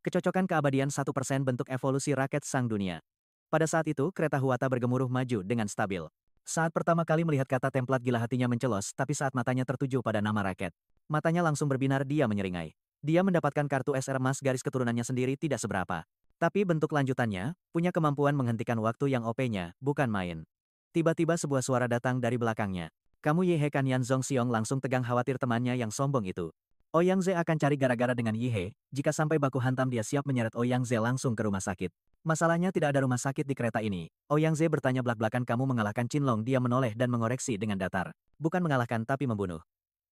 Kecocokan keabadian 1% bentuk evolusi raket sang dunia. Pada saat itu, kereta Huata bergemuruh maju dengan stabil. Saat pertama kali melihat kata template gila hatinya mencelos, tapi saat matanya tertuju pada nama raket, matanya langsung berbinar, dia menyeringai. Dia mendapatkan kartu SR emas, garis keturunannya sendiri tidak seberapa. Tapi bentuk lanjutannya, punya kemampuan menghentikan waktu yang OP-nya, bukan main. Tiba-tiba sebuah suara datang dari belakangnya. Kamu Ye He kan? Yan Zongxiong langsung tegang khawatir temannya yang sombong itu. Ouyang Ze akan cari gara-gara dengan Ye He, jika sampai baku hantam dia siap menyeret Ouyang Ze langsung ke rumah sakit. Masalahnya tidak ada rumah sakit di kereta ini. Ouyang Ze bertanya belak-belakan, kamu mengalahkan Qinlong. Dia menoleh dan mengoreksi dengan datar. Bukan mengalahkan tapi membunuh.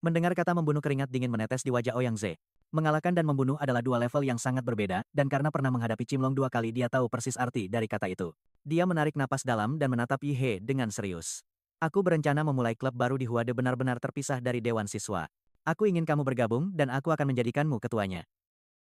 Mendengar kata membunuh, keringat dingin menetes di wajah Ouyang Ze. Mengalahkan dan membunuh adalah dua level yang sangat berbeda, dan karena pernah menghadapi Qinlong 2 kali dia tahu persis arti dari kata itu. Dia menarik napas dalam dan menatap Ye He dengan serius. Aku berencana memulai klub baru di Huade, benar-benar terpisah dari Dewan Siswa. Aku ingin kamu bergabung dan aku akan menjadikanmu ketuanya.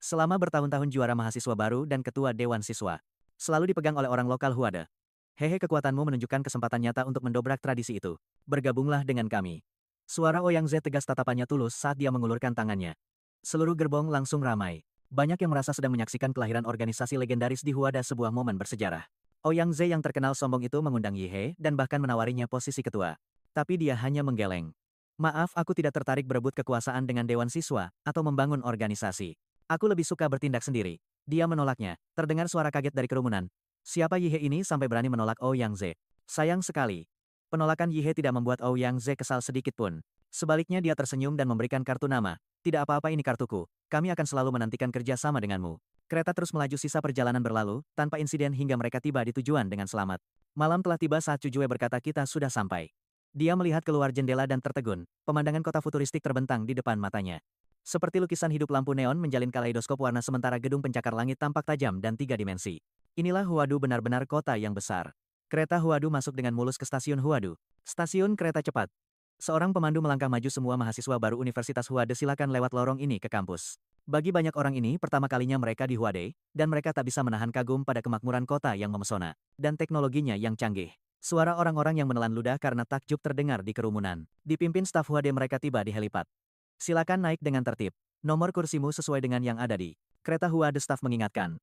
Selama bertahun-tahun juara mahasiswa baru dan ketua Dewan Siswa. Selalu dipegang oleh orang lokal Huade. Hehe, kekuatanmu menunjukkan kesempatan nyata untuk mendobrak tradisi itu. Bergabunglah dengan kami. Suara Ouyang Ze tegas, tatapannya tulus saat dia mengulurkan tangannya. Seluruh gerbong langsung ramai. Banyak yang merasa sedang menyaksikan kelahiran organisasi legendaris di Huada, sebuah momen bersejarah. Ouyang Ze yang terkenal sombong itu mengundang Ye He dan bahkan menawarinya posisi ketua. Tapi dia hanya menggeleng. Maaf, aku tidak tertarik berebut kekuasaan dengan Dewan Siswa, atau membangun organisasi. Aku lebih suka bertindak sendiri. Dia menolaknya. Terdengar suara kaget dari kerumunan. Siapa Ye He ini sampai berani menolak Ouyang Ze? Sayang sekali. Penolakan Ye He tidak membuat Ouyang Ze kesal sedikit pun. Sebaliknya dia tersenyum dan memberikan kartu nama. Tidak apa-apa, ini kartuku. Kami akan selalu menantikan kerja sama denganmu. Kereta terus melaju, sisa perjalanan berlalu, tanpa insiden hingga mereka tiba di tujuan dengan selamat. Malam telah tiba saat Cujue berkata, kita sudah sampai. Dia melihat keluar jendela dan tertegun. Pemandangan kota futuristik terbentang di depan matanya. Seperti lukisan hidup, lampu neon menjalin kaleidoskop warna, sementara gedung pencakar langit tampak tajam dan 3 dimensi. Inilah Huadu, benar-benar kota yang besar. Kereta Huadu masuk dengan mulus ke stasiun Huadu. Stasiun kereta cepat. Seorang pemandu melangkah maju, semua mahasiswa baru Universitas Huade silakan lewat lorong ini ke kampus. Bagi banyak orang ini pertama kalinya mereka di Huade, dan mereka tak bisa menahan kagum pada kemakmuran kota yang memesona, dan teknologinya yang canggih. Suara orang-orang yang menelan ludah karena takjub terdengar di kerumunan. Dipimpin staf Huade, mereka tiba di helipad. Silakan naik dengan tertib. Nomor kursimu sesuai dengan yang ada di kereta Huade, staf mengingatkan.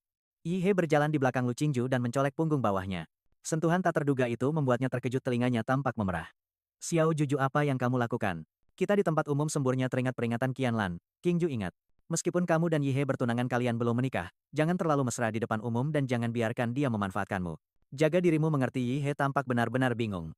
Ye He berjalan di belakang Lu Qingju dan mencolek punggung bawahnya. Sentuhan tak terduga itu membuatnya terkejut, telinganya tampak memerah. Xiao Juju, apa yang kamu lakukan? Kita di tempat umum, semburnya teringat peringatan Qianlan. Qingju ingat. Meskipun kamu dan Ye He bertunangan, kalian belum menikah. Jangan terlalu mesra di depan umum dan jangan biarkan dia memanfaatkanmu. Jaga dirimu, mengerti? Ye He tampak benar-benar bingung.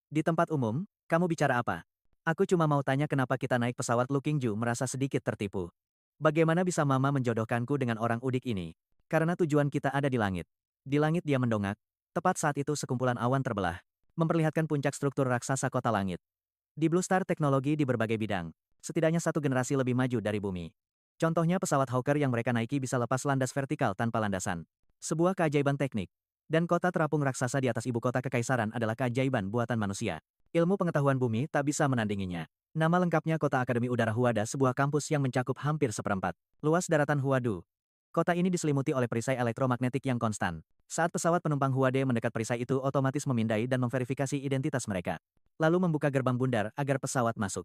Di tempat umum, kamu bicara apa? Aku cuma mau tanya kenapa kita naik pesawat. Lu Qingju merasa sedikit tertipu. Bagaimana bisa mama menjodohkanku dengan orang udik ini? Karena tujuan kita ada di langit. Di langit, dia mendongak. Tepat saat itu sekumpulan awan terbelah, memperlihatkan puncak struktur raksasa kota langit. Di Blue Star, teknologi di berbagai bidang, setidaknya 1 generasi lebih maju dari bumi. Contohnya pesawat Hawker yang mereka naiki bisa lepas landas vertikal tanpa landasan. Sebuah keajaiban teknik. Dan kota terapung raksasa di atas ibu kota kekaisaran adalah keajaiban buatan manusia. Ilmu pengetahuan bumi tak bisa menandinginya. Nama lengkapnya Kota Akademi Udara Huada, sebuah kampus yang mencakup hampir seperempat luas daratan Huadu. Kota ini diselimuti oleh perisai elektromagnetik yang konstan. Saat pesawat penumpang Huade mendekat, perisai itu otomatis memindai dan memverifikasi identitas mereka. Lalu membuka gerbang bundar agar pesawat masuk.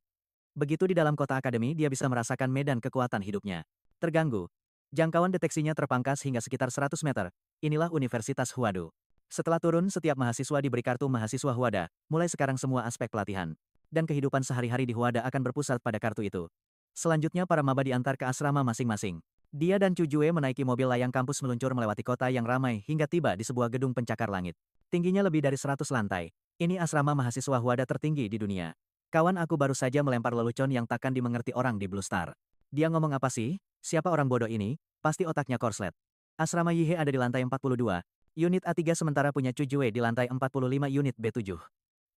Begitu di dalam kota akademi, dia bisa merasakan medan kekuatan hidupnya terganggu. Jangkauan deteksinya terpangkas hingga sekitar 100 meter. Inilah Universitas Huadu. Setelah turun, setiap mahasiswa diberi kartu mahasiswa Huada. Mulai sekarang semua aspek pelatihan dan kehidupan sehari-hari di Huada akan berpusat pada kartu itu. Selanjutnya para maba diantar ke asrama masing-masing. Dia dan Cujue menaiki mobil layang kampus meluncur melewati kota yang ramai hingga tiba di sebuah gedung pencakar langit. Tingginya lebih dari 100 lantai. Ini asrama mahasiswa Huada tertinggi di dunia. Kawan, aku baru saja melempar lelucon yang takkan dimengerti orang di Blue Star. Dia ngomong apa sih? Siapa orang bodoh ini? Pasti otaknya korslet. Asrama Ye He ada di lantai 42. Unit A3, sementara punya Cujue di lantai 45 unit B7.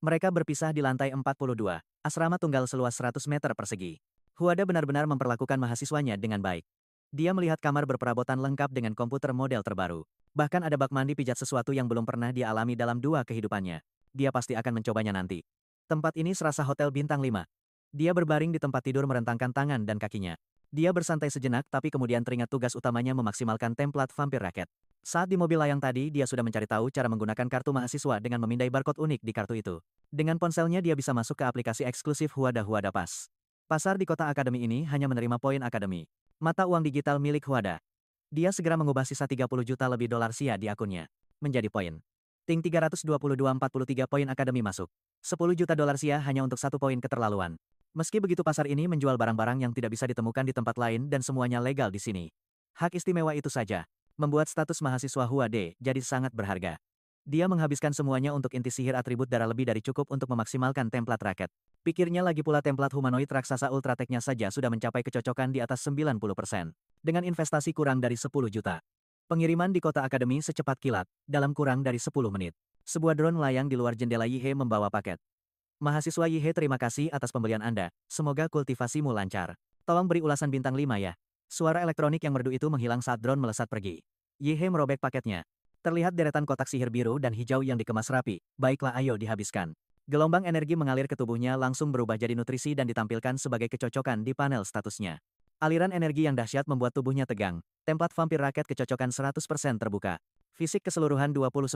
Mereka berpisah di lantai 42. Asrama tunggal seluas 100 meter persegi. Huada benar-benar memperlakukan mahasiswanya dengan baik. Dia melihat kamar berperabotan lengkap dengan komputer model terbaru. Bahkan ada bak mandi pijat, sesuatu yang belum pernah dia alami dalam 2 kehidupannya. Dia pasti akan mencobanya nanti. Tempat ini serasa hotel bintang 5. Dia berbaring di tempat tidur merentangkan tangan dan kakinya. Dia bersantai sejenak, tapi kemudian teringat tugas utamanya memaksimalkan template vampir raket. Saat di mobil layang tadi, dia sudah mencari tahu cara menggunakan kartu mahasiswa dengan memindai barcode unik di kartu itu. Dengan ponselnya dia bisa masuk ke aplikasi eksklusif Huada Pass. Pasar di kota akademi ini hanya menerima poin akademi. Mata uang digital milik Huada. Dia segera mengubah sisa 30 juta lebih dolar Sia di akunnya menjadi poin. Ting 322,43 poin akademi masuk. 10 juta dolar Sia hanya untuk 1 poin keterlaluan. Meski begitu pasar ini menjual barang-barang yang tidak bisa ditemukan di tempat lain dan semuanya legal di sini. Hak istimewa itu saja membuat status mahasiswa Huade jadi sangat berharga. Dia menghabiskan semuanya untuk inti sihir atribut darah lebih dari cukup untuk memaksimalkan templat raket. Pikirnya lagi pula templat humanoid raksasa ultrateknya saja sudah mencapai kecocokan di atas 90%. Dengan investasi kurang dari 10 juta. Pengiriman di kota akademi secepat kilat, dalam kurang dari 10 menit. Sebuah drone melayang di luar jendela Yihe membawa paket. Mahasiswa Yihe, terima kasih atas pembelian Anda, semoga kultivasimu lancar. Tolong beri ulasan bintang 5 ya. Suara elektronik yang merdu itu menghilang saat drone melesat pergi. Yihe merobek paketnya. Terlihat deretan kotak sihir biru dan hijau yang dikemas rapi, baiklah ayo dihabiskan. Gelombang energi mengalir ke tubuhnya langsung berubah jadi nutrisi dan ditampilkan sebagai kecocokan di panel statusnya. Aliran energi yang dahsyat membuat tubuhnya tegang. Templat vampir raket kecocokan 100% terbuka. Fisik keseluruhan 29.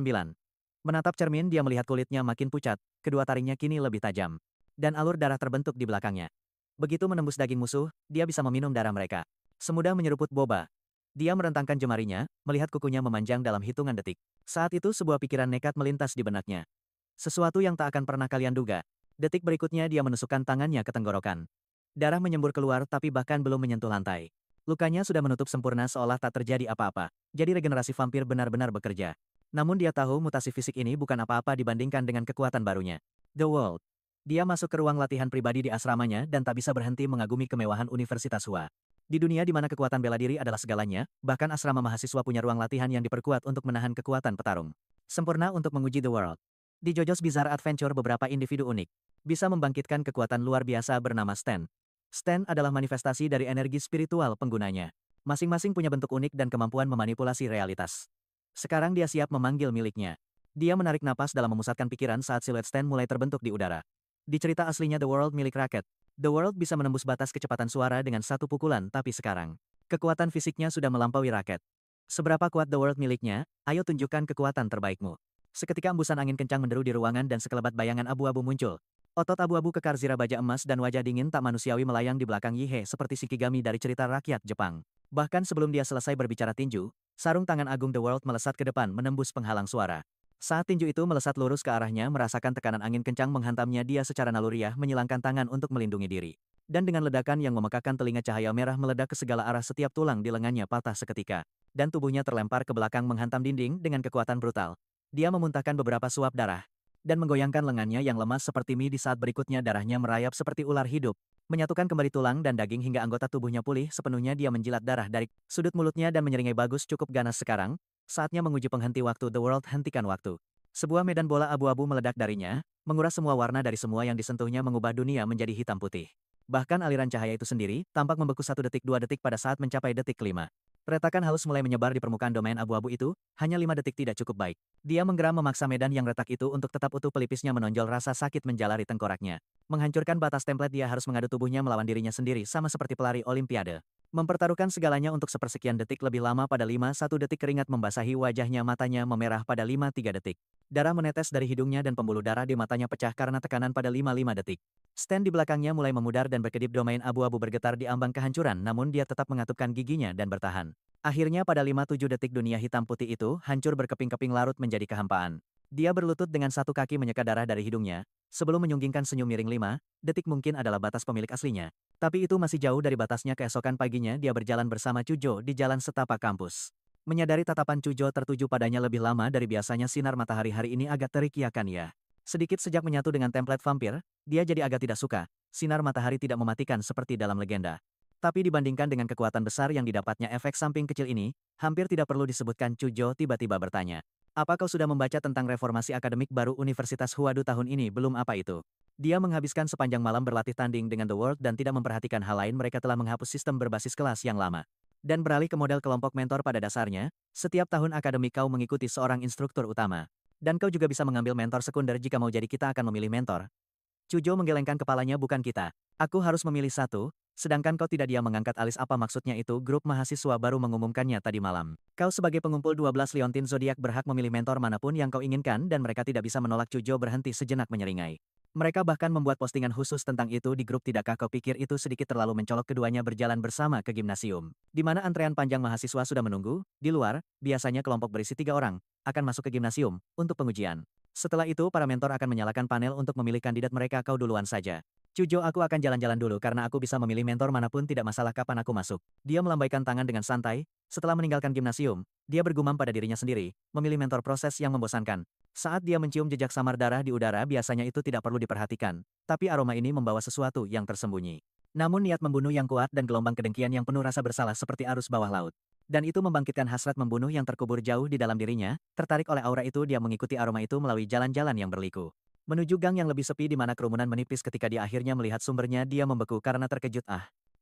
Menatap cermin dia melihat kulitnya makin pucat, kedua taringnya kini lebih tajam. Dan alur darah terbentuk di belakangnya. Begitu menembus daging musuh, dia bisa meminum darah mereka. Semudah menyeruput boba. Dia merentangkan jemarinya, melihat kukunya memanjang dalam hitungan detik. Saat itu sebuah pikiran nekat melintas di benaknya. Sesuatu yang tak akan pernah kalian duga. Detik berikutnya dia menusukkan tangannya ke tenggorokan. Darah menyembur keluar tapi bahkan belum menyentuh lantai. Lukanya sudah menutup sempurna seolah tak terjadi apa-apa. Jadi regenerasi vampir benar-benar bekerja. Namun dia tahu mutasi fisik ini bukan apa-apa dibandingkan dengan kekuatan barunya. The World. Dia masuk ke ruang latihan pribadi di asramanya dan tak bisa berhenti mengagumi kemewahan Universitas Hua. Di dunia di mana kekuatan bela diri adalah segalanya, bahkan asrama mahasiswa punya ruang latihan yang diperkuat untuk menahan kekuatan petarung. Sempurna untuk menguji The World. Di JoJo's Bizarre Adventure beberapa individu unik bisa membangkitkan kekuatan luar biasa bernama Stan. Stan adalah manifestasi dari energi spiritual penggunanya. Masing-masing punya bentuk unik dan kemampuan memanipulasi realitas. Sekarang dia siap memanggil miliknya. Dia menarik napas dalam memusatkan pikiran saat siluet Stan mulai terbentuk di udara. Di cerita aslinya The World milik Raket, The World bisa menembus batas kecepatan suara dengan satu pukulan, tapi sekarang, kekuatan fisiknya sudah melampaui Raket. Seberapa kuat The World miliknya? Ayo tunjukkan kekuatan terbaikmu. Seketika embusan angin kencang menderu di ruangan dan sekelebat bayangan abu-abu muncul. Otot abu-abu kekar zira baja emas dan wajah dingin tak manusiawi melayang di belakang Yihe seperti Shikigami dari cerita rakyat Jepang. Bahkan sebelum dia selesai berbicara tinju, sarung tangan agung The World melesat ke depan menembus penghalang suara. Saat tinju itu melesat lurus ke arahnya merasakan tekanan angin kencang menghantamnya, dia secara naluriah menyilangkan tangan untuk melindungi diri. Dan dengan ledakan yang memekakan telinga, cahaya merah meledak ke segala arah, setiap tulang di lengannya patah seketika. Dan tubuhnya terlempar ke belakang menghantam dinding dengan kekuatan brutal. Dia memuntahkan beberapa suap darah. Dan menggoyangkan lengannya yang lemas seperti mie. Di saat berikutnya darahnya merayap seperti ular hidup. Menyatukan kembali tulang dan daging hingga anggota tubuhnya pulih sepenuhnya. Dia menjilat darah dari sudut mulutnya dan menyeringai, bagus, cukup ganas sekarang. Saatnya menguji penghenti waktu. The World, hentikan waktu. Sebuah medan bola abu-abu meledak darinya, menguras semua warna dari semua yang disentuhnya, mengubah dunia menjadi hitam putih. Bahkan aliran cahaya itu sendiri tampak membeku 1 detik 2 detik pada saat mencapai detik kelima. Retakan halus mulai menyebar di permukaan domain abu-abu itu, hanya 5 detik tidak cukup baik. Dia menggeram memaksa medan yang retak itu untuk tetap utuh, pelipisnya menonjol, rasa sakit menjalari tengkoraknya. Menghancurkan batas template, dia harus mengadu tubuhnya melawan dirinya sendiri sama seperti pelari olimpiade. Mempertaruhkan segalanya untuk sepersekian detik lebih lama. Pada 5-1 detik keringat membasahi wajahnya, matanya memerah pada 5-3 detik. Darah menetes dari hidungnya dan pembuluh darah di matanya pecah karena tekanan pada 5-5 detik. Stand di belakangnya mulai memudar dan berkedip, domain abu-abu bergetar di ambang kehancuran, namun dia tetap mengatupkan giginya dan bertahan. Akhirnya pada 5-7 detik dunia hitam putih itu hancur berkeping-keping, larut menjadi kehampaan. Dia berlutut dengan satu kaki menyeka darah dari hidungnya, sebelum menyunggingkan senyum miring. 5 detik mungkin adalah batas pemilik aslinya. Tapi itu masih jauh dari batasnya. Keesokan paginya dia berjalan bersama Chujo di jalan setapak kampus. Menyadari tatapan Chujo tertuju padanya lebih lama dari biasanya, sinar matahari hari ini agak terikiakan ya. Sedikit sejak menyatu dengan template vampir, dia jadi agak tidak suka. Sinar matahari tidak mematikan seperti dalam legenda. Tapi dibandingkan dengan kekuatan besar yang didapatnya, efek samping kecil ini, hampir tidak perlu disebutkan. Chujo tiba-tiba bertanya. Apa kau sudah membaca tentang reformasi akademik baru Universitas Huadu tahun ini? Belum. Apa itu? Dia menghabiskan sepanjang malam berlatih tanding dengan The World dan tidak memperhatikan hal lain. Mereka telah menghapus sistem berbasis kelas yang lama. Dan beralih ke model kelompok mentor. Pada dasarnya, setiap tahun akademik kau mengikuti seorang instruktur utama. Dan kau juga bisa mengambil mentor sekunder jika mau. Jadi kita akan memilih mentor. Chujo menggelengkan kepalanya. Bukan kita. Aku harus memilih satu, sedangkan kau tidak. Dia mengangkat alis. Apa maksudnya itu? Grup mahasiswa baru mengumumkannya tadi malam. Kau sebagai pengumpul 12 Leontin Zodiac berhak memilih mentor manapun yang kau inginkan dan mereka tidak bisa menolak. Chujo berhenti sejenak menyeringai. Mereka bahkan membuat postingan khusus tentang itu di grup. Tidakkah kau pikir itu sedikit terlalu mencolok? Keduanya berjalan bersama ke gimnasium, di mana antrean panjang mahasiswa sudah menunggu. Di luar, biasanya kelompok berisi 3 orang, akan masuk ke gimnasium, untuk pengujian. Setelah itu para mentor akan menyalakan panel untuk memilih kandidat mereka. Kau duluan saja. Cujo, aku akan jalan-jalan dulu karena aku bisa memilih mentor manapun, tidak masalah kapan aku masuk. Dia melambaikan tangan dengan santai. Setelah meninggalkan gimnasium, dia bergumam pada dirinya sendiri, memilih mentor proses yang membosankan. Saat dia mencium jejak samar darah di udara, biasanya itu tidak perlu diperhatikan. Tapi aroma ini membawa sesuatu yang tersembunyi. Namun niat membunuh yang kuat dan gelombang kedengkian yang penuh rasa bersalah seperti arus bawah laut. Dan itu membangkitkan hasrat membunuh yang terkubur jauh di dalam dirinya. Tertarik oleh aura itu, dia mengikuti aroma itu melalui jalan-jalan yang berliku. Menuju gang yang lebih sepi di mana kerumunan menipis. Ketika dia akhirnya melihat sumbernya, dia membeku karena terkejut.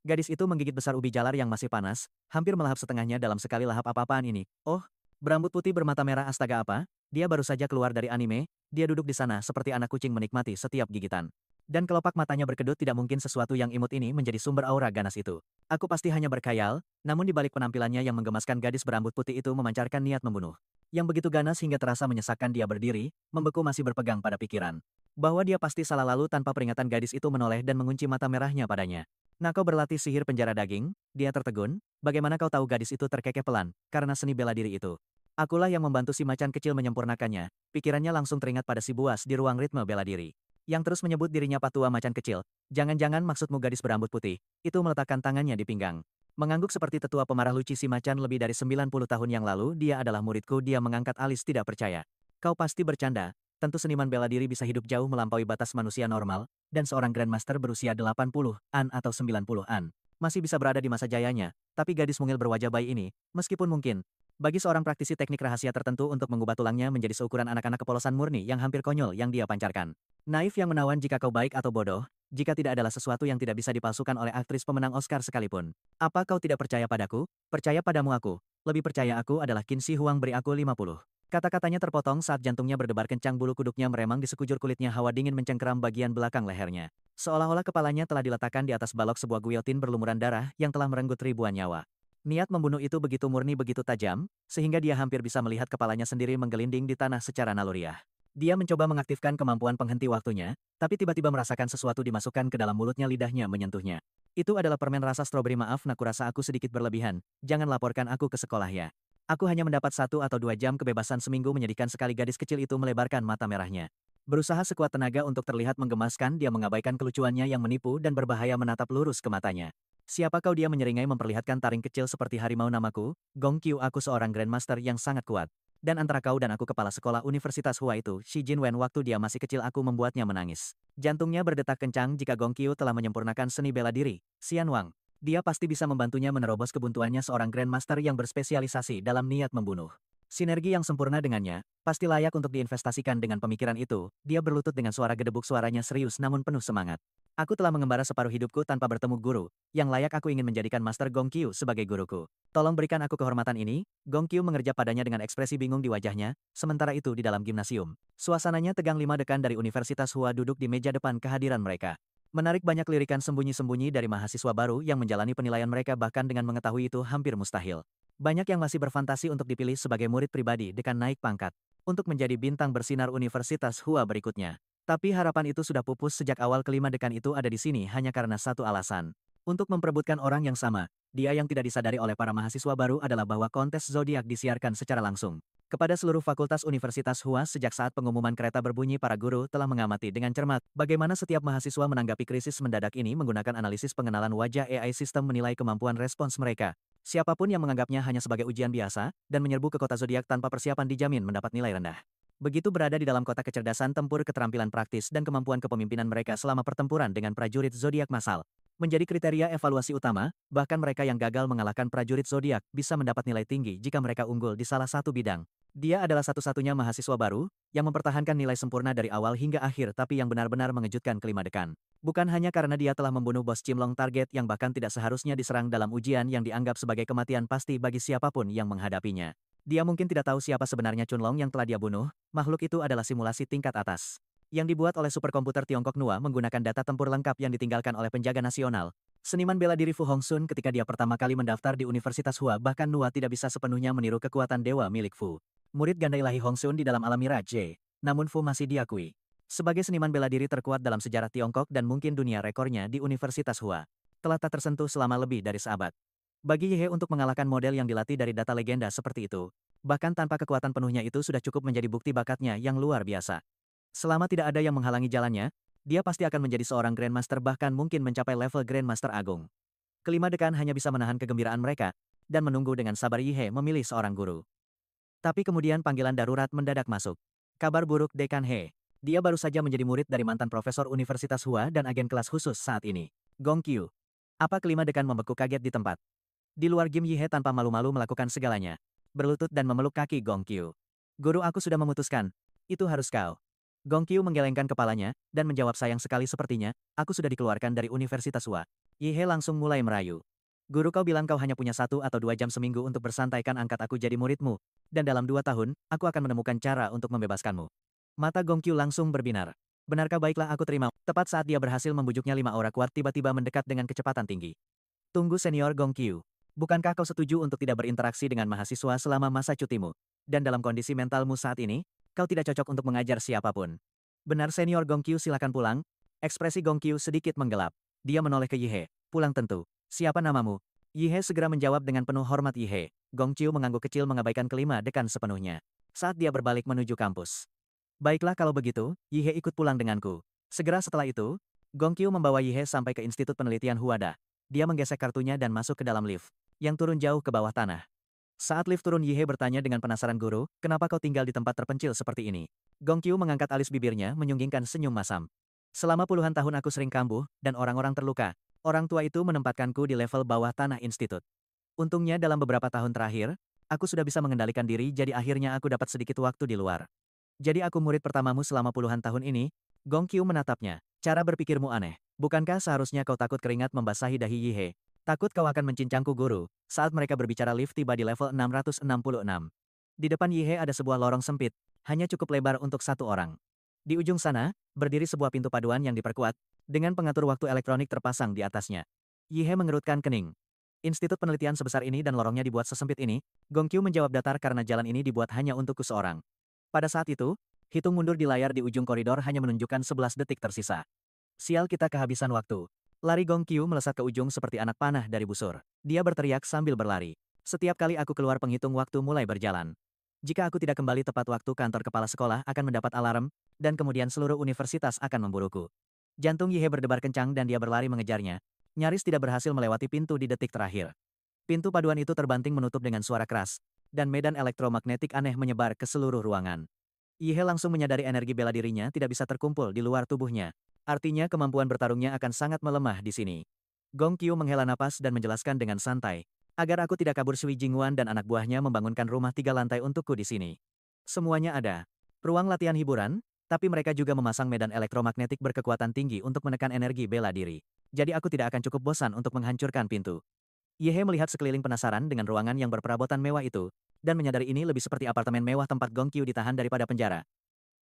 Gadis itu menggigit besar ubi jalar yang masih panas, hampir melahap setengahnya dalam sekali lahap. Apa-apaan ini? Oh, berambut putih bermata merah, astaga apa? Dia baru saja keluar dari anime. Dia duduk di sana seperti anak kucing menikmati setiap gigitan. Dan kelopak matanya berkedut. Tidak mungkin sesuatu yang imut ini menjadi sumber aura ganas itu. Aku pasti hanya berkhayal, namun di balik penampilannya yang menggemaskan, gadis berambut putih itu memancarkan niat membunuh. Yang begitu ganas hingga terasa menyesakkan. Dia berdiri, membeku, masih berpegang pada pikiran bahwa dia pasti salah. Lalu tanpa peringatan gadis itu menoleh dan mengunci mata merahnya padanya. Nah, kau berlatih sihir penjara daging? Dia tertegun. Bagaimana kau tahu? Gadis itu terkekeh pelan, karena seni bela diri itu. Akulah yang membantu si macan kecil menyempurnakannya. Pikirannya langsung teringat pada si buas di ruang ritme bela diri, yang terus menyebut dirinya Patua macan kecil. Jangan-jangan maksudmu gadis berambut putih? Itu meletakkan tangannya di pinggang. Mengangguk seperti tetua pemarah lucu si macan. Lebih dari 90 tahun yang lalu dia adalah muridku. Dia mengangkat alis tidak percaya. Kau pasti bercanda. Tentu seniman bela diri bisa hidup jauh melampaui batas manusia normal, dan seorang Grandmaster berusia 80-an atau 90-an masih bisa berada di masa jayanya. Tapi gadis mungil berwajah bayi ini, meskipun mungkin bagi seorang praktisi teknik rahasia tertentu untuk mengubah tulangnya menjadi seukuran anak-anak, kepolosan murni yang hampir konyol yang dia pancarkan. Naif yang menawan. Jika kau baik atau bodoh, jika tidak adalah sesuatu yang tidak bisa dipalsukan oleh aktris pemenang Oscar sekalipun. Apa kau tidak percaya padaku? Percaya padamu aku. Lebih percaya aku adalah Qin Shi Huang. Beri aku 50. Kata-katanya terpotong saat jantungnya berdebar kencang. Bulu kuduknya meremang di sekujur kulitnya. Hawa dingin mencengkeram bagian belakang lehernya. Seolah-olah kepalanya telah diletakkan di atas balok sebuah guillotin berlumuran darah yang telah merenggut ribuan nyawa. Niat membunuh itu begitu murni, begitu tajam, sehingga dia hampir bisa melihat kepalanya sendiri menggelinding di tanah secara naluriah. Dia mencoba mengaktifkan kemampuan penghenti waktunya, tapi tiba-tiba merasakan sesuatu dimasukkan ke dalam mulutnya. Lidahnya menyentuhnya. Itu adalah permen rasa stroberi. Maaf nak, kurasa aku sedikit berlebihan. Jangan laporkan aku ke sekolah ya. Aku hanya mendapat 1 atau 2 jam kebebasan seminggu. Menyedihkan sekali. Gadis kecil itu melebarkan mata merahnya. Berusaha sekuat tenaga untuk terlihat menggemaskan. Dia mengabaikan kelucuannya yang menipu dan berbahaya, menatap lurus ke matanya. Siapa kau? Dia menyeringai memperlihatkan taring kecil seperti harimau. Namaku, Gong Qiu. Aku seorang Grandmaster yang sangat kuat. Dan antara kau dan aku, kepala sekolah Universitas Hua itu, Shi Jinwen, waktu dia masih kecil aku membuatnya menangis. Jantungnya berdetak kencang. Jika Gong Qiu telah menyempurnakan seni bela diri, Xian Wang, dia pasti bisa membantunya menerobos kebuntuannya. Seorang Grandmaster yang berspesialisasi dalam niat membunuh. Sinergi yang sempurna dengannya, pasti layak untuk diinvestasikan. Dengan pemikiran itu, dia berlutut dengan suara gedebuk. Suaranya serius namun penuh semangat. Aku telah mengembara separuh hidupku tanpa bertemu guru. Yang layak aku ingin menjadikan Master Gong Qiu sebagai guruku. Tolong berikan aku kehormatan ini. Gong Qiu mengerjap padanya dengan ekspresi bingung di wajahnya. Sementara itu di dalam gimnasium, suasananya tegang. 5 dekan dari Universitas Hua duduk di meja depan. Kehadiran mereka menarik banyak lirikan sembunyi-sembunyi dari mahasiswa baru yang menjalani penilaian mereka. Bahkan dengan mengetahui itu hampir mustahil, banyak yang masih berfantasi untuk dipilih sebagai murid pribadi dekan naik pangkat untuk menjadi bintang bersinar Universitas Hua berikutnya. Tapi harapan itu sudah pupus sejak awal. Kelima dekan itu ada di sini hanya karena satu alasan. Untuk memperebutkan orang yang sama. Dia yang tidak disadari oleh para mahasiswa baru adalah bahwa kontes zodiak disiarkan secara langsung kepada seluruh fakultas Universitas Hua. Sejak saat pengumuman kereta berbunyi, para guru telah mengamati dengan cermat bagaimana setiap mahasiswa menanggapi krisis mendadak ini. Menggunakan analisis pengenalan wajah, AI sistem menilai kemampuan respons mereka. Siapapun yang menganggapnya hanya sebagai ujian biasa dan menyerbu ke kota zodiak tanpa persiapan dijamin mendapat nilai rendah. Begitu berada di dalam kota kecerdasan tempur, keterampilan praktis dan kemampuan kepemimpinan mereka selama pertempuran dengan prajurit zodiak massal menjadi kriteria evaluasi utama. Bahkan mereka yang gagal mengalahkan prajurit zodiak bisa mendapat nilai tinggi jika mereka unggul di salah satu bidang. Dia adalah satu-satunya mahasiswa baru yang mempertahankan nilai sempurna dari awal hingga akhir. Tapi yang benar-benar mengejutkan kelima dekan, bukan hanya karena dia telah membunuh bos Cimlong, target yang bahkan tidak seharusnya diserang dalam ujian yang dianggap sebagai kematian pasti bagi siapapun yang menghadapinya. Dia mungkin tidak tahu siapa sebenarnya Chunlong yang telah dia bunuh. Makhluk itu adalah simulasi tingkat atas yang dibuat oleh superkomputer Tiongkok Nua menggunakan data tempur lengkap yang ditinggalkan oleh penjaga nasional, seniman bela diri Fu Hongxun ketika dia pertama kali mendaftar di Universitas Hua. Bahkan Nua tidak bisa sepenuhnya meniru kekuatan dewa milik Fu, murid ganda ilahi Hongxun di dalam alam Mirage. Namun Fu masih diakui Sebagai seniman bela diri terkuat dalam sejarah Tiongkok dan mungkin dunia, rekornya di Universitas Hua telah tak tersentuh selama lebih dari seabad. Bagi Ye He untuk mengalahkan model yang dilatih dari data legenda seperti itu, bahkan tanpa kekuatan penuhnya itu sudah cukup menjadi bukti bakatnya yang luar biasa. Selama tidak ada yang menghalangi jalannya, dia pasti akan menjadi seorang Grandmaster, bahkan mungkin mencapai level Grandmaster Agung. Kelima dekan hanya bisa menahan kegembiraan mereka, dan menunggu dengan sabar Ye He memilih seorang guru. Tapi kemudian panggilan darurat mendadak masuk. Kabar buruk Dekan He. Dia baru saja menjadi murid dari mantan profesor Universitas Hua dan agen kelas khusus saat ini. Gong Qiu. Apa kelima dekan membekuk kaget di tempat. Di luar Gim Ye He tanpa malu-malu melakukan segalanya. Berlutut dan memeluk kaki Gong Qiu. Guru, aku sudah memutuskan. Itu harus kau. Gong Qiu menggelengkan kepalanya, dan menjawab, sayang sekali sepertinya, aku sudah dikeluarkan dari Universitas Hua. Ye He langsung mulai merayu. Guru, kau bilang kau hanya punya 1 atau 2 jam seminggu untuk bersantai, kan angkat aku jadi muridmu. Dan dalam 2 tahun, aku akan menemukan cara untuk membebaskanmu. Mata Gong Qiu langsung berbinar. Benarkah? Baiklah, aku terima. Tepat saat dia berhasil membujuknya, 5 aura kuat tiba-tiba mendekat dengan kecepatan tinggi. Tunggu senior Gong Qiu. Bukankah kau setuju untuk tidak berinteraksi dengan mahasiswa selama masa cutimu? Dan dalam kondisi mentalmu saat ini, kau tidak cocok untuk mengajar siapapun. Benar senior Gong Qiu, silakan pulang. Ekspresi Gong Qiu sedikit menggelap. Dia menoleh ke Ye He. Pulang tentu. Siapa namamu? Ye He segera menjawab dengan penuh hormat. Ye He. Gong Qiu mengangguk kecil, mengabaikan kelima dekan sepenuhnya. Saat dia berbalik menuju kampus. Baiklah kalau begitu, Ye He ikut pulang denganku. Segera setelah itu, Gong Qiu membawa Ye He sampai ke Institut Penelitian Huada. Dia menggesek kartunya dan masuk ke dalam lift, yang turun jauh ke bawah tanah. Saat lift turun, Ye He bertanya dengan penasaran, guru, kenapa kau tinggal di tempat terpencil seperti ini? Gong Qiu mengangkat alis bibirnya menyunggingkan senyum masam. Selama puluhan tahun aku sering kambuh, dan orang-orang terluka. Orang tua itu menempatkanku di level bawah tanah institut. Untungnya dalam beberapa tahun terakhir, aku sudah bisa mengendalikan diri, jadi akhirnya aku dapat sedikit waktu di luar. Jadi aku murid pertamamu selama puluhan tahun ini? Gong Qiu menatapnya. Cara berpikirmu aneh. Bukankah seharusnya kau takut keringat membasahi dahi Ye He? Takut kau akan mencincangku, guru. Saat mereka berbicara, lift tiba di level 666. Di depan Ye He ada sebuah lorong sempit, hanya cukup lebar untuk 1 orang. Di ujung sana, berdiri sebuah pintu paduan yang diperkuat, dengan pengatur waktu elektronik terpasang di atasnya. Ye He mengerutkan kening. Institut penelitian sebesar ini dan lorongnya dibuat sesempit ini? Gong Qiu menjawab datar, karena jalan ini dibuat hanya untukku seorang. Pada saat itu, hitung mundur di layar di ujung koridor hanya menunjukkan 11 detik tersisa. Sial, kita kehabisan waktu. Lari Gong Qiu melesat ke ujung seperti anak panah dari busur. Dia berteriak sambil berlari. Setiap kali aku keluar, penghitung waktu mulai berjalan. Jika aku tidak kembali tepat waktu, kantor kepala sekolah akan mendapat alarm, dan kemudian seluruh universitas akan memburuku. Jantung Ye He berdebar kencang dan dia berlari mengejarnya. Nyaris tidak berhasil melewati pintu di detik terakhir. Pintu paduan itu terbanting menutup dengan suara keras, dan medan elektromagnetik aneh menyebar ke seluruh ruangan. Ye He langsung menyadari energi bela dirinya tidak bisa terkumpul di luar tubuhnya. Artinya kemampuan bertarungnya akan sangat melemah di sini. Gong Qiu menghela napas dan menjelaskan dengan santai. Agar aku tidak kabur, Sui Jingwan dan anak buahnya membangunkan rumah 3 lantai untukku di sini. Semuanya ada. Ruang latihan hiburan, tapi mereka juga memasang medan elektromagnetik berkekuatan tinggi untuk menekan energi bela diri. Jadi aku tidak akan cukup bosan untuk menghancurkan pintu. Ye He melihat sekeliling penasaran dengan ruangan yang berperabotan mewah itu, dan menyadari ini lebih seperti apartemen mewah tempat Gong Qiu ditahan daripada penjara.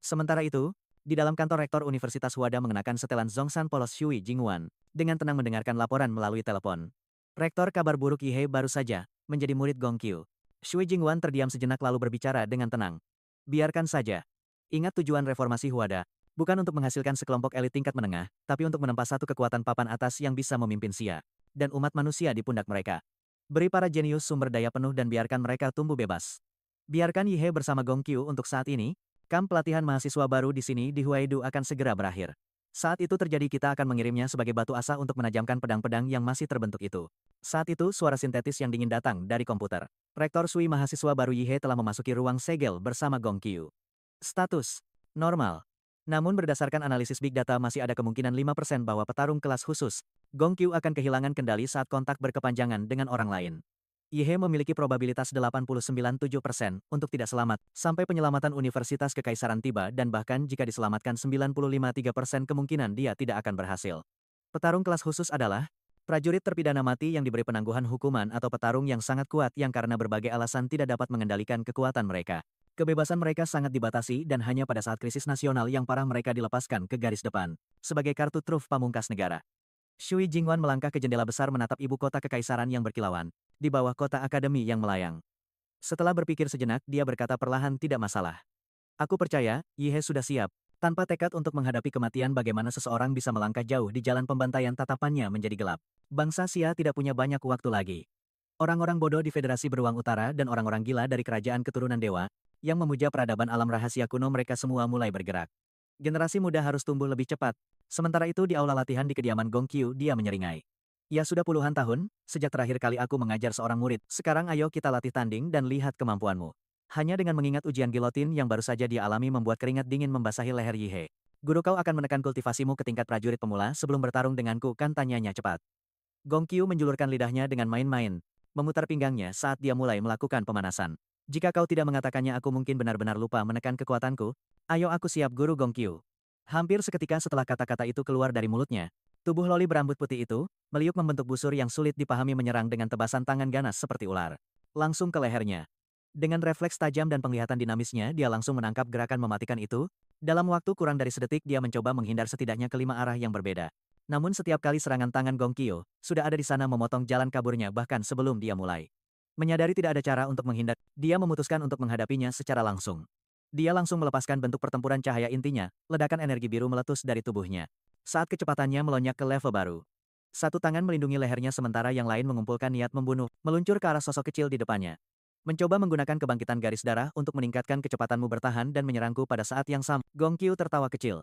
Sementara itu, di dalam kantor rektor Universitas Huada mengenakan setelan Zhongshan polos, Shui Jingwan dengan tenang mendengarkan laporan melalui telepon. Rektor, kabar buruk, Ye He baru saja menjadi murid Gong Qiu. Shui Jingwan terdiam sejenak lalu berbicara dengan tenang. Biarkan saja. Ingat, tujuan reformasi Huada bukan untuk menghasilkan sekelompok elit tingkat menengah, tapi untuk menempa satu kekuatan papan atas yang bisa memimpin Xia dan umat manusia di pundak mereka. Beri para jenius sumber daya penuh dan biarkan mereka tumbuh bebas. Biarkan Ye He bersama Gong Qiu untuk saat ini. Kamp pelatihan mahasiswa baru di sini di Huaidu akan segera berakhir. Saat itu terjadi, kita akan mengirimnya sebagai batu asa untuk menajamkan pedang-pedang yang masih terbentuk itu. Saat itu suara sintetis yang dingin datang dari komputer. Rektor Sui, mahasiswa baru Ye He telah memasuki ruang segel bersama Gong Qiu. Status normal. Namun berdasarkan analisis Big Data masih ada kemungkinan 5% bahwa petarung kelas khusus, Gong Qiu, akan kehilangan kendali saat kontak berkepanjangan dengan orang lain. Ye He memiliki probabilitas 89,7% untuk tidak selamat, sampai penyelamatan Universitas Kekaisaran tiba, dan bahkan jika diselamatkan 95,3% kemungkinan dia tidak akan berhasil. Petarung kelas khusus adalah prajurit terpidana mati yang diberi penangguhan hukuman atau petarung yang sangat kuat yang karena berbagai alasan tidak dapat mengendalikan kekuatan mereka. Kebebasan mereka sangat dibatasi dan hanya pada saat krisis nasional yang parah mereka dilepaskan ke garis depan, sebagai kartu truf pamungkas negara. Shui Jingwan melangkah ke jendela besar menatap ibu kota kekaisaran yang berkilauan, di bawah kota akademi yang melayang. Setelah berpikir sejenak, dia berkata perlahan, tidak masalah. Aku percaya, Ye He sudah siap. Tanpa tekad untuk menghadapi kematian, bagaimana seseorang bisa melangkah jauh di jalan pembantaian? Tatapannya menjadi gelap. Bangsa Xia tidak punya banyak waktu lagi. Orang-orang bodoh di Federasi Beruang Utara dan orang-orang gila dari Kerajaan Keturunan Dewa, yang memuja peradaban alam rahasia kuno, mereka semua mulai bergerak. Generasi muda harus tumbuh lebih cepat. Sementara itu di aula latihan di kediaman Gong Qiu, dia menyeringai. Ya sudah puluhan tahun, sejak terakhir kali aku mengajar seorang murid. Sekarang ayo kita latih tanding dan lihat kemampuanmu. Hanya dengan mengingat ujian gilotin yang baru saja dia alami membuat keringat dingin membasahi leher Yihe. Guru, kau akan menekan kultivasimu ke tingkat prajurit pemula sebelum bertarung denganku, kan, tanyanya cepat. Gong Qiu menjulurkan lidahnya dengan main-main, memutar pinggangnya saat dia mulai melakukan pemanasan. Jika kau tidak mengatakannya, aku mungkin benar-benar lupa menekan kekuatanku. Ayo, aku siap, Guru Gong Qiu. Hampir seketika setelah kata-kata itu keluar dari mulutnya, tubuh loli berambut putih itu meliuk membentuk busur yang sulit dipahami menyerang dengan tebasan tangan ganas seperti ular. Langsung ke lehernya. Dengan refleks tajam dan penglihatan dinamisnya, dia langsung menangkap gerakan mematikan itu. Dalam waktu kurang dari sedetik, dia mencoba menghindar setidaknya ke 5 arah yang berbeda. Namun setiap kali serangan tangan Gong Qiu sudah ada di sana memotong jalan kaburnya bahkan sebelum dia mulai. Menyadari tidak ada cara untuk menghindar, dia memutuskan untuk menghadapinya secara langsung. Dia langsung melepaskan bentuk pertempuran cahaya intinya, ledakan energi biru meletus dari tubuhnya. Saat kecepatannya melonjak ke level baru. Satu tangan melindungi lehernya sementara yang lain mengumpulkan niat membunuh, meluncur ke arah sosok kecil di depannya. Mencoba menggunakan kebangkitan garis darah untuk meningkatkan kecepatanmu bertahan dan menyerangku pada saat yang sama. Gong Qiu tertawa kecil.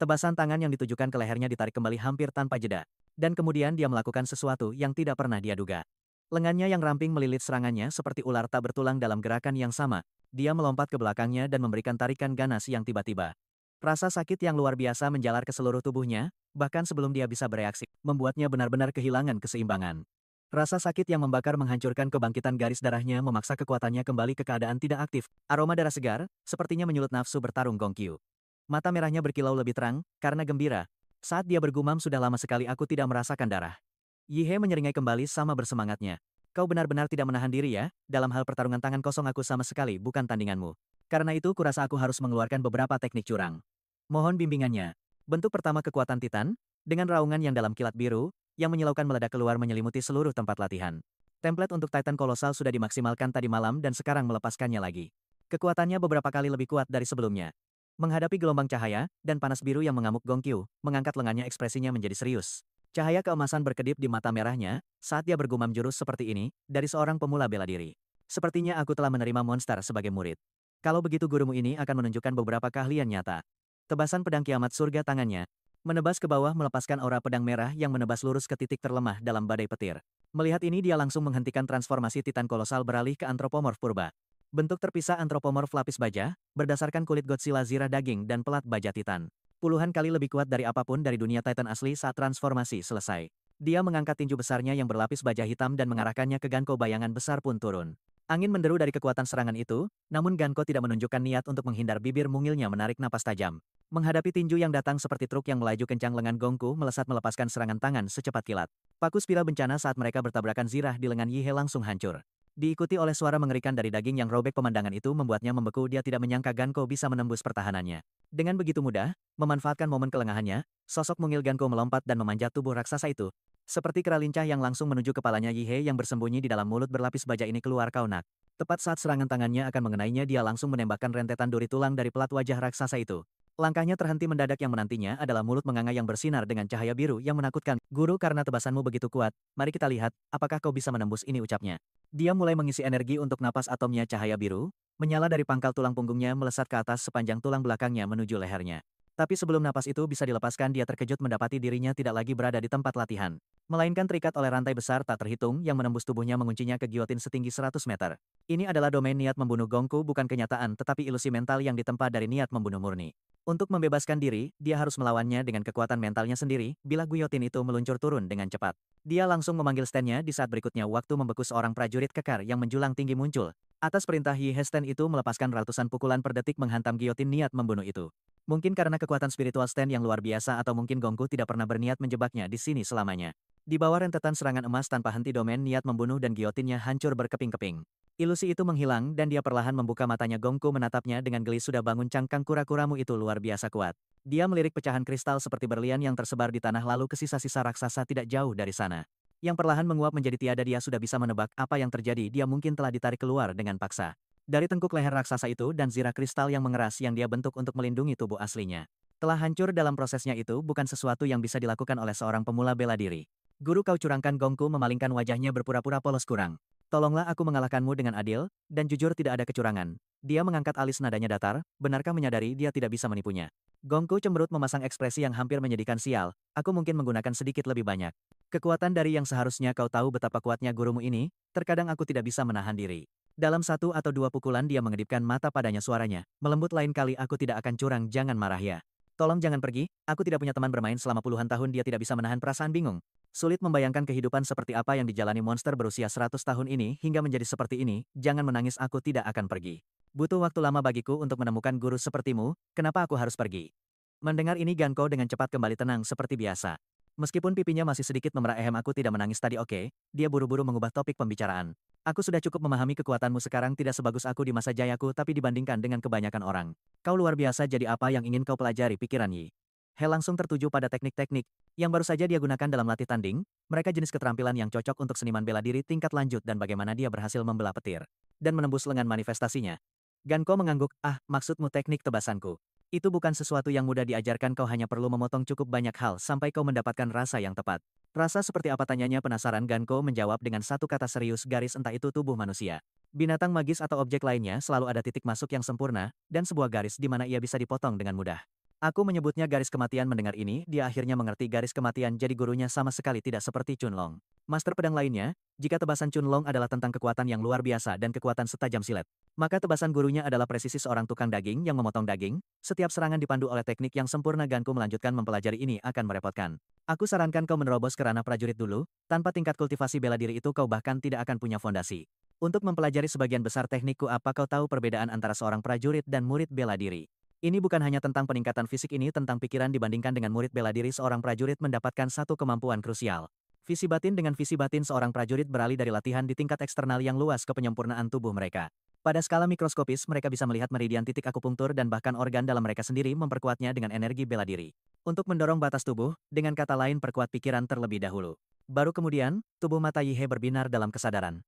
Tebasan tangan yang ditujukan ke lehernya ditarik kembali hampir tanpa jeda. Dan kemudian dia melakukan sesuatu yang tidak pernah dia duga. Lengannya yang ramping melilit serangannya seperti ular tak bertulang dalam gerakan yang sama. Dia melompat ke belakangnya dan memberikan tarikan ganas yang tiba-tiba. Rasa sakit yang luar biasa menjalar ke seluruh tubuhnya, bahkan sebelum dia bisa bereaksi, membuatnya benar-benar kehilangan keseimbangan. Rasa sakit yang membakar menghancurkan kebangkitan garis darahnya memaksa kekuatannya kembali ke keadaan tidak aktif. Aroma darah segar, sepertinya menyulut nafsu bertarung Gong Qiu. Mata merahnya berkilau lebih terang, karena gembira. Saat dia bergumam, sudah lama sekali aku tidak merasakan darah. Yihe menyeringai kembali sama bersemangatnya. Kau benar-benar tidak menahan diri ya, dalam hal pertarungan tangan kosong aku sama sekali bukan tandinganmu. Karena itu kurasa aku harus mengeluarkan beberapa teknik curang. Mohon bimbingannya. Bentuk pertama kekuatan Titan, dengan raungan yang dalam kilat biru, yang menyilaukan meledak keluar menyelimuti seluruh tempat latihan. Template untuk Titan kolosal sudah dimaksimalkan tadi malam dan sekarang melepaskannya lagi. Kekuatannya beberapa kali lebih kuat dari sebelumnya. Menghadapi gelombang cahaya, dan panas biru yang mengamuk Gong Qiu, mengangkat lengannya ekspresinya menjadi serius. Cahaya keemasan berkedip di mata merahnya, saat dia bergumam jurus seperti ini, dari seorang pemula bela diri. Sepertinya aku telah menerima monster sebagai murid. Kalau begitu gurumu ini akan menunjukkan beberapa keahlian nyata. Tebasan pedang kiamat surga tangannya, menebas ke bawah melepaskan aura pedang merah yang menebas lurus ke titik terlemah dalam badai petir. Melihat ini dia langsung menghentikan transformasi Titan kolosal beralih ke antropomorf purba. Bentuk terpisah antropomorf lapis baja, berdasarkan kulit Godzilla zirah daging dan pelat baja Titan. Puluhan kali lebih kuat dari apapun dari dunia Titan asli saat transformasi selesai. Dia mengangkat tinju besarnya yang berlapis baja hitam dan mengarahkannya ke Ganko, bayangan besar pun turun. Angin menderu dari kekuatan serangan itu, namun Ganko tidak menunjukkan niat untuk menghindar, bibir mungilnya menarik napas tajam. Menghadapi tinju yang datang seperti truk yang melaju kencang, lengan Gongku melesat melepaskan serangan tangan secepat kilat. Paku spiral bencana saat mereka bertabrakan zirah di lengan Yihe langsung hancur. Diikuti oleh suara mengerikan dari daging yang robek, pemandangan itu membuatnya membeku. Dia tidak menyangka Ganko bisa menembus pertahanannya. Dengan begitu mudah, memanfaatkan momen kelengahannya, sosok mungil Ganko melompat dan memanjat tubuh raksasa itu. Seperti kera lincah yang langsung menuju kepalanya Yihe yang bersembunyi di dalam mulut berlapis baja ini. Keluar kaunak. Tepat saat serangan tangannya akan mengenainya, dia langsung menembakkan rentetan duri tulang dari pelat wajah raksasa itu. Langkahnya terhenti mendadak, yang menantinya adalah mulut menganga yang bersinar dengan cahaya biru yang menakutkan. Guru, karena tebasanmu begitu kuat, mari kita lihat, apakah kau bisa menembus ini, ucapnya. Dia mulai mengisi energi untuk napas atomnya. Cahaya biru menyala dari pangkal tulang punggungnya melesat ke atas sepanjang tulang belakangnya menuju lehernya. Tapi sebelum napas itu bisa dilepaskan, dia terkejut mendapati dirinya tidak lagi berada di tempat latihan, melainkan terikat oleh rantai besar tak terhitung yang menembus tubuhnya menguncinya ke giotin setinggi 100 meter. Ini adalah domain niat membunuh Gongku, bukan kenyataan tetapi ilusi mental yang ditempa dari niat membunuh murni. Untuk membebaskan diri, dia harus melawannya dengan kekuatan mentalnya sendiri. Bila guyotin itu meluncur turun dengan cepat, dia langsung memanggil stand-nya. Di saat berikutnya, waktu membeku seorang prajurit kekar yang menjulang tinggi muncul. Atas perintah Yihe, stand itu melepaskan ratusan pukulan per detik menghantam giotin niat membunuh itu. Mungkin karena kekuatan spiritual stand yang luar biasa, atau mungkin Gongku tidak pernah berniat menjebaknya di sini selamanya. Di bawah rentetan serangan emas tanpa henti, domain niat membunuh dan giotinnya hancur berkeping-keping. Ilusi itu menghilang dan dia perlahan membuka matanya. Gongku menatapnya dengan geli. Sudah bangun, cangkang kura-kuramu itu luar biasa kuat. Dia melirik pecahan kristal seperti berlian yang tersebar di tanah, lalu ke sisa-sisa raksasa tidak jauh dari sana, yang perlahan menguap menjadi tiada. Dia sudah bisa menebak apa yang terjadi. Dia mungkin telah ditarik keluar dengan paksa dari tengkuk leher raksasa itu dan zirah kristal yang mengeras yang dia bentuk untuk melindungi tubuh aslinya. Telah hancur dalam prosesnya itu bukan sesuatu yang bisa dilakukan oleh seorang pemula bela diri. Guru kau curangkan Gongku memalingkan wajahnya berpura-pura polos kurang. Tolonglah aku mengalahkanmu dengan adil, dan jujur tidak ada kecurangan. Dia mengangkat alis nadanya datar, benarkah menyadari dia tidak bisa menipunya. Gongku cemberut memasang ekspresi yang hampir menyedihkan sial, aku mungkin menggunakan sedikit lebih banyak. Kekuatan dari yang seharusnya kau tahu betapa kuatnya gurumu ini, terkadang aku tidak bisa menahan diri. Dalam satu atau dua pukulan dia mengedipkan mata padanya suaranya, melembut lain kali aku tidak akan curang jangan marah ya. Tolong jangan pergi, aku tidak punya teman bermain selama puluhan tahun dia tidak bisa menahan perasaan bingung. Sulit membayangkan kehidupan seperti apa yang dijalani monster berusia 100 tahun ini hingga menjadi seperti ini, jangan menangis aku tidak akan pergi. Butuh waktu lama bagiku untuk menemukan guru sepertimu, kenapa aku harus pergi? Mendengar ini Ganko dengan cepat kembali tenang seperti biasa. Meskipun pipinya masih sedikit memerah aku tidak menangis tadi oke, dia buru-buru mengubah topik pembicaraan. Aku sudah cukup memahami kekuatanmu sekarang tidak sebagus aku di masa jayaku tapi dibandingkan dengan kebanyakan orang. Kau luar biasa jadi apa yang ingin kau pelajari pikiran Yi. He langsung tertuju pada teknik-teknik yang baru saja dia gunakan dalam latih tanding, mereka jenis keterampilan yang cocok untuk seniman bela diri tingkat lanjut dan bagaimana dia berhasil membelah petir dan menembus lengan manifestasinya. Ganko mengangguk, maksudmu teknik tebasanku. Itu bukan sesuatu yang mudah diajarkan kau hanya perlu memotong cukup banyak hal sampai kau mendapatkan rasa yang tepat. Rasa seperti apa tanyanya penasaran Ganko menjawab dengan satu kata serius garis entah itu tubuh manusia. Binatang magis atau objek lainnya selalu ada titik masuk yang sempurna, dan sebuah garis di mana ia bisa dipotong dengan mudah. Aku menyebutnya garis kematian mendengar ini, dia akhirnya mengerti garis kematian jadi gurunya sama sekali tidak seperti Chunlong. Master pedang lainnya, jika tebasan Chunlong adalah tentang kekuatan yang luar biasa dan kekuatan setajam silet, maka tebasan gurunya adalah presisi seorang tukang daging yang memotong daging, setiap serangan dipandu oleh teknik yang sempurna Ganku melanjutkan mempelajari ini akan merepotkan. Aku sarankan kau menerobos ke ranah prajurit dulu, tanpa tingkat kultivasi bela diri itu kau bahkan tidak akan punya fondasi. Untuk mempelajari sebagian besar teknikku apa kau tahu perbedaan antara seorang prajurit dan murid bela diri? Ini bukan hanya tentang peningkatan fisik ini tentang pikiran dibandingkan dengan murid bela diri seorang prajurit mendapatkan satu kemampuan krusial. Visi batin dengan visi batin seorang prajurit beralih dari latihan di tingkat eksternal yang luas ke penyempurnaan tubuh mereka. Pada skala mikroskopis mereka bisa melihat meridian titik akupunktur dan bahkan organ dalam mereka sendiri memperkuatnya dengan energi bela diri. Untuk mendorong batas tubuh, dengan kata lain perkuat pikiran terlebih dahulu. Baru kemudian, tubuh mata Yihe berbinar dalam kesadaran.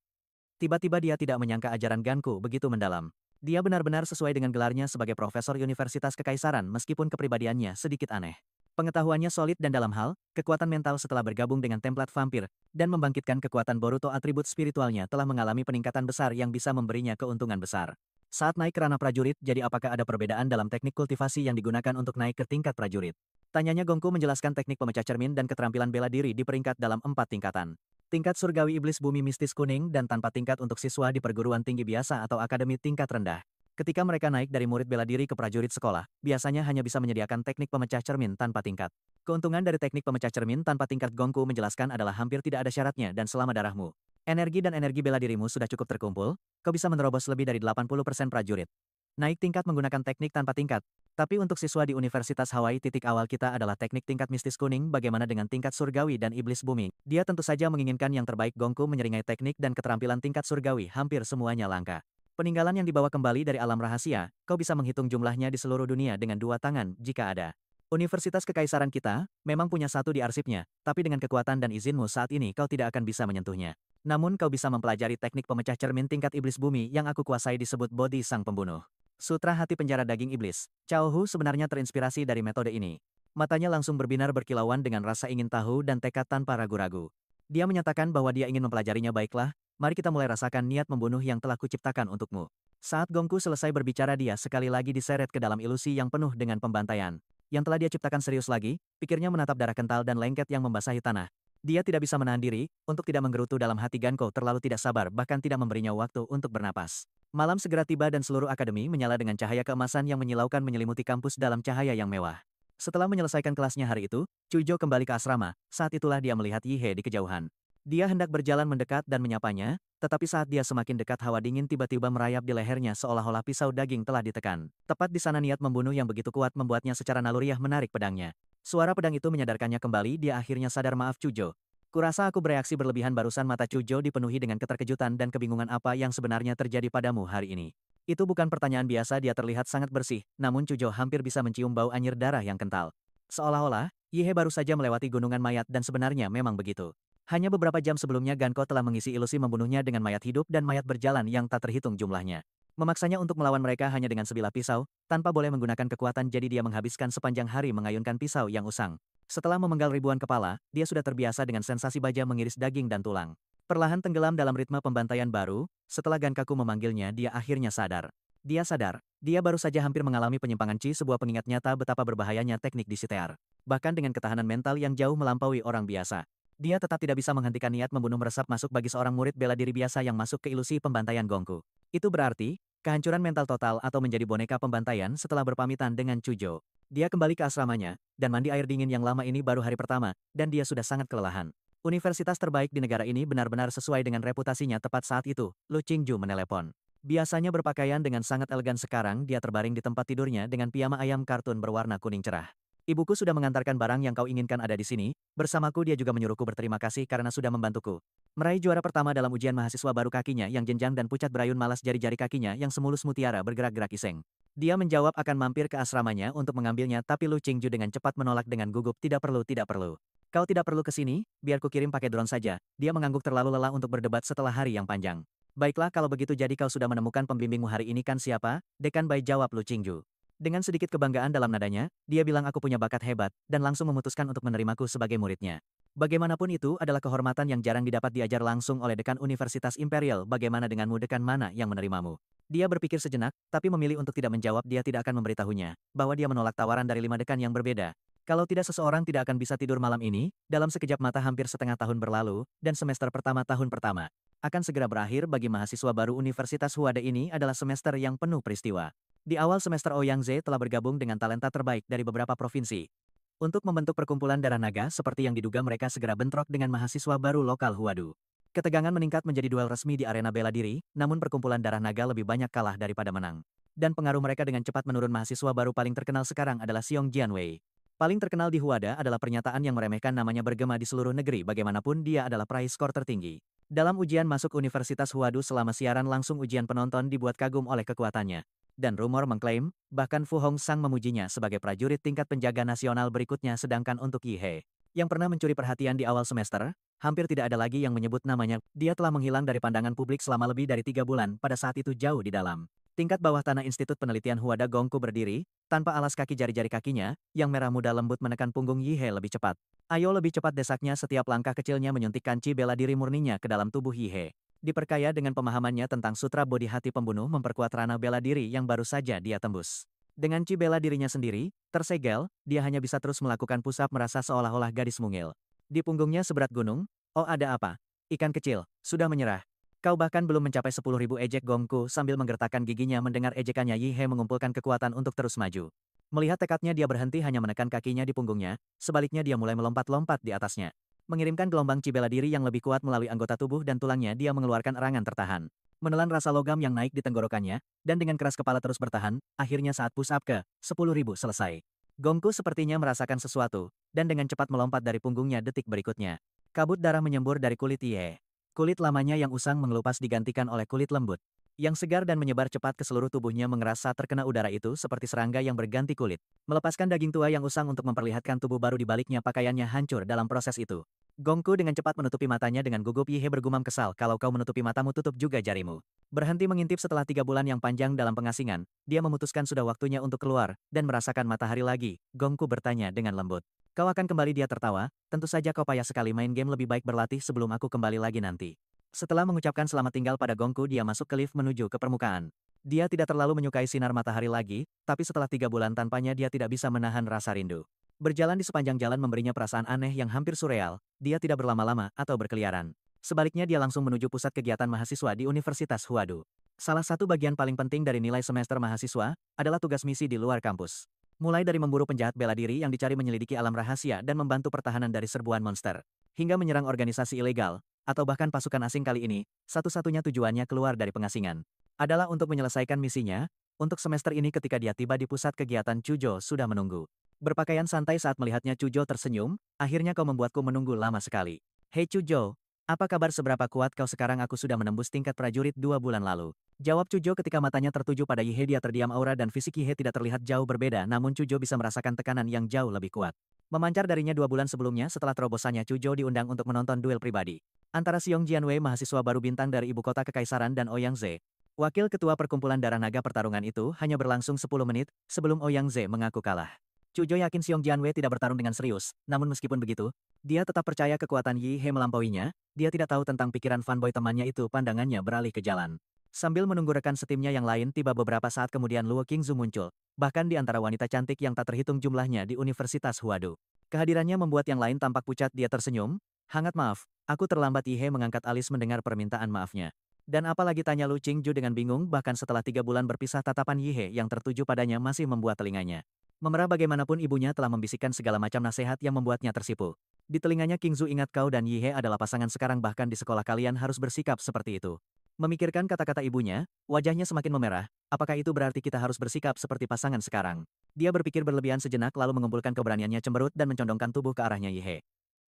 Tiba-tiba dia tidak menyangka ajaran Ganku begitu mendalam. Dia benar-benar sesuai dengan gelarnya sebagai profesor Universitas Kekaisaran meskipun kepribadiannya sedikit aneh. Pengetahuannya solid dan dalam hal, kekuatan mental setelah bergabung dengan template vampir, dan membangkitkan kekuatan Boruto atribut spiritualnya telah mengalami peningkatan besar yang bisa memberinya keuntungan besar. Saat naik ke ranah prajurit, jadi apakah ada perbedaan dalam teknik kultivasi yang digunakan untuk naik ke tingkat prajurit? Tanyanya Gongku menjelaskan teknik pemecah cermin dan keterampilan bela diri di peringkat dalam 4 tingkatan. Tingkat surgawi iblis bumi mistis kuning dan tanpa tingkat untuk siswa di perguruan tinggi biasa atau akademi tingkat rendah. Ketika mereka naik dari murid bela diri ke prajurit sekolah, biasanya hanya bisa menyediakan teknik pemecah cermin tanpa tingkat. Keuntungan dari teknik pemecah cermin tanpa tingkat Gongku menjelaskan adalah hampir tidak ada syaratnya dan selama darahmu, energi dan energi bela dirimu sudah cukup terkumpul, kau bisa menerobos lebih dari 80% prajurit. Naik tingkat menggunakan teknik tanpa tingkat. Tapi untuk siswa di Universitas Hawaii titik awal kita adalah teknik tingkat mistis kuning bagaimana dengan tingkat surgawi dan iblis bumi. Dia tentu saja menginginkan yang terbaik Gongku menyeringai teknik dan keterampilan tingkat surgawi hampir semuanya langka. Peninggalan yang dibawa kembali dari alam rahasia, kau bisa menghitung jumlahnya di seluruh dunia dengan 2 tangan jika ada. Universitas Kekaisaran kita, memang punya satu di arsipnya, tapi dengan kekuatan dan izinmu saat ini kau tidak akan bisa menyentuhnya. Namun kau bisa mempelajari teknik pemecah cermin tingkat iblis bumi yang aku kuasai disebut Bodi Sang Pembunuh. Sutra Hati Penjara Daging Iblis. Cao Hu sebenarnya terinspirasi dari metode ini. Matanya langsung berbinar berkilauan dengan rasa ingin tahu dan tekad tanpa ragu-ragu. Dia menyatakan bahwa dia ingin mempelajarinya baiklah, mari kita mulai rasakan niat membunuh yang telah kuciptakan untukmu. Saat Gongku selesai berbicara dia sekali lagi diseret ke dalam ilusi yang penuh dengan pembantaian. Yang telah dia ciptakan serius lagi, pikirnya menatap darah kental dan lengket yang membasahi tanah. Dia tidak bisa menahan diri, untuk tidak menggerutu dalam hati Ganko terlalu tidak sabar bahkan tidak memberinya waktu untuk bernapas. Malam segera tiba dan seluruh akademi menyala dengan cahaya keemasan yang menyilaukan menyelimuti kampus dalam cahaya yang mewah. Setelah menyelesaikan kelasnya hari itu, Cujo kembali ke asrama, saat itulah dia melihat Yihe di kejauhan. Dia hendak berjalan mendekat dan menyapanya, tetapi saat dia semakin dekat hawa dingin tiba-tiba merayap di lehernya seolah-olah pisau daging telah ditekan. Tepat di sana niat membunuh yang begitu kuat membuatnya secara naluriah menarik pedangnya. Suara pedang itu menyadarkannya kembali dia akhirnya sadar maaf Cujo. Kurasa aku bereaksi berlebihan barusan mata Cujo dipenuhi dengan keterkejutan dan kebingungan apa yang sebenarnya terjadi padamu hari ini. Itu bukan pertanyaan biasa dia terlihat sangat bersih, namun Cujo hampir bisa mencium bau anyir darah yang kental. Seolah-olah, Yihe baru saja melewati gunungan mayat dan sebenarnya memang begitu. Hanya beberapa jam sebelumnya Ganko telah mengisi ilusi membunuhnya dengan mayat hidup dan mayat berjalan yang tak terhitung jumlahnya. Memaksanya untuk melawan mereka hanya dengan sebilah pisau, tanpa boleh menggunakan kekuatan jadi dia menghabiskan sepanjang hari mengayunkan pisau yang usang. Setelah memenggal ribuan kepala, dia sudah terbiasa dengan sensasi baja mengiris daging dan tulang. Perlahan tenggelam dalam ritme pembantaian baru, setelah Gankaku memanggilnya dia akhirnya sadar. Dia sadar, dia baru saja hampir mengalami penyimpangan Chi, sebuah pengingat nyata betapa berbahayanya teknik di Sitear. Bahkan dengan ketahanan mental yang jauh melampaui orang biasa. Dia tetap tidak bisa menghentikan niat membunuh meresap masuk bagi seorang murid bela diri biasa yang masuk ke ilusi pembantaian Gongku. Itu berarti, kehancuran mental total atau menjadi boneka pembantaian setelah berpamitan dengan Chujo. Dia kembali ke asramanya, dan mandi air dingin yang lama ini baru hari pertama, dan dia sudah sangat kelelahan. Universitas terbaik di negara ini benar-benar sesuai dengan reputasinya. Tepat saat itu, Lu Qingju menelepon. Biasanya berpakaian dengan sangat elegan, sekarang dia terbaring di tempat tidurnya dengan piyama ayam kartun berwarna kuning cerah. Ibuku sudah mengantarkan barang yang kau inginkan ada di sini, bersamaku dia juga menyuruhku berterima kasih karena sudah membantuku. Meraih juara pertama dalam ujian mahasiswa baru, kakinya yang jenjang dan pucat berayun malas, jari-jari kakinya yang semulus mutiara bergerak-gerak iseng. Dia menjawab akan mampir ke asramanya untuk mengambilnya, tapi Lu Qingju dengan cepat menolak dengan gugup, tidak perlu, tidak perlu. Kau tidak perlu ke sini, biar ku kirim pakai drone saja. Dia mengangguk terlalu lelah untuk berdebat setelah hari yang panjang. Baiklah kalau begitu, jadi kau sudah menemukan pembimbingmu hari ini kan? Siapa? Dekan Bai, jawab Lu Qingju. Dengan sedikit kebanggaan dalam nadanya, dia bilang aku punya bakat hebat, dan langsung memutuskan untuk menerimaku sebagai muridnya. Bagaimanapun itu adalah kehormatan yang jarang didapat diajar langsung oleh dekan Universitas Imperial. Bagaimana denganmu, dekan mana yang menerimamu? Dia berpikir sejenak, tapi memilih untuk tidak menjawab. Dia tidak akan memberitahunya bahwa dia menolak tawaran dari 5 dekan yang berbeda. Kalau tidak, seseorang tidak akan bisa tidur malam ini. Dalam sekejap mata hampir setengah tahun berlalu, dan semester pertama tahun pertama akan segera berakhir. Bagi mahasiswa baru Universitas Huada ini adalah semester yang penuh peristiwa. Di awal semester, Ouyang Ze telah bergabung dengan talenta terbaik dari beberapa provinsi untuk membentuk perkumpulan darah naga. Seperti yang diduga, mereka segera bentrok dengan mahasiswa baru lokal Huadu. Ketegangan meningkat menjadi duel resmi di arena bela diri, namun perkumpulan darah naga lebih banyak kalah daripada menang. Dan pengaruh mereka dengan cepat menurun. Mahasiswa baru paling terkenal sekarang adalah Xiong Jianwei. Paling terkenal di Huada adalah pernyataan yang meremehkan namanya bergema di seluruh negeri. Bagaimanapun dia adalah peraih skor tertinggi dalam ujian masuk Universitas Huadu. Selama siaran langsung ujian, penonton dibuat kagum oleh kekuatannya. Dan rumor mengklaim, bahkan Fu Hongxang memujinya sebagai prajurit tingkat penjaga nasional berikutnya. Sedangkan untuk Yi He, yang pernah mencuri perhatian di awal semester, hampir tidak ada lagi yang menyebut namanya. Dia telah menghilang dari pandangan publik selama lebih dari 3 bulan. Pada saat itu, jauh di dalam tingkat bawah tanah Institut Penelitian Huada, Gongku berdiri, tanpa alas kaki. Jari-jari kakinya, yang merah muda lembut menekan punggung Yi He lebih cepat. Ayo lebih cepat, desaknya. Setiap langkah kecilnya menyuntikkan Chi bela diri murninya ke dalam tubuh Yi He. Diperkaya dengan pemahamannya tentang sutra bodi hati pembunuh, memperkuat ranah bela diri yang baru saja dia tembus. Dengan Chi bela dirinya sendiri tersegel, dia hanya bisa terus melakukan push up, merasa seolah-olah gadis mungil. Di punggungnya seberat gunung. Oh, ada apa? Ikan kecil, sudah menyerah. Kau bahkan belum mencapai 10.000 ejek. Gongku sambil menggertakkan giginya mendengar ejekannya. Yi He mengumpulkan kekuatan untuk terus maju. Melihat tekadnya, dia berhenti hanya menekan kakinya di punggungnya, sebaliknya dia mulai melompat-lompat di atasnya. Mengirimkan gelombang Chi bela diri yang lebih kuat melalui anggota tubuh dan tulangnya. Dia mengeluarkan erangan tertahan. Menelan rasa logam yang naik di tenggorokannya, dan dengan keras kepala terus bertahan. Akhirnya saat push up ke 10.000 selesai, Gongku sepertinya merasakan sesuatu, dan dengan cepat melompat dari punggungnya. Detik berikutnya, kabut darah menyembur dari kulit Ye. Kulit lamanya yang usang mengelupas digantikan oleh kulit lembut yang segar dan menyebar cepat ke seluruh tubuhnya. Mengerasa terkena udara itu seperti serangga yang berganti kulit, melepaskan daging tua yang usang untuk memperlihatkan tubuh baru di baliknya. Pakaiannya hancur dalam proses itu. Gongku dengan cepat menutupi matanya dengan gugup. Yi He bergumam kesal, kalau kau menutupi matamu, tutup juga jarimu. Berhenti mengintip setelah 3 bulan yang panjang dalam pengasingan, dia memutuskan sudah waktunya untuk keluar dan merasakan matahari lagi. Gongku bertanya dengan lembut. Kau akan kembali? Dia tertawa, tentu saja. Kau payah sekali main game, lebih baik berlatih sebelum aku kembali lagi nanti. Setelah mengucapkan selamat tinggal pada Gongku, dia masuk ke lift menuju ke permukaan. Dia tidak terlalu menyukai sinar matahari lagi, tapi setelah 3 bulan tanpanya dia tidak bisa menahan rasa rindu. Berjalan di sepanjang jalan memberinya perasaan aneh yang hampir surreal. Dia tidak berlama-lama atau berkeliaran. Sebaliknya dia langsung menuju pusat kegiatan mahasiswa di Universitas Huadu. Salah satu bagian paling penting dari nilai semester mahasiswa adalah tugas misi di luar kampus. Mulai dari memburu penjahat bela diri yang dicari, menyelidiki alam rahasia dan membantu pertahanan dari serbuan monster, hingga menyerang organisasi ilegal, atau bahkan pasukan asing. Kali ini, satu-satunya tujuannya keluar dari pengasingan adalah untuk menyelesaikan misinya. Untuk semester ini ketika dia tiba di pusat kegiatan, Chujo sudah menunggu. Berpakaian santai. Saat melihatnya, Chujo tersenyum. Akhirnya kau membuatku menunggu lama sekali. Hei Chujo, apa kabar? Seberapa kuat kau sekarang? Aku sudah menembus tingkat prajurit 2 bulan lalu, jawab Chujo ketika matanya tertuju pada Yi He. Dia terdiam. Aura dan fisik Yi He tidak terlihat jauh berbeda, namun Chujo bisa merasakan tekanan yang jauh lebih kuat memancar darinya 2 bulan sebelumnya. Setelah terobosannya, Chujo diundang untuk menonton duel pribadi antara Xiong Jianwei, mahasiswa baru bintang dari ibu kota kekaisaran, dan Ouyang Ze, Wakil Ketua Perkumpulan Darah Naga pertarungan itu hanya berlangsung 10 menit sebelum Ouyang Ze mengaku kalah. Cujo yakin Xiong Jianwei tidak bertarung dengan serius, namun meskipun begitu, dia tetap percaya kekuatan Yi He melampauinya, dia tidak tahu tentang pikiran fanboy temannya itu pandangannya beralih ke jalan. Sambil menunggu rekan setimnya yang lain tiba beberapa saat kemudian Luo Qingzu muncul, bahkan di antara wanita cantik yang tak terhitung jumlahnya di Universitas Huadu. Kehadirannya membuat yang lain tampak pucat dia tersenyum, hangat maaf, aku terlambat Yi He mengangkat alis mendengar permintaan maafnya. Dan apalagi tanya Lu Qingju dengan bingung bahkan setelah 3 bulan berpisah tatapan Yi He yang tertuju padanya masih membuat telinganya. Memerah bagaimanapun ibunya telah membisikkan segala macam nasihat yang membuatnya tersipu. Di telinganya Qingzu ingat kau dan Yi He adalah pasangan sekarang bahkan di sekolah kalian harus bersikap seperti itu. Memikirkan kata-kata ibunya, wajahnya semakin memerah, apakah itu berarti kita harus bersikap seperti pasangan sekarang? Dia berpikir berlebihan sejenak lalu mengumpulkan keberaniannya cemberut dan mencondongkan tubuh ke arahnya Yi He.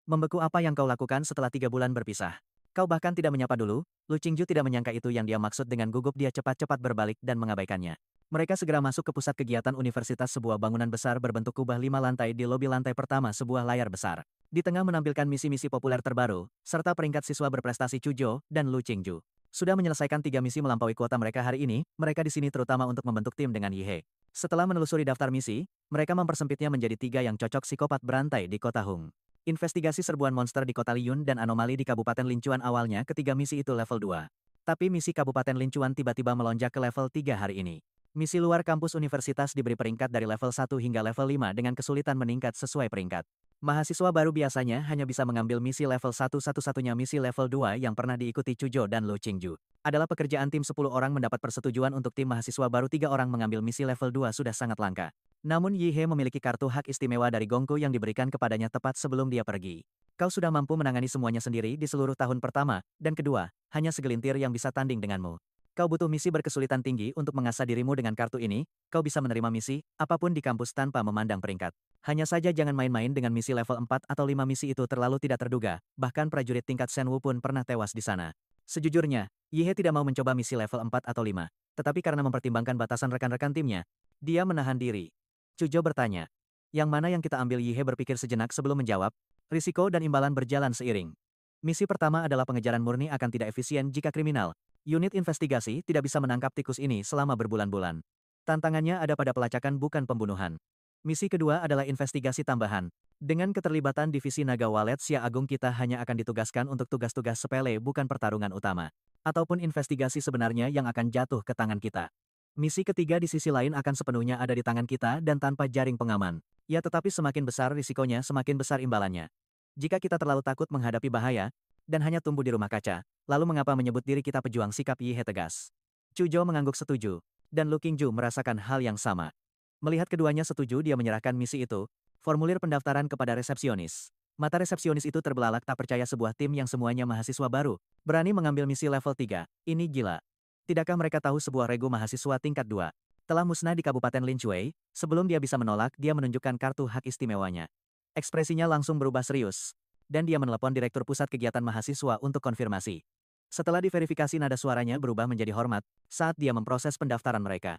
Membeku apa yang kau lakukan setelah 3 bulan berpisah? Kau bahkan tidak menyapa dulu. Lu Qingju tidak menyangka itu yang dia maksud dengan gugup dia cepat-cepat berbalik dan mengabaikannya. Mereka segera masuk ke pusat kegiatan universitas sebuah bangunan besar berbentuk kubah 5 lantai di lobi lantai pertama sebuah layar besar. Di tengah menampilkan misi-misi populer terbaru, serta peringkat siswa berprestasi Cujo dan Lu Qingju. Sudah menyelesaikan 3 misi melampaui kuota mereka hari ini, mereka di sini terutama untuk membentuk tim dengan Yi He. Setelah menelusuri daftar misi, mereka mempersempitnya menjadi 3 yang cocok psikopat berantai di kota Hung. Investigasi serbuan monster di kota Liyun dan anomali di Kabupaten Lincuan awalnya ketiga misi itu level 2. Tapi misi Kabupaten Lincuan tiba-tiba melonjak ke level 3 hari ini. Misi luar kampus universitas diberi peringkat dari level 1 hingga level 5 dengan kesulitan meningkat sesuai peringkat. Mahasiswa baru biasanya hanya bisa mengambil misi level 1 satu-satunya misi level 2 yang pernah diikuti Cujo dan Lu Qingju. Adalah pekerjaan tim 10 orang mendapat persetujuan untuk tim mahasiswa baru 3 orang mengambil misi level 2 sudah sangat langka. Namun Yi He memiliki kartu hak istimewa dari Gongku yang diberikan kepadanya tepat sebelum dia pergi. Kau sudah mampu menangani semuanya sendiri di seluruh tahun pertama, dan kedua, hanya segelintir yang bisa tanding denganmu. Kau butuh misi berkesulitan tinggi untuk mengasah dirimu dengan kartu ini, kau bisa menerima misi, apapun di kampus tanpa memandang peringkat. Hanya saja jangan main-main dengan misi level 4 atau 5 misi itu terlalu tidak terduga, bahkan prajurit tingkat Shenwu pun pernah tewas di sana. Sejujurnya, Yi He tidak mau mencoba misi level 4 atau 5, tetapi karena mempertimbangkan batasan rekan-rekan timnya, dia menahan diri. Cujo bertanya. Yang mana yang kita ambil? Yi He berpikir sejenak sebelum menjawab, risiko dan imbalan berjalan seiring. Misi pertama adalah pengejaran murni akan tidak efisien jika kriminal. Unit investigasi tidak bisa menangkap tikus ini selama berbulan-bulan. Tantangannya ada pada pelacakan bukan pembunuhan. Misi kedua adalah investigasi tambahan. Dengan keterlibatan divisi Naga Walet Sia Agung kita hanya akan ditugaskan untuk tugas-tugas sepele bukan pertarungan utama. Ataupun investigasi sebenarnya yang akan jatuh ke tangan kita. Misi ketiga di sisi lain akan sepenuhnya ada di tangan kita dan tanpa jaring pengaman. Ya tetapi semakin besar risikonya semakin besar imbalannya. Jika kita terlalu takut menghadapi bahaya, dan hanya tumbuh di rumah kaca, lalu mengapa menyebut diri kita pejuang? Sikap Yi He tegas. Cujo mengangguk setuju, dan Lu Qingju merasakan hal yang sama. Melihat keduanya setuju dia menyerahkan misi itu, formulir pendaftaran kepada resepsionis. Mata resepsionis itu terbelalak tak percaya sebuah tim yang semuanya mahasiswa baru, berani mengambil misi level 3, ini gila. Tidakkah mereka tahu sebuah regu mahasiswa tingkat 2 telah musnah di Kabupaten Linchui? Sebelum dia bisa menolak, dia menunjukkan kartu hak istimewanya. Ekspresinya langsung berubah serius, dan dia menelepon Direktur Pusat Kegiatan Mahasiswa untuk konfirmasi. Setelah diverifikasi nada suaranya berubah menjadi hormat saat dia memproses pendaftaran mereka.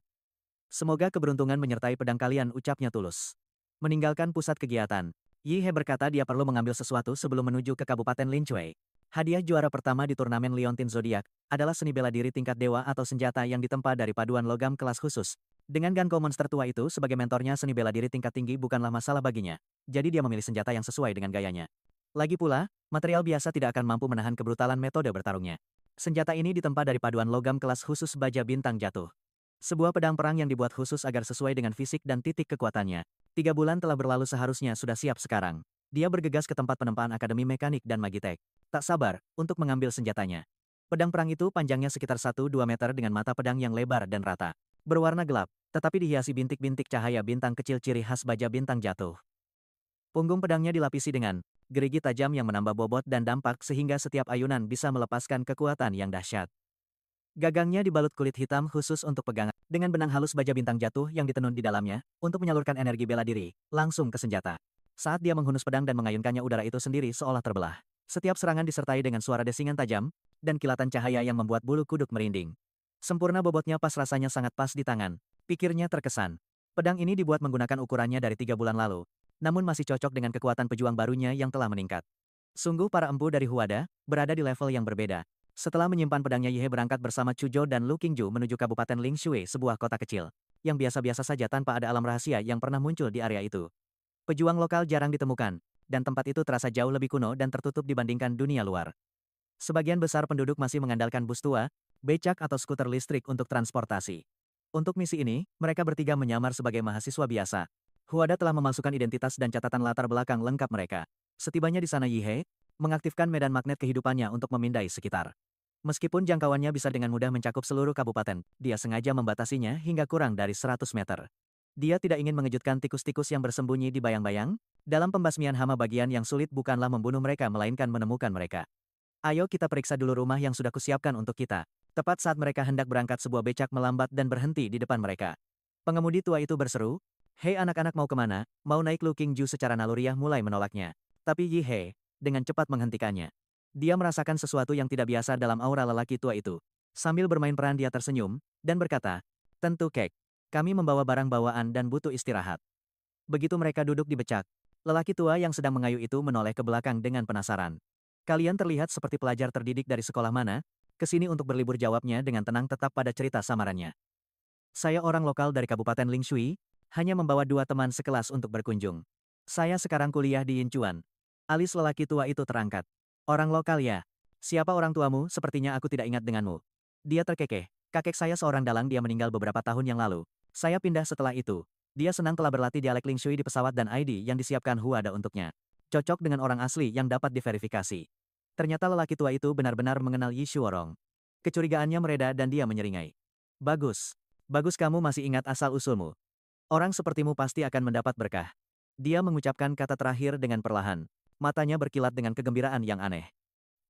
Semoga keberuntungan menyertai pedang kalian, ucapnya tulus. Meninggalkan pusat kegiatan, Yi He berkata dia perlu mengambil sesuatu sebelum menuju ke Kabupaten Linchui. Hadiah juara pertama di turnamen Liontin Zodiac adalah seni bela diri tingkat dewa atau senjata yang ditempa dari paduan logam kelas khusus. Dengan Ganko monster tua itu sebagai mentornya, seni bela diri tingkat tinggi bukanlah masalah baginya. Jadi dia memilih senjata yang sesuai dengan gayanya. Lagi pula, material biasa tidak akan mampu menahan kebrutalan metode bertarungnya. Senjata ini ditempa dari paduan logam kelas khusus baja bintang jatuh. Sebuah pedang perang yang dibuat khusus agar sesuai dengan fisik dan titik kekuatannya. 3 bulan telah berlalu, seharusnya sudah siap sekarang. Dia bergegas ke tempat penempaan Akademi Mekanik dan Magitek. Tak sabar untuk mengambil senjatanya. Pedang perang itu panjangnya sekitar 1-2 meter dengan mata pedang yang lebar dan rata. Berwarna gelap, tetapi dihiasi bintik-bintik cahaya bintang kecil ciri khas baja bintang jatuh. Punggung pedangnya dilapisi dengan gerigi tajam yang menambah bobot dan dampak sehingga setiap ayunan bisa melepaskan kekuatan yang dahsyat. Gagangnya dibalut kulit hitam khusus untuk pegangan, dengan benang halus baja bintang jatuh yang ditenun di dalamnya, untuk menyalurkan energi bela diri, langsung ke senjata. Saat dia menghunus pedang dan mengayunkannya, udara itu sendiri seolah terbelah. Setiap serangan disertai dengan suara desingan tajam, dan kilatan cahaya yang membuat bulu kuduk merinding. Sempurna bobotnya pas, rasanya sangat pas di tangan. Pikirnya terkesan. Pedang ini dibuat menggunakan ukurannya dari 3 bulan lalu, namun masih cocok dengan kekuatan pejuang barunya yang telah meningkat. Sungguh para empu dari Huada, berada di level yang berbeda. Setelah menyimpan pedangnya, Yihe berangkat bersama Chujo dan Lu Qingju menuju Kabupaten Lingshui, sebuah kota kecil, yang biasa-biasa saja tanpa ada alam rahasia yang pernah muncul di area itu. Pejuang lokal jarang ditemukan, dan tempat itu terasa jauh lebih kuno dan tertutup dibandingkan dunia luar. Sebagian besar penduduk masih mengandalkan bus tua, becak atau skuter listrik untuk transportasi. Untuk misi ini, mereka bertiga menyamar sebagai mahasiswa biasa. Huada telah memasukkan identitas dan catatan latar belakang lengkap mereka. Setibanya di sana, Yihe mengaktifkan medan magnet kehidupannya untuk memindai sekitar. Meskipun jangkauannya bisa dengan mudah mencakup seluruh kabupaten, dia sengaja membatasinya hingga kurang dari 100 meter. Dia tidak ingin mengejutkan tikus-tikus yang bersembunyi di bayang-bayang. Dalam pembasmian hama, bagian yang sulit bukanlah membunuh mereka melainkan menemukan mereka. Ayo kita periksa dulu rumah yang sudah kusiapkan untuk kita. Tepat saat mereka hendak berangkat, sebuah becak melambat dan berhenti di depan mereka. Pengemudi tua itu berseru, "Hei anak-anak, mau kemana?" Mau naik. Lu Qingju secara naluriah mulai menolaknya. Tapi Yihe dengan cepat menghentikannya. Dia merasakan sesuatu yang tidak biasa dalam aura lelaki tua itu. Sambil bermain peran dia tersenyum, dan berkata, "Tentu Kek. Kami membawa barang bawaan dan butuh istirahat." Begitu mereka duduk di becak, lelaki tua yang sedang mengayuh itu menoleh ke belakang dengan penasaran. "Kalian terlihat seperti pelajar terdidik dari sekolah mana? Kesini untuk berlibur," jawabnya dengan tenang tetap pada cerita samarannya. "Saya orang lokal dari Kabupaten Lingshui, hanya membawa 2 teman sekelas untuk berkunjung. Saya sekarang kuliah di Yinchuan." Alis lelaki tua itu terangkat. "Orang lokal ya? Siapa orang tuamu? Sepertinya aku tidak ingat denganmu." Dia terkekeh. "Kakek saya seorang dalang, dia meninggal beberapa tahun yang lalu. Saya pindah setelah itu." Dia senang telah berlatih dialek Lingshui di pesawat dan ID yang disiapkan Huada untuknya. Cocok dengan orang asli yang dapat diverifikasi. Ternyata lelaki tua itu benar-benar mengenal Yi Shuorong. Kecurigaannya mereda dan dia menyeringai. "Bagus. Bagus, kamu masih ingat asal-usulmu. Orang sepertimu pasti akan mendapat berkah." Dia mengucapkan kata terakhir dengan perlahan. Matanya berkilat dengan kegembiraan yang aneh.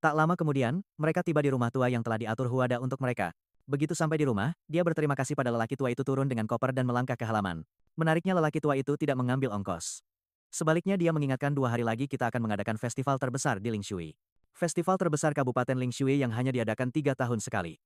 Tak lama kemudian, mereka tiba di rumah tua yang telah diatur Huada untuk mereka. Begitu sampai di rumah, dia berterima kasih pada lelaki tua itu, turun dengan koper dan melangkah ke halaman. Menariknya, lelaki tua itu tidak mengambil ongkos. Sebaliknya, dia mengingatkan, 2 hari lagi kita akan mengadakan festival terbesar di Lingshui. Festival terbesar Kabupaten Lingshui yang hanya diadakan 3 tahun sekali.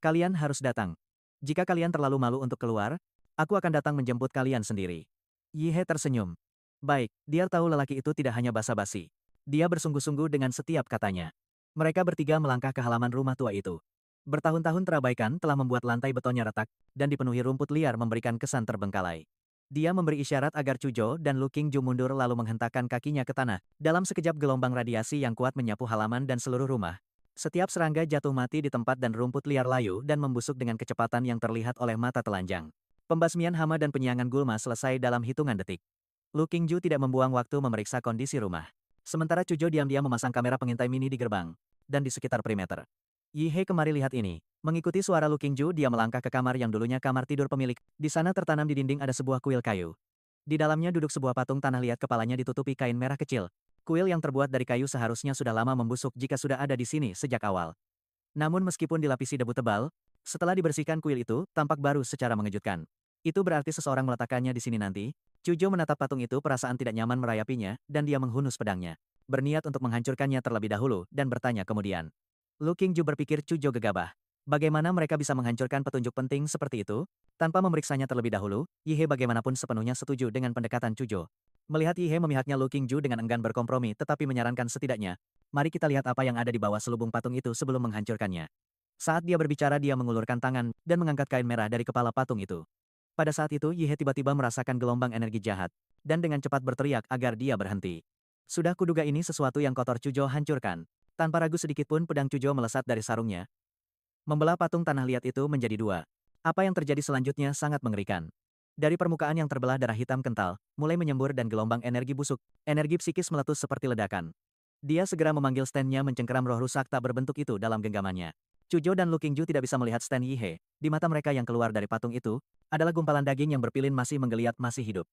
Kalian harus datang. Jika kalian terlalu malu untuk keluar, aku akan datang menjemput kalian sendiri. Yihe tersenyum. Baik, dia tahu lelaki itu tidak hanya basa-basi. Dia bersungguh-sungguh dengan setiap katanya. Mereka bertiga melangkah ke halaman rumah tua itu. Bertahun-tahun terabaikan telah membuat lantai betonnya retak, dan dipenuhi rumput liar memberikan kesan terbengkalai. Dia memberi isyarat agar Chujo dan Lu Qingju mundur lalu menghentakkan kakinya ke tanah. Dalam sekejap, gelombang radiasi yang kuat menyapu halaman dan seluruh rumah. Setiap serangga jatuh mati di tempat dan rumput liar layu dan membusuk dengan kecepatan yang terlihat oleh mata telanjang. Pembasmian hama dan penyiangan gulma selesai dalam hitungan detik. Lu Qingju tidak membuang waktu memeriksa kondisi rumah. Sementara Chujo diam-diam memasang kamera pengintai mini di gerbang dan di sekitar perimeter. Yihe, kemari lihat ini. Mengikuti suara Lu Qingju, dia melangkah ke kamar yang dulunya kamar tidur pemilik. Di sana tertanam di dinding ada sebuah kuil kayu. Di dalamnya duduk sebuah patung tanah liat, kepalanya ditutupi kain merah kecil. Kuil yang terbuat dari kayu seharusnya sudah lama membusuk jika sudah ada di sini sejak awal. Namun meskipun dilapisi debu tebal, setelah dibersihkan kuil itu tampak baru secara mengejutkan. Itu berarti seseorang meletakkannya di sini nanti. Chujo menatap patung itu, perasaan tidak nyaman merayapinya, dan dia menghunus pedangnya. Berniat untuk menghancurkannya terlebih dahulu, dan bertanya kemudian. Lu Qingju berpikir Chujo gegabah. Bagaimana mereka bisa menghancurkan petunjuk penting seperti itu? Tanpa memeriksanya terlebih dahulu, Yihe bagaimanapun sepenuhnya setuju dengan pendekatan Chujo. Melihat Yihe memihaknya, Lu Qingju dengan enggan berkompromi tetapi menyarankan, setidaknya, mari kita lihat apa yang ada di bawah selubung patung itu sebelum menghancurkannya. Saat dia berbicara, dia mengulurkan tangan dan mengangkat kain merah dari kepala patung itu. Pada saat itu, Yihe tiba-tiba merasakan gelombang energi jahat, dan dengan cepat berteriak agar dia berhenti. Sudah kuduga ini sesuatu yang kotor, Chujo hancurkan. Tanpa ragu sedikitpun, pedang Chujo melesat dari sarungnya, membelah patung tanah liat itu menjadi 2. Apa yang terjadi selanjutnya sangat mengerikan. Dari permukaan yang terbelah, darah hitam kental mulai menyembur dan gelombang energi busuk, energi psikis meletus seperti ledakan. Dia segera memanggil stand-nya, mencengkeram roh rusak tak berbentuk itu dalam genggamannya. Chujo dan Lu Qingju tidak bisa melihat stand Yihe. Di mata mereka yang keluar dari patung itu adalah gumpalan daging yang berpilin masih menggeliat, masih hidup.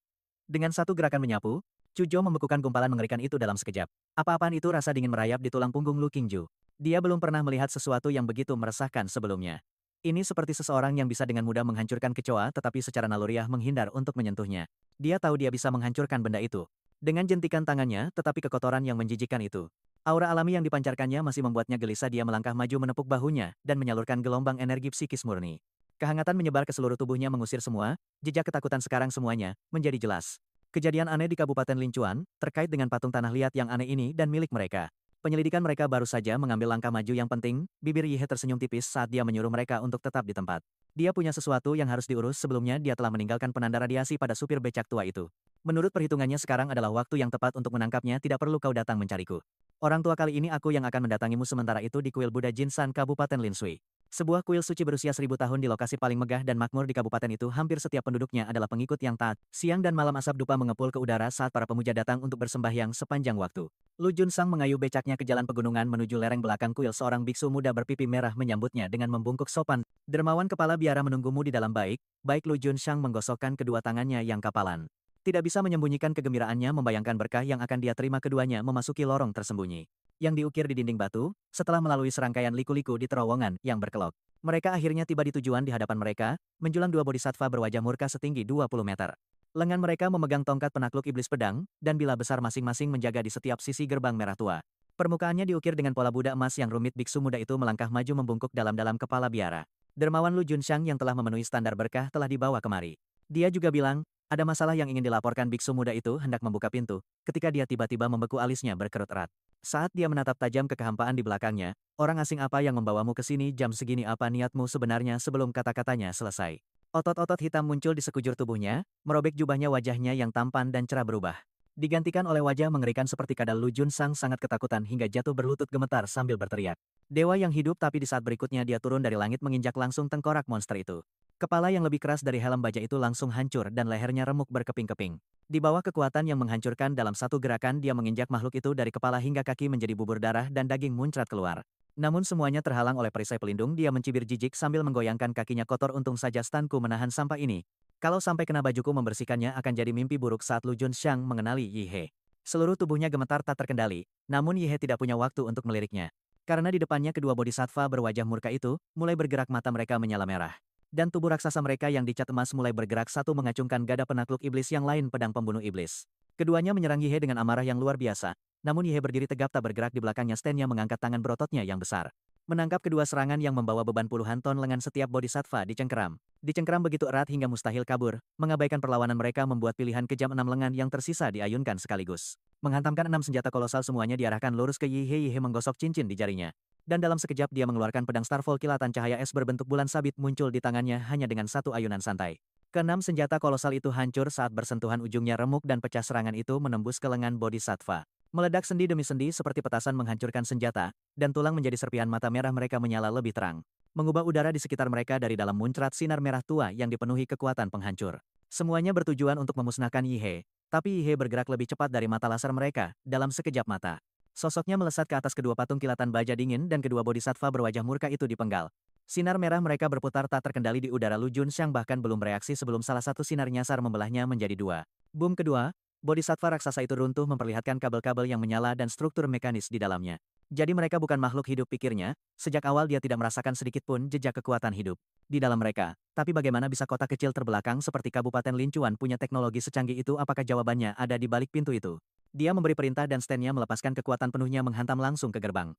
Dengan satu gerakan menyapu, Chujo membekukan gumpalan mengerikan itu dalam sekejap. Apa-apaan itu? Rasa dingin merayap di tulang punggung Lu Qingju. Dia belum pernah melihat sesuatu yang begitu meresahkan sebelumnya. Ini seperti seseorang yang bisa dengan mudah menghancurkan kecoa tetapi secara naluriah menghindar untuk menyentuhnya. Dia tahu dia bisa menghancurkan benda itu dengan jentikan tangannya, tetapi kekotoran yang menjijikkan itu, aura alami yang dipancarkannya masih membuatnya gelisah. Dia melangkah maju, menepuk bahunya, dan menyalurkan gelombang energi psikis murni. Kehangatan menyebar ke seluruh tubuhnya, mengusir semua jejak ketakutan. Sekarang semuanya menjadi jelas. Kejadian aneh di Kabupaten Linchuan, terkait dengan patung tanah liat yang aneh ini dan milik mereka. Penyelidikan mereka baru saja mengambil langkah maju yang penting, bibir Yihe tersenyum tipis saat dia menyuruh mereka untuk tetap di tempat. Dia punya sesuatu yang harus diurus sebelumnya dia telah meninggalkan penanda radiasi pada supir becak tua itu. Menurut perhitungannya sekarang adalah waktu yang tepat untuk menangkapnya, tidak perlu kau datang mencariku. Orang tua kali ini aku yang akan mendatangimu sementara itu di kuil Buddha Jinsan Kabupaten Linshui. Sebuah kuil suci berusia 1000 tahun di lokasi paling megah dan makmur di kabupaten itu, hampir setiap penduduknya adalah pengikut yang taat. Siang dan malam asap dupa mengepul ke udara saat para pemuja datang untuk bersembahyang sepanjang waktu. Lu Junsang mengayuh becaknya ke jalan pegunungan menuju lereng belakang kuil. Seorang biksu muda berpipi merah menyambutnya dengan membungkuk sopan. Dermawan kepala biara menunggumu di dalam. Baik Lu Junsang menggosokkan kedua tangannya yang kapalan. Tidak bisa menyembunyikan kegembiraannya membayangkan berkah yang akan dia terima. Keduanya memasuki lorong tersembunyi yang diukir di dinding batu, setelah melalui serangkaian liku-liku di terowongan yang berkelok. Mereka akhirnya tiba di tujuan. Di hadapan mereka, menjulang dua bodhisattva berwajah murka setinggi 20 meter. Lengan mereka memegang tongkat penakluk iblis pedang, dan bila besar masing-masing menjaga di setiap sisi gerbang merah tua. Permukaannya diukir dengan pola Buddha emas yang rumit. Biksu muda itu melangkah maju membungkuk dalam-dalam kepala biara. Dermawan Lu Junshang yang telah memenuhi standar berkah telah dibawa kemari. Dia juga bilang, ada masalah yang ingin dilaporkan. Biksu muda itu hendak membuka pintu, ketika dia tiba-tiba membeku alisnya berkerut erat. Saat dia menatap tajam ke kehampaan di belakangnya, orang asing apa yang membawamu ke sini jam segini? Apa niatmu sebenarnya? Sebelum kata-katanya selesai, otot-otot hitam muncul di sekujur tubuhnya, merobek jubahnya. Wajahnya yang tampan dan cerah berubah digantikan oleh wajah mengerikan seperti kadal. Lu Junsang sangat ketakutan hingga jatuh berlutut gemetar sambil berteriak. Dewa yang hidup. Tapi di saat berikutnya dia turun dari langit menginjak langsung tengkorak monster itu. Kepala yang lebih keras dari helm baja itu langsung hancur dan lehernya remuk berkeping-keping. Di bawah kekuatan yang menghancurkan, dalam satu gerakan dia menginjak makhluk itu dari kepala hingga kaki menjadi bubur darah dan daging muncrat keluar. Namun semuanya terhalang oleh perisai pelindung. Dia mencibir jijik sambil menggoyangkan kakinya. Kotor, untung saja stanku menahan sampah ini. Kalau sampai kena bajuku membersihkannya akan jadi mimpi buruk. Saat Lu Junshang mengenali Yihe, seluruh tubuhnya gemetar tak terkendali. Namun Yihe tidak punya waktu untuk meliriknya. Karena di depannya kedua bodhisattva berwajah murka itu mulai bergerak. Mata mereka menyala merah. Dan tubuh raksasa mereka yang dicat emas mulai bergerak. Satu mengacungkan gada penakluk iblis, yang lain pedang pembunuh iblis. Keduanya menyerang Yihe dengan amarah yang luar biasa. Namun Yihe berdiri tegap tak bergerak. Di belakangnya standnya mengangkat tangan berototnya yang besar. Menangkap kedua serangan yang membawa beban puluhan ton. Lengan setiap bodhisattva dicengkeram. Dicengkeram begitu erat hingga mustahil kabur. Mengabaikan perlawanan mereka membuat pilihan kejam. 6 lengan yang tersisa diayunkan sekaligus. Menghantamkan 6 senjata kolosal. Semuanya diarahkan lurus ke Yihe. Yihe menggosok cincin di jarinya. Dan dalam sekejap dia mengeluarkan pedang Starfall. Kilatan cahaya es berbentuk bulan sabit muncul di tangannya hanya dengan satu ayunan santai. Keenam senjata kolosal itu hancur saat bersentuhan. Ujungnya remuk dan pecah. Serangan itu menembus ke lengan bodhisattva. Meledak sendi demi sendi seperti petasan menghancurkan senjata, dan tulang menjadi serpihan. Mata merah mereka menyala lebih terang. Mengubah udara di sekitar mereka. Dari dalam muncrat sinar merah tua yang dipenuhi kekuatan penghancur. Semuanya bertujuan untuk memusnahkan Yihe. Tapi Yihe bergerak lebih cepat dari mata laser mereka. Dalam sekejap mata, sosoknya melesat ke atas kedua patung kilatan baja dingin dan kedua bodhisattva berwajah murka itu dipenggal. Sinar merah mereka berputar tak terkendali di udara. Lu Junshang bahkan belum bereaksi sebelum salah satu sinar nyasar membelahnya menjadi dua. Boom kedua, bodhisattva raksasa itu runtuh memperlihatkan kabel-kabel yang menyala dan struktur mekanis di dalamnya. Jadi mereka bukan makhluk hidup, pikirnya. Sejak awal dia tidak merasakan sedikit pun jejak kekuatan hidup di dalam mereka. Tapi bagaimana bisa kota kecil terbelakang seperti Kabupaten Lincuan punya teknologi secanggih itu? Apakah jawabannya ada di balik pintu itu? Dia memberi perintah dan standnya melepaskan kekuatan penuhnya menghantam langsung ke gerbang.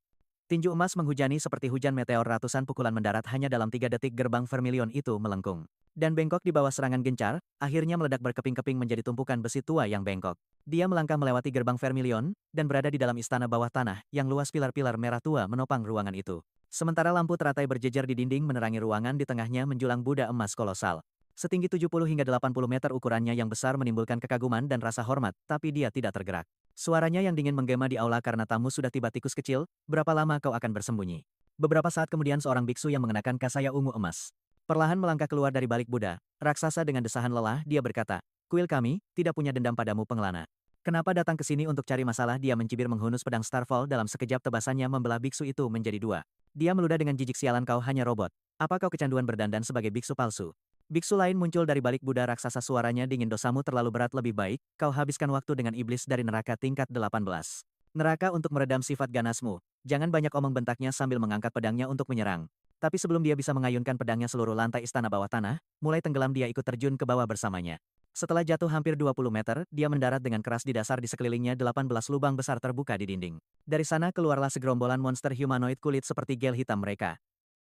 Tinju emas menghujani seperti hujan meteor. Ratusan pukulan mendarat hanya dalam 3 detik. Gerbang Vermilion itu melengkung dan bengkok di bawah serangan gencar, akhirnya meledak berkeping-keping menjadi tumpukan besi tua yang bengkok. Dia melangkah melewati gerbang Vermilion, dan berada di dalam istana bawah tanah, yang luas. Pilar-pilar merah tua menopang ruangan itu. Sementara lampu teratai berjejer di dinding menerangi ruangan. Di tengahnya menjulang Buddha emas kolosal. Setinggi 70 hingga 80 meter ukurannya yang besar menimbulkan kekaguman dan rasa hormat, tapi dia tidak tergerak. Suaranya yang dingin menggema di aula. Karena tamu sudah tiba. Tikus kecil, berapa lama kau akan bersembunyi? Beberapa saat kemudian seorang biksu yang mengenakan kasaya ungu emas perlahan melangkah keluar dari balik Buddha raksasa. Dengan desahan lelah dia berkata, kuil kami tidak punya dendam padamu, pengelana. Kenapa datang ke sini untuk cari masalah? Dia mencibir menghunus pedang Starfall. Dalam sekejap tebasannya membelah biksu itu menjadi dua. Dia meludah dengan jijik, sialan, kau hanya robot. Apa kau kecanduan berdandan sebagai biksu palsu? Biksu lain muncul dari balik Buddha raksasa. Suaranya dingin, dosamu terlalu berat. Lebih baik kau habiskan waktu dengan iblis dari neraka tingkat 18. Neraka untuk meredam sifat ganasmu. Jangan banyak omong, bentaknya sambil mengangkat pedangnya untuk menyerang. Tapi sebelum dia bisa mengayunkan pedangnya, seluruh lantai istana bawah tanah mulai tenggelam. Dia ikut terjun ke bawah bersamanya. Setelah jatuh hampir 20 meter, dia mendarat dengan keras di dasar. Di sekelilingnya 18 lubang besar terbuka di dinding. Dari sana keluarlah segerombolan monster humanoid kulit seperti gel hitam. Mereka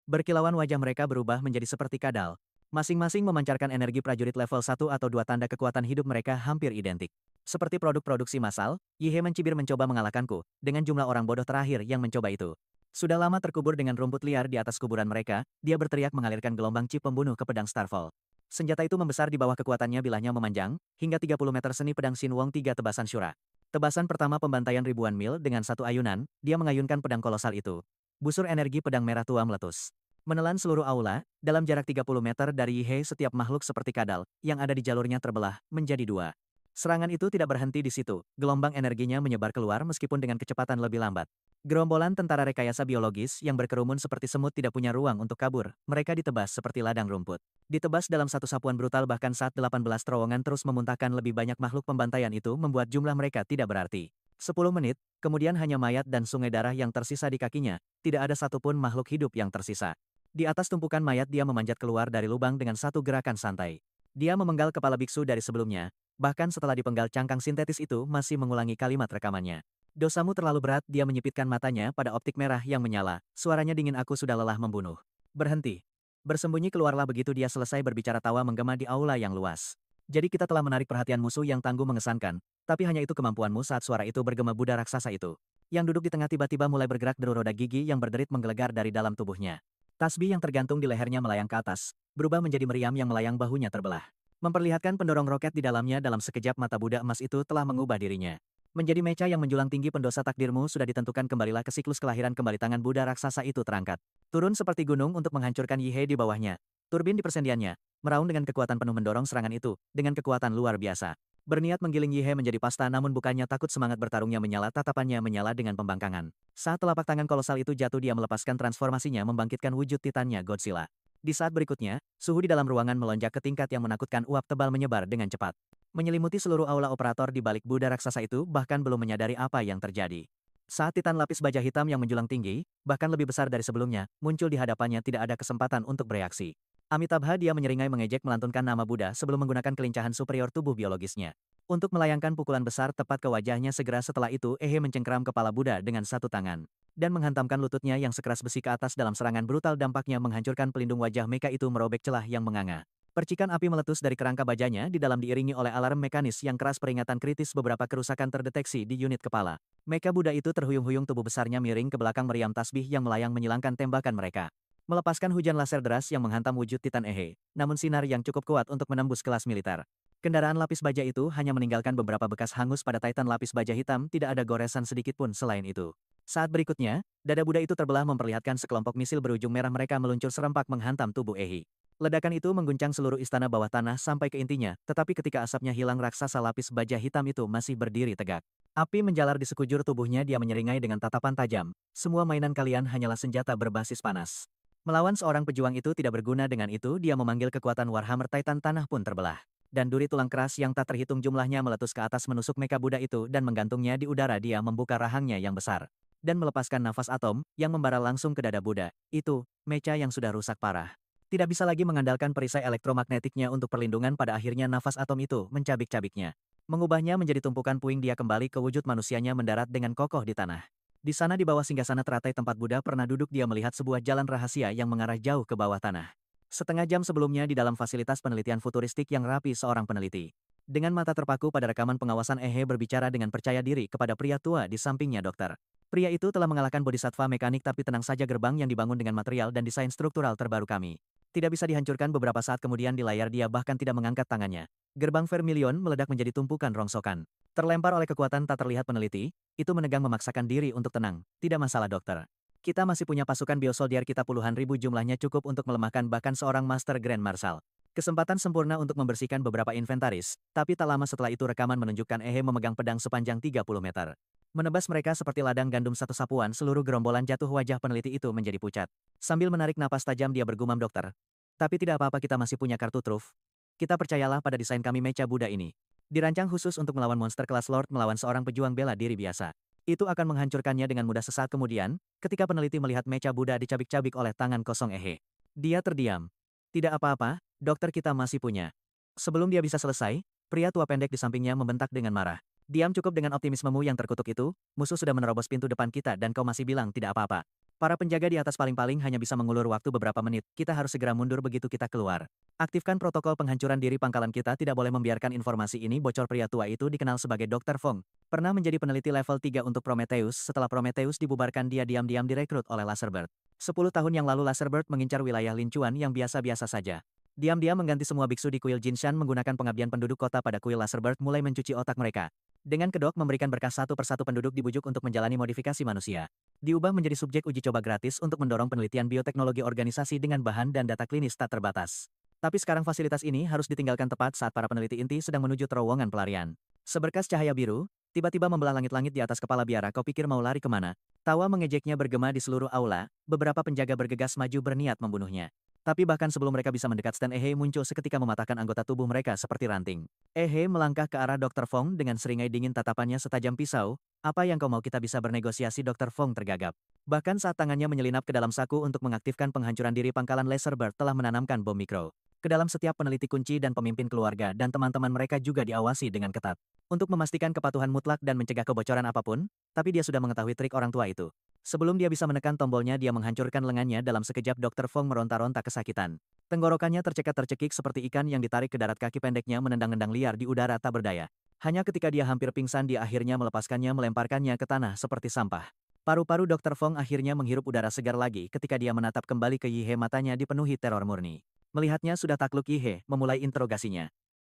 berkilauan, wajah mereka berubah menjadi seperti kadal. Masing-masing memancarkan energi prajurit level 1 atau 2 tanda kekuatan hidup mereka hampir identik. Seperti produk produksi massal, Yi He mencibir mencoba mengalahkanku, dengan jumlah orang bodoh terakhir yang mencoba itu. Sudah lama terkubur dengan rumput liar di atas kuburan mereka, dia berteriak mengalirkan gelombang chip pembunuh ke pedang Starfall. Senjata itu membesar di bawah kekuatannya bilahnya memanjang, hingga 30 meter seni pedang Xin Wong 3 tebasan Shura. Tebasan pertama pembantaian ribuan mil dengan satu ayunan, dia mengayunkan pedang kolosal itu. Busur energi pedang merah tua meletus. Menelan seluruh aula, dalam jarak 30 meter dari Yi He setiap makhluk seperti kadal, yang ada di jalurnya terbelah, menjadi dua. Serangan itu tidak berhenti di situ, gelombang energinya menyebar keluar meskipun dengan kecepatan lebih lambat. Gerombolan tentara rekayasa biologis yang berkerumun seperti semut tidak punya ruang untuk kabur, mereka ditebas seperti ladang rumput. Ditebas dalam satu sapuan brutal bahkan saat 18 terowongan terus memuntahkan lebih banyak makhluk pembantaian itu membuat jumlah mereka tidak berarti. 10 menit, kemudian hanya mayat dan sungai darah yang tersisa di kakinya, tidak ada satupun makhluk hidup yang tersisa. Di atas tumpukan mayat dia memanjat keluar dari lubang dengan satu gerakan santai. Dia memenggal kepala biksu dari sebelumnya, bahkan setelah dipenggal cangkang sintetis itu masih mengulangi kalimat rekamannya. Dosamu terlalu berat, dia menyipitkan matanya pada optik merah yang menyala, suaranya dingin aku sudah lelah membunuh. Berhenti. Bersembunyi keluarlah begitu dia selesai berbicara tawa menggema di aula yang luas. Jadi kita telah menarik perhatian musuh yang tangguh mengesankan, tapi hanya itu kemampuanmu saat suara itu bergema Buddha raksasa itu. Yang duduk di tengah tiba-tiba mulai bergerak deru roda gigi yang berderit menggelegar dari dalam tubuhnya. Tasbih yang tergantung di lehernya melayang ke atas, berubah menjadi meriam yang melayang bahunya terbelah. Memperlihatkan pendorong roket di dalamnya dalam sekejap mata Buddha emas itu telah mengubah dirinya. Menjadi mecha yang menjulang tinggi pendosa takdirmu sudah ditentukan kembalilah ke siklus kelahiran kembali tangan Buddha raksasa itu terangkat. Turun seperti gunung untuk menghancurkan Yi He di bawahnya. Turbin di persendiannya, meraung dengan kekuatan penuh mendorong serangan itu, dengan kekuatan luar biasa. Berniat menggiling Yi He menjadi pasta namun bukannya takut semangat bertarungnya menyala tatapannya menyala dengan pembangkangan. Saat telapak tangan kolosal itu jatuh dia melepaskan transformasinya membangkitkan wujud titannya Godzilla. Di saat berikutnya, suhu di dalam ruangan melonjak ke tingkat yang menakutkan uap tebal menyebar dengan cepat. Menyelimuti seluruh aula operator di balik Buddha raksasa itu bahkan belum menyadari apa yang terjadi. Saat titan lapis baja hitam yang menjulang tinggi, bahkan lebih besar dari sebelumnya, muncul di hadapannya tidak ada kesempatan untuk bereaksi. Amitabha dia menyeringai mengejek melantunkan nama Buddha sebelum menggunakan kelincahan superior tubuh biologisnya. Untuk melayangkan pukulan besar tepat ke wajahnya segera setelah itu Ehe mencengkeram kepala Buddha dengan satu tangan. Dan menghantamkan lututnya yang sekeras besi ke atas dalam serangan brutal dampaknya menghancurkan pelindung wajah mecha itu merobek celah yang menganga. Percikan api meletus dari kerangka bajanya di dalam diiringi oleh alarm mekanis yang keras peringatan kritis beberapa kerusakan terdeteksi di unit kepala. Mecha Buddha itu terhuyung-huyung tubuh besarnya miring ke belakang meriam tasbih yang melayang menyilangkan tembakan mereka. Melepaskan hujan laser deras yang menghantam wujud Titan Ehe, namun sinar yang cukup kuat untuk menembus kelas militer. Kendaraan lapis baja itu hanya meninggalkan beberapa bekas hangus pada Titan lapis baja hitam, tidak ada goresan sedikit pun selain itu. Saat berikutnya, dada Buddha itu terbelah memperlihatkan sekelompok misil berujung merah mereka meluncur serempak menghantam tubuh Ehe. Ledakan itu mengguncang seluruh istana bawah tanah sampai ke intinya, tetapi ketika asapnya hilang raksasa lapis baja hitam itu masih berdiri tegak. Api menjalar di sekujur tubuhnya dia menyeringai dengan tatapan tajam. Semua mainan kalian hanyalah senjata berbasis panas. Melawan seorang pejuang itu tidak berguna dengan itu dia memanggil kekuatan Warhammer Titan tanah pun terbelah. Dan duri tulang keras yang tak terhitung jumlahnya meletus ke atas menusuk Mecha Buddha itu dan menggantungnya di udara dia membuka rahangnya yang besar. Dan melepaskan nafas atom yang membara langsung ke dada Buddha. Itu, mecha yang sudah rusak parah. Tidak bisa lagi mengandalkan perisai elektromagnetiknya untuk perlindungan pada akhirnya nafas atom itu mencabik-cabiknya. Mengubahnya menjadi tumpukan puing dia kembali ke wujud manusianya mendarat dengan kokoh di tanah. Di sana di bawah singgasana teratai tempat Buddha pernah duduk dia melihat sebuah jalan rahasia yang mengarah jauh ke bawah tanah. Setengah jam sebelumnya di dalam fasilitas penelitian futuristik yang rapi seorang peneliti. Dengan mata terpaku pada rekaman pengawasan Ehe berbicara dengan percaya diri kepada pria tua di sampingnya dokter. Pria itu telah mengalahkan bodhisattva mekanik tapi tenang saja gerbang yang dibangun dengan material dan desain struktural terbaru kami. Tidak bisa dihancurkan beberapa saat kemudian di layar dia bahkan tidak mengangkat tangannya. Gerbang Vermilion meledak menjadi tumpukan rongsokan. Terlempar oleh kekuatan tak terlihat peneliti, itu menegang memaksakan diri untuk tenang. Tidak masalah dokter. Kita masih punya pasukan biosoldier kita puluhan ribu jumlahnya cukup untuk melemahkan bahkan seorang Master Grand Marshal. Kesempatan sempurna untuk membersihkan beberapa inventaris, tapi tak lama setelah itu rekaman menunjukkan Ehe memegang pedang sepanjang 30 meter. Menebas mereka seperti ladang gandum satu sapuan seluruh gerombolan jatuh wajah peneliti itu menjadi pucat. Sambil menarik napas tajam dia bergumam dokter. Tapi tidak apa-apa kita masih punya kartu truf. Kita percayalah pada desain kami Mecha Buddha ini. Dirancang khusus untuk melawan monster kelas Lord melawan seorang pejuang bela diri biasa. Itu akan menghancurkannya dengan mudah sesaat kemudian, ketika peneliti melihat Mecha Buddha dicabik-cabik oleh tangan kosong Ehe. Dia terdiam. Tidak apa-apa, dokter kita masih punya. Sebelum dia bisa selesai, pria tua pendek di sampingnya membentak dengan marah. Diam cukup dengan optimismemu yang terkutuk itu, musuh sudah menerobos pintu depan kita dan kau masih bilang tidak apa-apa. Para penjaga di atas paling-paling hanya bisa mengulur waktu beberapa menit, kita harus segera mundur begitu kita keluar. Aktifkan protokol penghancuran diri pangkalan kita tidak boleh membiarkan informasi ini bocor. Pria tua itu dikenal sebagai Dr. Fong. Pernah menjadi peneliti level 3 untuk Prometheus. Setelah Prometheus dibubarkan dia diam-diam direkrut oleh Laserbird. 10 tahun yang lalu Laserbird mengincar wilayah Linchuan yang biasa-biasa saja. Diam-diam mengganti semua biksu di kuil Jinshan menggunakan pengabdian penduduk kota pada kuil Laserbird mulai mencuci otak mereka. Dengan kedok memberikan berkas satu persatu penduduk dibujuk untuk menjalani modifikasi manusia. Diubah menjadi subjek uji coba gratis untuk mendorong penelitian bioteknologi organisasi dengan bahan dan data klinis tak terbatas. Tapi sekarang fasilitas ini harus ditinggalkan tepat saat para peneliti inti sedang menuju terowongan pelarian. Seberkas cahaya biru, tiba-tiba membelah langit-langit di atas kepala biara. Kau pikir mau lari kemana? Tawa mengejeknya bergema di seluruh aula, beberapa penjaga bergegas maju berniat membunuhnya. Tapi bahkan sebelum mereka bisa mendekat, Stan Ehe muncul seketika mematahkan anggota tubuh mereka seperti ranting. Ehe melangkah ke arah Dr. Fong dengan seringai dingin, tatapannya setajam pisau. Apa yang kau mau? Kita bisa bernegosiasi. Dr. Fong tergagap. Bahkan saat tangannya menyelinap ke dalam saku untuk mengaktifkan penghancuran diri, pangkalan Laserbird telah menanamkan bom mikro ke dalam setiap peneliti kunci dan pemimpin keluarga dan teman-teman mereka juga diawasi dengan ketat. Untuk memastikan kepatuhan mutlak dan mencegah kebocoran apapun, tapi dia sudah mengetahui trik orang tua itu. Sebelum dia bisa menekan tombolnya, dia menghancurkan lengannya dalam sekejap. Dr. Fong meronta-ronta kesakitan. Tenggorokannya tercekat-tercekik seperti ikan yang ditarik ke darat, kaki pendeknya menendang-nendang liar di udara tak berdaya. Hanya ketika dia hampir pingsan, dia akhirnya melepaskannya, melemparkannya ke tanah seperti sampah. Paru-paru Dr. Fong akhirnya menghirup udara segar lagi ketika dia menatap kembali ke Yihe, matanya dipenuhi teror murni. Melihatnya sudah takluk, Yihe memulai interogasinya.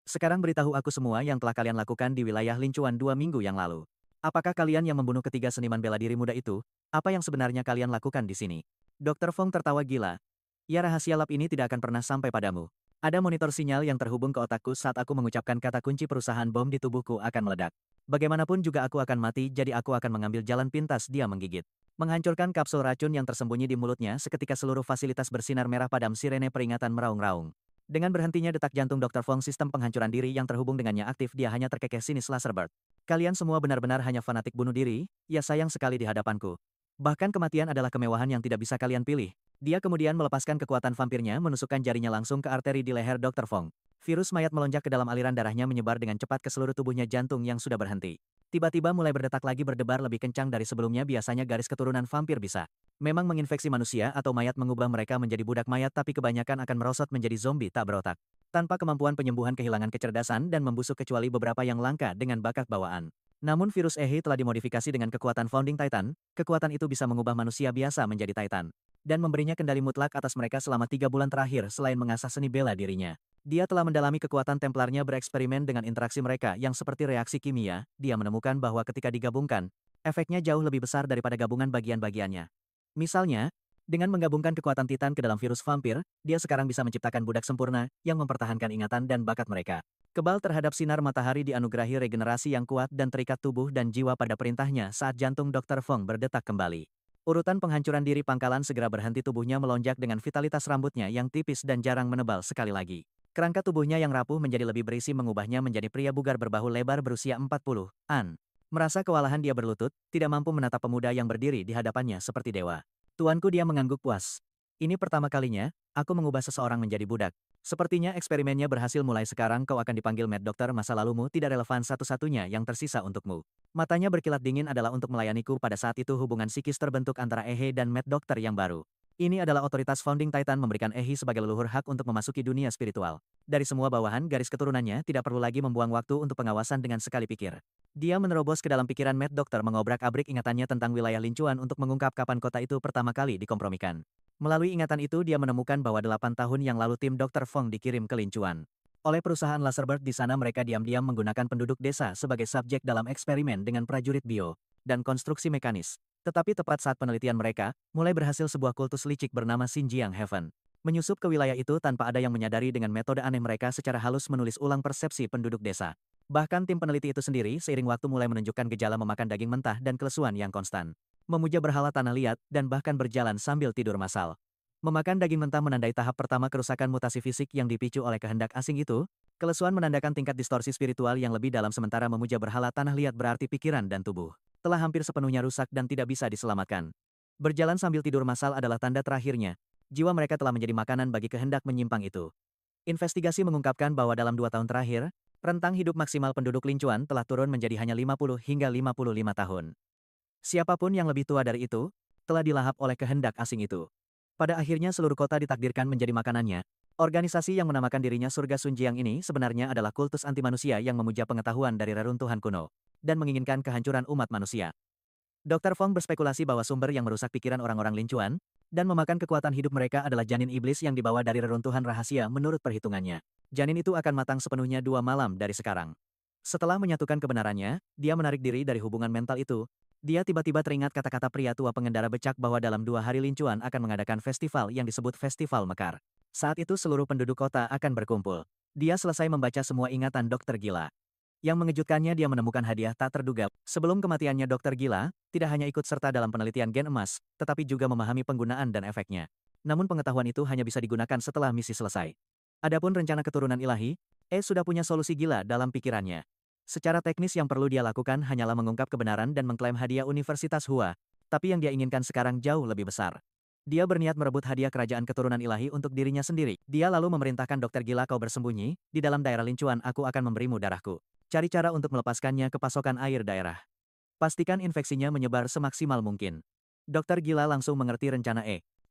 Sekarang beritahu aku semua yang telah kalian lakukan di wilayah Linchuan 2 minggu yang lalu. Apakah kalian yang membunuh ketiga seniman bela diri muda itu? Apa yang sebenarnya kalian lakukan di sini? Dr. Fong tertawa gila. Ya, rahasia lab ini tidak akan pernah sampai padamu. Ada monitor sinyal yang terhubung ke otakku saat aku mengucapkan kata kunci, perusahaan bom di tubuhku akan meledak. Bagaimanapun juga aku akan mati, jadi aku akan mengambil jalan pintas. Dia menggigit. Menghancurkan kapsul racun yang tersembunyi di mulutnya, seketika seluruh fasilitas bersinar merah padam, sirene peringatan meraung-raung. Dengan berhentinya detak jantung Dr. Fong, sistem penghancuran diri yang terhubung dengannya aktif. Dia hanya terkekeh sinis. Laserbird. Kalian semua benar-benar hanya fanatik bunuh diri, ya sayang sekali di hadapanku. Bahkan kematian adalah kemewahan yang tidak bisa kalian pilih. Dia kemudian melepaskan kekuatan vampirnya, menusukkan jarinya langsung ke arteri di leher Dr. Fong. Virus mayat melonjak ke dalam aliran darahnya, menyebar dengan cepat ke seluruh tubuhnya. Jantung yang sudah berhenti tiba-tiba mulai berdetak lagi, berdebar lebih kencang dari sebelumnya. Biasanya garis keturunan vampir bisa memang menginfeksi manusia atau mayat, mengubah mereka menjadi budak mayat, tapi kebanyakan akan merosot menjadi zombie tak berotak. Tanpa kemampuan penyembuhan, kehilangan kecerdasan dan membusuk, kecuali beberapa yang langka dengan bakat bawaan. Namun virus Ehe telah dimodifikasi dengan kekuatan Founding Titan. Kekuatan itu bisa mengubah manusia biasa menjadi Titan dan memberinya kendali mutlak atas mereka selama 3 bulan terakhir. Selain mengasah seni bela dirinya, dia telah mendalami kekuatan Templarnya, bereksperimen dengan interaksi mereka yang seperti reaksi kimia. Dia menemukan bahwa ketika digabungkan, efeknya jauh lebih besar daripada gabungan bagian-bagiannya. Misalnya, dengan menggabungkan kekuatan Titan ke dalam virus vampir, dia sekarang bisa menciptakan budak sempurna yang mempertahankan ingatan dan bakat mereka. Kebal terhadap sinar matahari, dianugerahi regenerasi yang kuat dan terikat tubuh dan jiwa pada perintahnya saat jantung Dr. Fong berdetak kembali. Urutan penghancuran diri pangkalan segera berhenti, tubuhnya melonjak dengan vitalitas, rambutnya yang tipis dan jarang menebal sekali lagi. Kerangka tubuhnya yang rapuh menjadi lebih berisi, mengubahnya menjadi pria bugar berbahu lebar berusia 40-an. Merasa kewalahan, dia berlutut, tidak mampu menatap pemuda yang berdiri di hadapannya seperti dewa. Tuanku, dia mengangguk puas. Ini pertama kalinya, aku mengubah seseorang menjadi budak. Sepertinya eksperimennya berhasil. Mulai sekarang kau akan dipanggil Mad Doctor. Masa lalumu tidak relevan, satu-satunya yang tersisa untukmu. Matanya berkilat dingin adalah untuk melayaniku. Pada saat itu hubungan psikis terbentuk antara Ehe dan Mad Doctor yang baru. Ini adalah otoritas Founding Titan memberikan Ehe sebagai leluhur hak untuk memasuki dunia spiritual. Dari semua bawahan garis keturunannya tidak perlu lagi membuang waktu untuk pengawasan. Dengan sekali pikir, dia menerobos ke dalam pikiran Mad Doctor, mengobrak-abrik ingatannya tentang wilayah Linchuan untuk mengungkap kapan kota itu pertama kali dikompromikan. Melalui ingatan itu dia menemukan bahwa 8 tahun yang lalu tim Dr. Fong dikirim ke Linchuan oleh perusahaan Laserbird. Di sana mereka diam-diam menggunakan penduduk desa sebagai subjek dalam eksperimen dengan prajurit bio dan konstruksi mekanis. Tetapi tepat saat penelitian mereka mulai berhasil, sebuah kultus licik bernama Xinjiang Heaven menyusup ke wilayah itu tanpa ada yang menyadari. Dengan metode aneh mereka secara halus menulis ulang persepsi penduduk desa. Bahkan tim peneliti itu sendiri seiring waktu mulai menunjukkan gejala memakan daging mentah dan kelesuan yang konstan, memuja berhala tanah liat, dan bahkan berjalan sambil tidur massal. Memakan daging mentah menandai tahap pertama kerusakan mutasi fisik yang dipicu oleh kehendak asing itu. Kelesuan menandakan tingkat distorsi spiritual yang lebih dalam, sementara memuja berhala tanah liat berarti pikiran dan tubuh telah hampir sepenuhnya rusak dan tidak bisa diselamatkan. Berjalan sambil tidur massal adalah tanda terakhirnya. Jiwa mereka telah menjadi makanan bagi kehendak menyimpang itu. Investigasi mengungkapkan bahwa dalam 2 tahun terakhir, Rentang hidup maksimal penduduk Lincuan telah turun menjadi hanya 50 hingga 55 tahun. Siapapun yang lebih tua dari itu, telah dilahap oleh kehendak asing itu. Pada akhirnya seluruh kota ditakdirkan menjadi makanannya. Organisasi yang menamakan dirinya Surga Sunjiang ini sebenarnya adalah kultus anti manusia yang memuja pengetahuan dari reruntuhan kuno, dan menginginkan kehancuran umat manusia. Dr. Fong berspekulasi bahwa sumber yang merusak pikiran orang-orang Lincuan, dan memakan kekuatan hidup mereka adalah janin iblis yang dibawa dari reruntuhan rahasia menurut perhitungannya. Janin itu akan matang sepenuhnya 2 malam dari sekarang. Setelah menyatukan kebenarannya, dia menarik diri dari hubungan mental itu. Dia tiba-tiba teringat kata-kata pria tua pengendara becak bahwa dalam 2 hari Lincuan akan mengadakan festival yang disebut Festival Mekar. Saat itu seluruh penduduk kota akan berkumpul. Dia selesai membaca semua ingatan dokter gila. Yang mengejutkannya dia menemukan hadiah tak terduga. Sebelum kematiannya dokter gila, tidak hanya ikut serta dalam penelitian gen emas, tetapi juga memahami penggunaan dan efeknya. Namun pengetahuan itu hanya bisa digunakan setelah misi selesai. Adapun rencana keturunan ilahi, sudah punya solusi gila dalam pikirannya. Secara teknis yang perlu dia lakukan hanyalah mengungkap kebenaran dan mengklaim hadiah Universitas Hua, tapi yang dia inginkan sekarang jauh lebih besar. Dia berniat merebut hadiah kerajaan keturunan ilahi untuk dirinya sendiri. Dia lalu memerintahkan dokter gila kau bersembunyi, di dalam daerah Lincuan aku akan memberimu darahku. Cari cara untuk melepaskannya ke pasokan air daerah. Pastikan infeksinya menyebar semaksimal mungkin. Dokter gila langsung mengerti rencana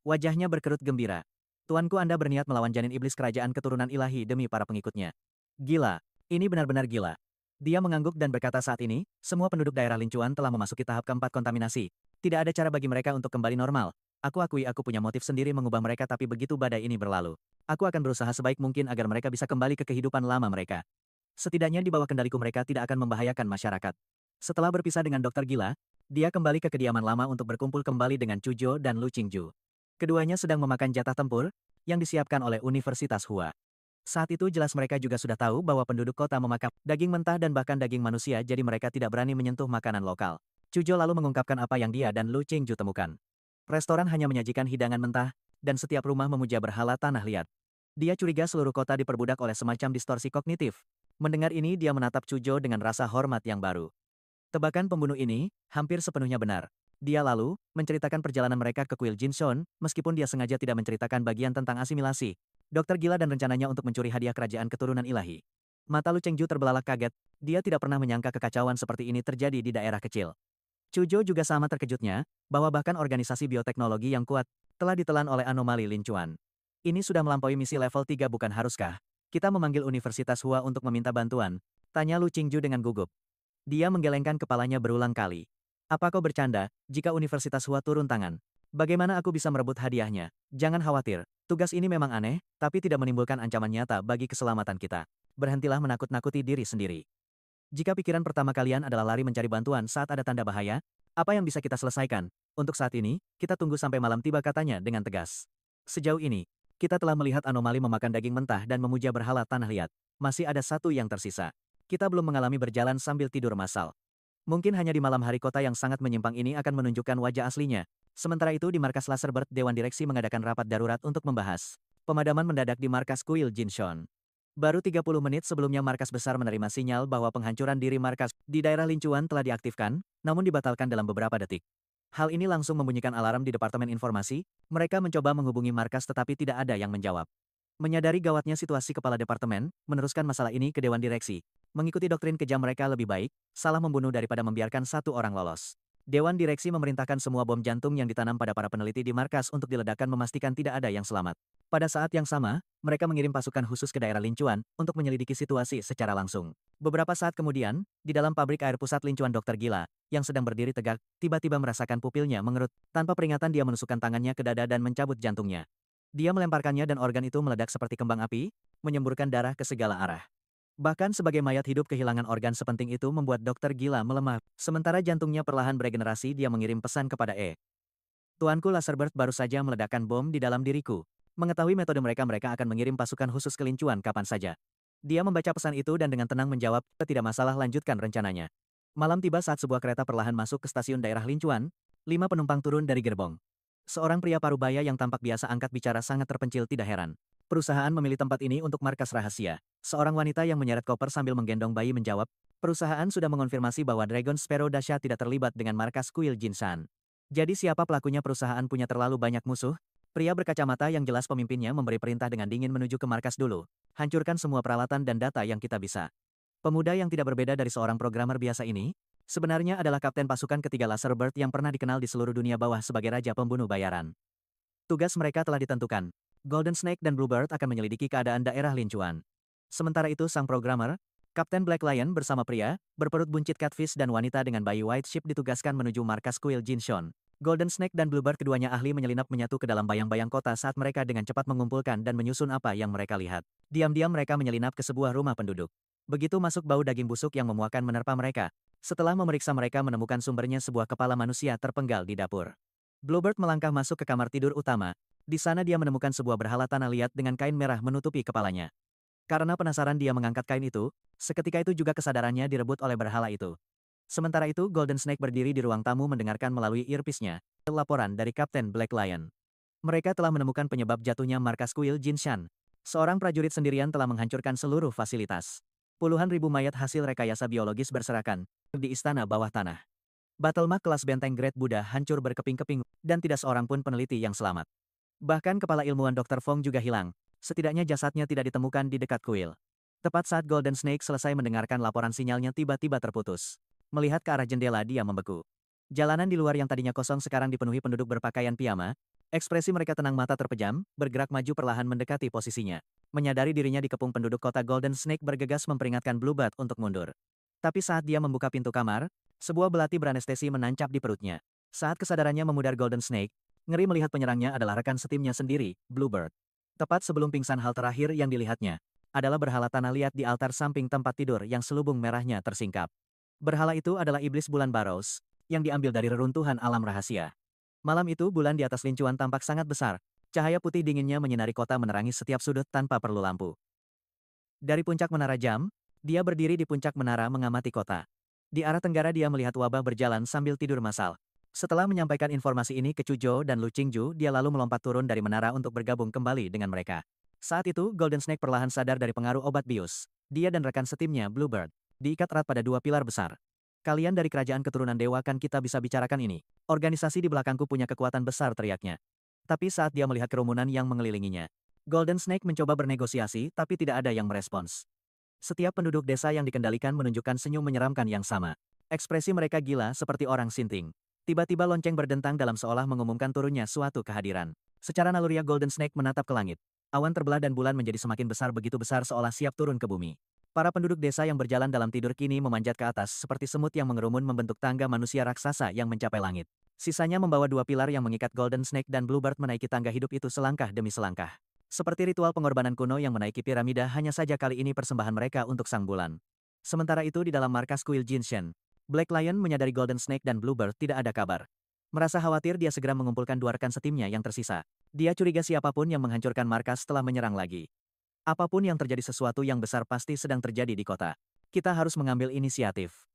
Wajahnya berkerut gembira. Tuanku Anda berniat melawan janin iblis kerajaan keturunan ilahi demi para pengikutnya. Gila. Ini benar-benar gila. Dia mengangguk dan berkata saat ini, semua penduduk daerah Lincuan telah memasuki tahap keempat kontaminasi. Tidak ada cara bagi mereka untuk kembali normal. Aku akui aku punya motif sendiri mengubah mereka tapi begitu badai ini berlalu. Aku akan berusaha sebaik mungkin agar mereka bisa kembali ke kehidupan lama mereka. Setidaknya di bawah kendaliku mereka tidak akan membahayakan masyarakat. Setelah berpisah dengan dokter gila, dia kembali ke kediaman lama untuk berkumpul kembali dengan Chujo dan Lu Qingju. Keduanya sedang memakan jatah tempur, yang disiapkan oleh Universitas Hua. Saat itu jelas mereka juga sudah tahu bahwa penduduk kota memakan daging mentah dan bahkan daging manusia jadi mereka tidak berani menyentuh makanan lokal. Chujo lalu mengungkapkan apa yang dia dan Lu Qingju temukan. Restoran hanya menyajikan hidangan mentah, dan setiap rumah memuja berhala tanah liat. Dia curiga seluruh kota diperbudak oleh semacam distorsi kognitif. Mendengar ini dia menatap Chujo dengan rasa hormat yang baru. Tebakan pembunuh ini, hampir sepenuhnya benar. Dia lalu, menceritakan perjalanan mereka ke kuil Jinshon, meskipun dia sengaja tidak menceritakan bagian tentang asimilasi. Dokter gila dan rencananya untuk mencuri hadiah kerajaan keturunan ilahi. Mata Lu Qingju terbelalak kaget, dia tidak pernah menyangka kekacauan seperti ini terjadi di daerah kecil. Chujo juga sama terkejutnya, bahwa bahkan organisasi bioteknologi yang kuat, telah ditelan oleh anomali Lincuan. Ini sudah melampaui misi level 3 bukan haruskah? Kita memanggil Universitas Hua untuk meminta bantuan, tanya Lu Qingju dengan gugup. Dia menggelengkan kepalanya berulang kali. Apa kau bercanda, jika Universitas Hua turun tangan? Bagaimana aku bisa merebut hadiahnya? Jangan khawatir, tugas ini memang aneh, tapi tidak menimbulkan ancaman nyata bagi keselamatan kita. Berhentilah menakut-nakuti diri sendiri. Jika pikiran pertama kalian adalah lari mencari bantuan saat ada tanda bahaya, apa yang bisa kita selesaikan? Untuk saat ini, kita tunggu sampai malam tiba katanya dengan tegas. Sejauh ini, kita telah melihat anomali memakan daging mentah dan memuja berhala tanah liat. Masih ada satu yang tersisa. Kita belum mengalami berjalan sambil tidur massal. Mungkin hanya di malam hari kota yang sangat menyimpang ini akan menunjukkan wajah aslinya. Sementara itu di markas Laserbird, Dewan Direksi mengadakan rapat darurat untuk membahas pemadaman mendadak di markas kuil Jinshon. Baru 30 menit sebelumnya markas besar menerima sinyal bahwa penghancuran diri markas di daerah Lincuan telah diaktifkan, namun dibatalkan dalam beberapa detik. Hal ini langsung membunyikan alarm di Departemen Informasi, mereka mencoba menghubungi markas tetapi tidak ada yang menjawab. Menyadari gawatnya situasi kepala departemen, meneruskan masalah ini ke Dewan Direksi. Mengikuti doktrin kejam mereka lebih baik, salah membunuh daripada membiarkan satu orang lolos. Dewan Direksi memerintahkan semua bom jantung yang ditanam pada para peneliti di markas untuk diledakkan memastikan tidak ada yang selamat. Pada saat yang sama, mereka mengirim pasukan khusus ke daerah Lincuan untuk menyelidiki situasi secara langsung. Beberapa saat kemudian, di dalam pabrik air pusat Lincuan dokter gila, yang sedang berdiri tegak, tiba-tiba merasakan pupilnya mengerut. Tanpa peringatan dia menusukkan tangannya ke dada dan mencabut jantungnya. Dia melemparkannya dan organ itu meledak seperti kembang api, menyemburkan darah ke segala arah. Bahkan sebagai mayat hidup kehilangan organ sepenting itu membuat dokter gila melemah. Sementara jantungnya perlahan beregenerasi dia mengirim pesan kepada Tuanku Laserbird baru saja meledakkan bom di dalam diriku. Mengetahui metode mereka akan mengirim pasukan khusus ke Lincuan kapan saja. Dia membaca pesan itu dan dengan tenang menjawab, tidak masalah lanjutkan rencananya. Malam tiba saat sebuah kereta perlahan masuk ke stasiun daerah Lincuan, 5 penumpang turun dari gerbong. Seorang pria parubaya yang tampak biasa angkat bicara sangat terpencil tidak heran. Perusahaan memilih tempat ini untuk markas rahasia. Seorang wanita yang menyeret koper sambil menggendong bayi menjawab, perusahaan sudah mengonfirmasi bahwa Dragon Sparrow dahsyat tidak terlibat dengan markas kuil Jinshan. Jadi siapa pelakunya? Perusahaan punya terlalu banyak musuh? Pria berkacamata yang jelas pemimpinnya memberi perintah dengan dingin menuju ke markas dulu. Hancurkan semua peralatan dan data yang kita bisa. Pemuda yang tidak berbeda dari seorang programmer biasa ini, sebenarnya adalah kapten pasukan ketiga Laserbird yang pernah dikenal di seluruh dunia bawah sebagai raja pembunuh bayaran. Tugas mereka telah ditentukan. Golden Snake dan Bluebird akan menyelidiki keadaan daerah Lincuan. Sementara itu sang programmer, Kapten Black Lion bersama pria, berperut buncit Catfish dan wanita dengan bayi White Ship ditugaskan menuju markas kuil Jinshon. Golden Snake dan Bluebird keduanya ahli menyelinap menyatu ke dalam bayang-bayang kota saat mereka dengan cepat mengumpulkan dan menyusun apa yang mereka lihat. Diam-diam mereka menyelinap ke sebuah rumah penduduk. Begitu masuk bau daging busuk yang memuakan menerpa mereka. Setelah memeriksa mereka menemukan sumbernya sebuah kepala manusia terpenggal di dapur. Bluebird melangkah masuk ke kamar tidur utama. Di sana dia menemukan sebuah berhala tanah liat dengan kain merah menutupi kepalanya. Karena penasaran dia mengangkat kain itu, seketika itu juga kesadarannya direbut oleh berhala itu. Sementara itu Golden Snake berdiri di ruang tamu mendengarkan melalui earpiece-nya laporan dari Kapten Black Lion. Mereka telah menemukan penyebab jatuhnya markas kuil Jinshan. Seorang prajurit sendirian telah menghancurkan seluruh fasilitas. Puluhan ribu mayat hasil rekayasa biologis berserakan di istana bawah tanah. Battlemag kelas benteng Great Buddha hancur berkeping-keping, dan tidak seorang pun peneliti yang selamat. Bahkan kepala ilmuwan Dr. Fong juga hilang. Setidaknya jasadnya tidak ditemukan di dekat kuil. Tepat saat Golden Snake selesai mendengarkan laporan sinyalnya tiba-tiba terputus. Melihat ke arah jendela dia membeku. Jalanan di luar yang tadinya kosong sekarang dipenuhi penduduk berpakaian piyama. Ekspresi mereka tenang mata terpejam, bergerak maju perlahan mendekati posisinya. Menyadari dirinya dikepung penduduk kota Golden Snake bergegas memperingatkan Bluebird untuk mundur. Tapi saat dia membuka pintu kamar, sebuah belati beranestesi menancap di perutnya. Saat kesadarannya memudar Golden Snake, ngeri melihat penyerangnya adalah rekan setimnya sendiri, Bluebird. Tepat sebelum pingsan hal terakhir yang dilihatnya, adalah berhala tanah liat di altar samping tempat tidur yang selubung merahnya tersingkap. Berhala itu adalah iblis bulan Barrows, yang diambil dari reruntuhan alam rahasia. Malam itu bulan di atas lincuan tampak sangat besar, cahaya putih dinginnya menyinari kota menerangi setiap sudut tanpa perlu lampu. Dari puncak menara jam, dia berdiri di puncak menara mengamati kota. Di arah tenggara dia melihat wabah berjalan sambil tidur masal. Setelah menyampaikan informasi ini ke Chuzhou dan Lu Qingju, dia lalu melompat turun dari menara untuk bergabung kembali dengan mereka. Saat itu, Golden Snake perlahan sadar dari pengaruh obat bius. Dia dan rekan setimnya, Bluebird, diikat erat pada dua pilar besar. Kalian dari kerajaan keturunan dewa kan kita bisa bicarakan ini. Organisasi di belakangku punya kekuatan besar teriaknya. Tapi saat dia melihat kerumunan yang mengelilinginya, Golden Snake mencoba bernegosiasi tapi tidak ada yang merespons. Setiap penduduk desa yang dikendalikan menunjukkan senyum menyeramkan yang sama. Ekspresi mereka gila seperti orang sinting. Tiba-tiba lonceng berdentang dalam seolah mengumumkan turunnya suatu kehadiran. Secara naluriah Golden Snake menatap ke langit. Awan terbelah dan bulan menjadi semakin besar begitu besar seolah siap turun ke bumi. Para penduduk desa yang berjalan dalam tidur kini memanjat ke atas seperti semut yang mengerumun membentuk tangga manusia raksasa yang mencapai langit. Sisanya membawa dua pilar yang mengikat Golden Snake dan Bluebird menaiki tangga hidup itu selangkah demi selangkah. Seperti ritual pengorbanan kuno yang menaiki piramida, hanya saja kali ini persembahan mereka untuk sang bulan. Sementara itu di dalam markas kuil Jinshan, Black Lion menyadari Golden Snake dan Bluebird tidak ada kabar. Merasa khawatir dia segera mengumpulkan dua rekan setimnya yang tersisa. Dia curiga siapapun yang menghancurkan markas telah menyerang lagi. Apapun yang terjadi sesuatu yang besar pasti sedang terjadi di kota. Kita harus mengambil inisiatif.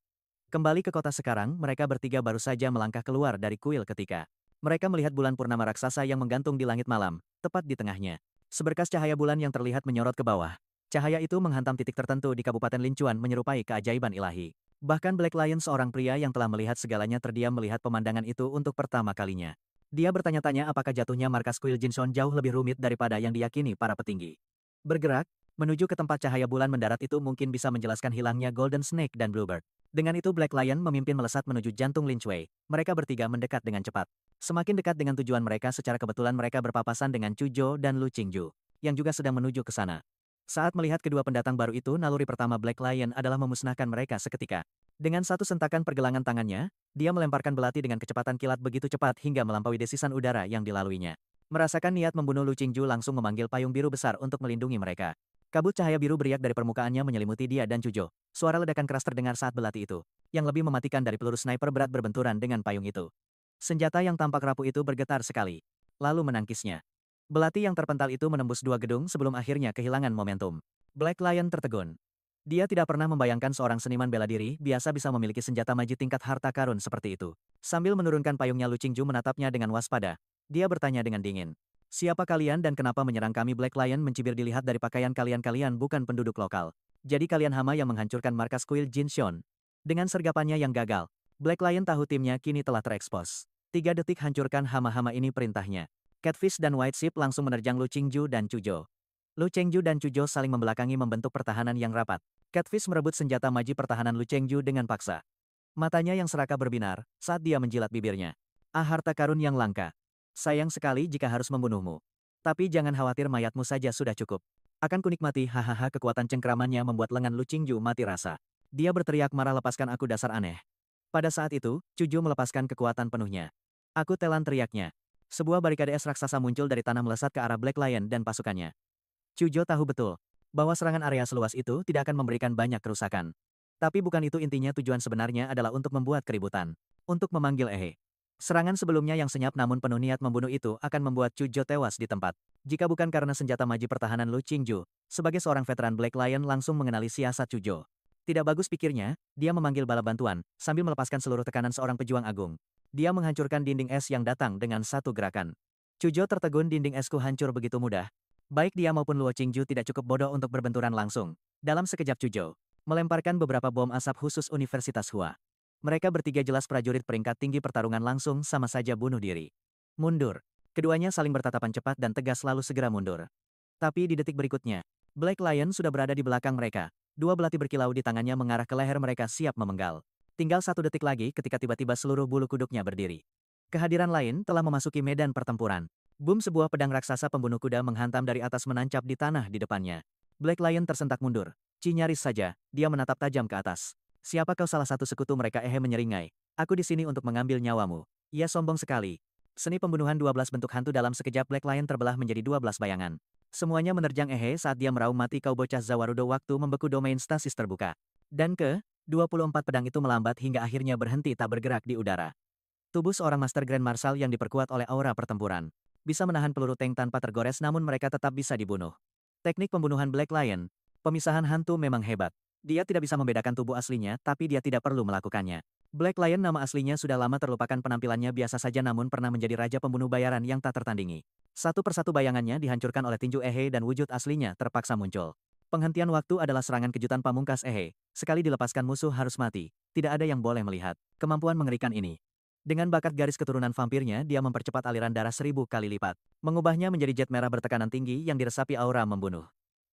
Kembali ke kota sekarang, mereka bertiga baru saja melangkah keluar dari kuil ketika mereka melihat bulan purnama raksasa yang menggantung di langit malam, tepat di tengahnya. Seberkas cahaya bulan yang terlihat menyorot ke bawah. Cahaya itu menghantam titik tertentu di Kabupaten Lincuan menyerupai keajaiban ilahi. Bahkan Black Lion, seorang pria yang telah melihat segalanya, terdiam melihat pemandangan itu untuk pertama kalinya. Dia bertanya-tanya apakah jatuhnya markas kuil Jinshon jauh lebih rumit daripada yang diyakini para petinggi. Bergerak, menuju ke tempat cahaya bulan mendarat itu mungkin bisa menjelaskan hilangnya Golden Snake dan Bluebird. Dengan itu Black Lion memimpin melesat menuju jantung Lin Chui. Mereka bertiga mendekat dengan cepat. Semakin dekat dengan tujuan mereka, secara kebetulan mereka berpapasan dengan Chuzhou dan Lu Qingju, yang juga sedang menuju ke sana. Saat melihat kedua pendatang baru itu, naluri pertama Black Lion adalah memusnahkan mereka seketika. Dengan satu sentakan pergelangan tangannya, dia melemparkan belati dengan kecepatan kilat begitu cepat hingga melampaui desisan udara yang dilaluinya. Merasakan niat membunuh Lu Qingju langsung memanggil payung biru besar untuk melindungi mereka. Kabut cahaya biru beriak dari permukaannya menyelimuti dia dan Chuzhou. Suara ledakan keras terdengar saat belati itu, yang lebih mematikan dari peluru sniper berat berbenturan dengan payung itu. Senjata yang tampak rapuh itu bergetar sekali, lalu menangkisnya. Belati yang terpental itu menembus dua gedung sebelum akhirnya kehilangan momentum. Black Lion tertegun. Dia tidak pernah membayangkan seorang seniman bela diri biasa bisa memiliki senjata maji tingkat harta karun seperti itu. Sambil menurunkan payungnya, Lu Qingju menatapnya dengan waspada. Dia bertanya dengan dingin. Siapa kalian dan kenapa menyerang kami? Black Lion mencibir. Dilihat dari pakaian kalian bukan penduduk lokal. Jadi kalian hama yang menghancurkan markas kuil Jinshon. Dengan sergapannya yang gagal, Black Lion tahu timnya kini telah terekspos. 3 detik hancurkan hama-hama ini, perintahnya. Catfish dan White Ship langsung menerjang Lu Qingju dan Chuzhou. Lu Chengju dan Chujo saling membelakangi membentuk pertahanan yang rapat. Catfish merebut senjata maji pertahanan Lu Chengju dengan paksa. Matanya yang serakah berbinar saat dia menjilat bibirnya. Ah, harta karun yang langka. Sayang sekali jika harus membunuhmu. Tapi jangan khawatir, mayatmu saja sudah cukup. Akan kunikmati. Hahaha, kekuatan cengkeramannya membuat lengan Lu Chengju mati rasa. Dia berteriak marah, lepaskan aku, dasar aneh. Pada saat itu, Chujo melepaskan kekuatan penuhnya. Aku telan, teriaknya. Sebuah barikade es raksasa muncul dari tanah melesat ke arah Black Lion dan pasukannya. Chujo tahu betul bahwa serangan area seluas itu tidak akan memberikan banyak kerusakan. Tapi bukan itu intinya, tujuan sebenarnya adalah untuk membuat keributan. Untuk memanggil Ehe. Serangan sebelumnya yang senyap namun penuh niat membunuh itu akan membuat Chujo tewas di tempat. Jika bukan karena senjata maji pertahanan Lu Chengju, sebagai seorang veteran Black Lion langsung mengenali siasat Chujo. Tidak bagus pikirnya, dia memanggil bala bantuan, sambil melepaskan seluruh tekanan seorang pejuang agung. Dia menghancurkan dinding es yang datang dengan satu gerakan. Chujo tertegun, dinding esku hancur begitu mudah. Baik dia maupun Luo Qingju tidak cukup bodoh untuk berbenturan langsung. Dalam sekejap Chujo melemparkan beberapa bom asap khusus Universitas Hua. Mereka bertiga jelas prajurit peringkat tinggi, pertarungan langsung sama saja bunuh diri. Mundur. Keduanya saling bertatapan cepat dan tegas lalu segera mundur. Tapi di detik berikutnya, Black Lion sudah berada di belakang mereka. Dua belati berkilau di tangannya mengarah ke leher mereka, siap memenggal. Tinggal satu detik lagi ketika tiba-tiba seluruh bulu kuduknya berdiri. Kehadiran lain telah memasuki medan pertempuran. Boom, sebuah pedang raksasa pembunuh kuda menghantam dari atas, menancap di tanah di depannya. Black Lion tersentak mundur. Nyaris saja, dia menatap tajam ke atas. Siapa kau? Salah satu sekutu mereka, Ehe, menyeringai. Aku di sini untuk mengambil nyawamu. Ia sombong sekali. Seni pembunuhan 12 bentuk hantu. Dalam sekejap Black Lion terbelah menjadi 12 bayangan. Semuanya menerjang Ehe saat dia meraung, mati kau bocah Zawarudo. Waktu membeku, domain stasis terbuka. Dan 24 pedang itu melambat hingga akhirnya berhenti tak bergerak di udara. Tubuh seorang Master Grand Marshal yang diperkuat oleh aura pertempuran. Bisa menahan peluru tank tanpa tergores, namun mereka tetap bisa dibunuh. Teknik pembunuhan Black Lion. Pemisahan hantu memang hebat. Dia tidak bisa membedakan tubuh aslinya, tapi dia tidak perlu melakukannya. Black Lion nama aslinya sudah lama terlupakan, penampilannya biasa saja namun pernah menjadi raja pembunuh bayaran yang tak tertandingi. Satu persatu bayangannya dihancurkan oleh tinju Ehe dan wujud aslinya terpaksa muncul. Penghentian waktu adalah serangan kejutan pamungkas Ehe. Sekali dilepaskan musuh harus mati. Tidak ada yang boleh melihat kemampuan mengerikan ini. Dengan bakat garis keturunan vampirnya, dia mempercepat aliran darah 1000 kali lipat. Mengubahnya menjadi jet merah bertekanan tinggi yang diresapi aura membunuh.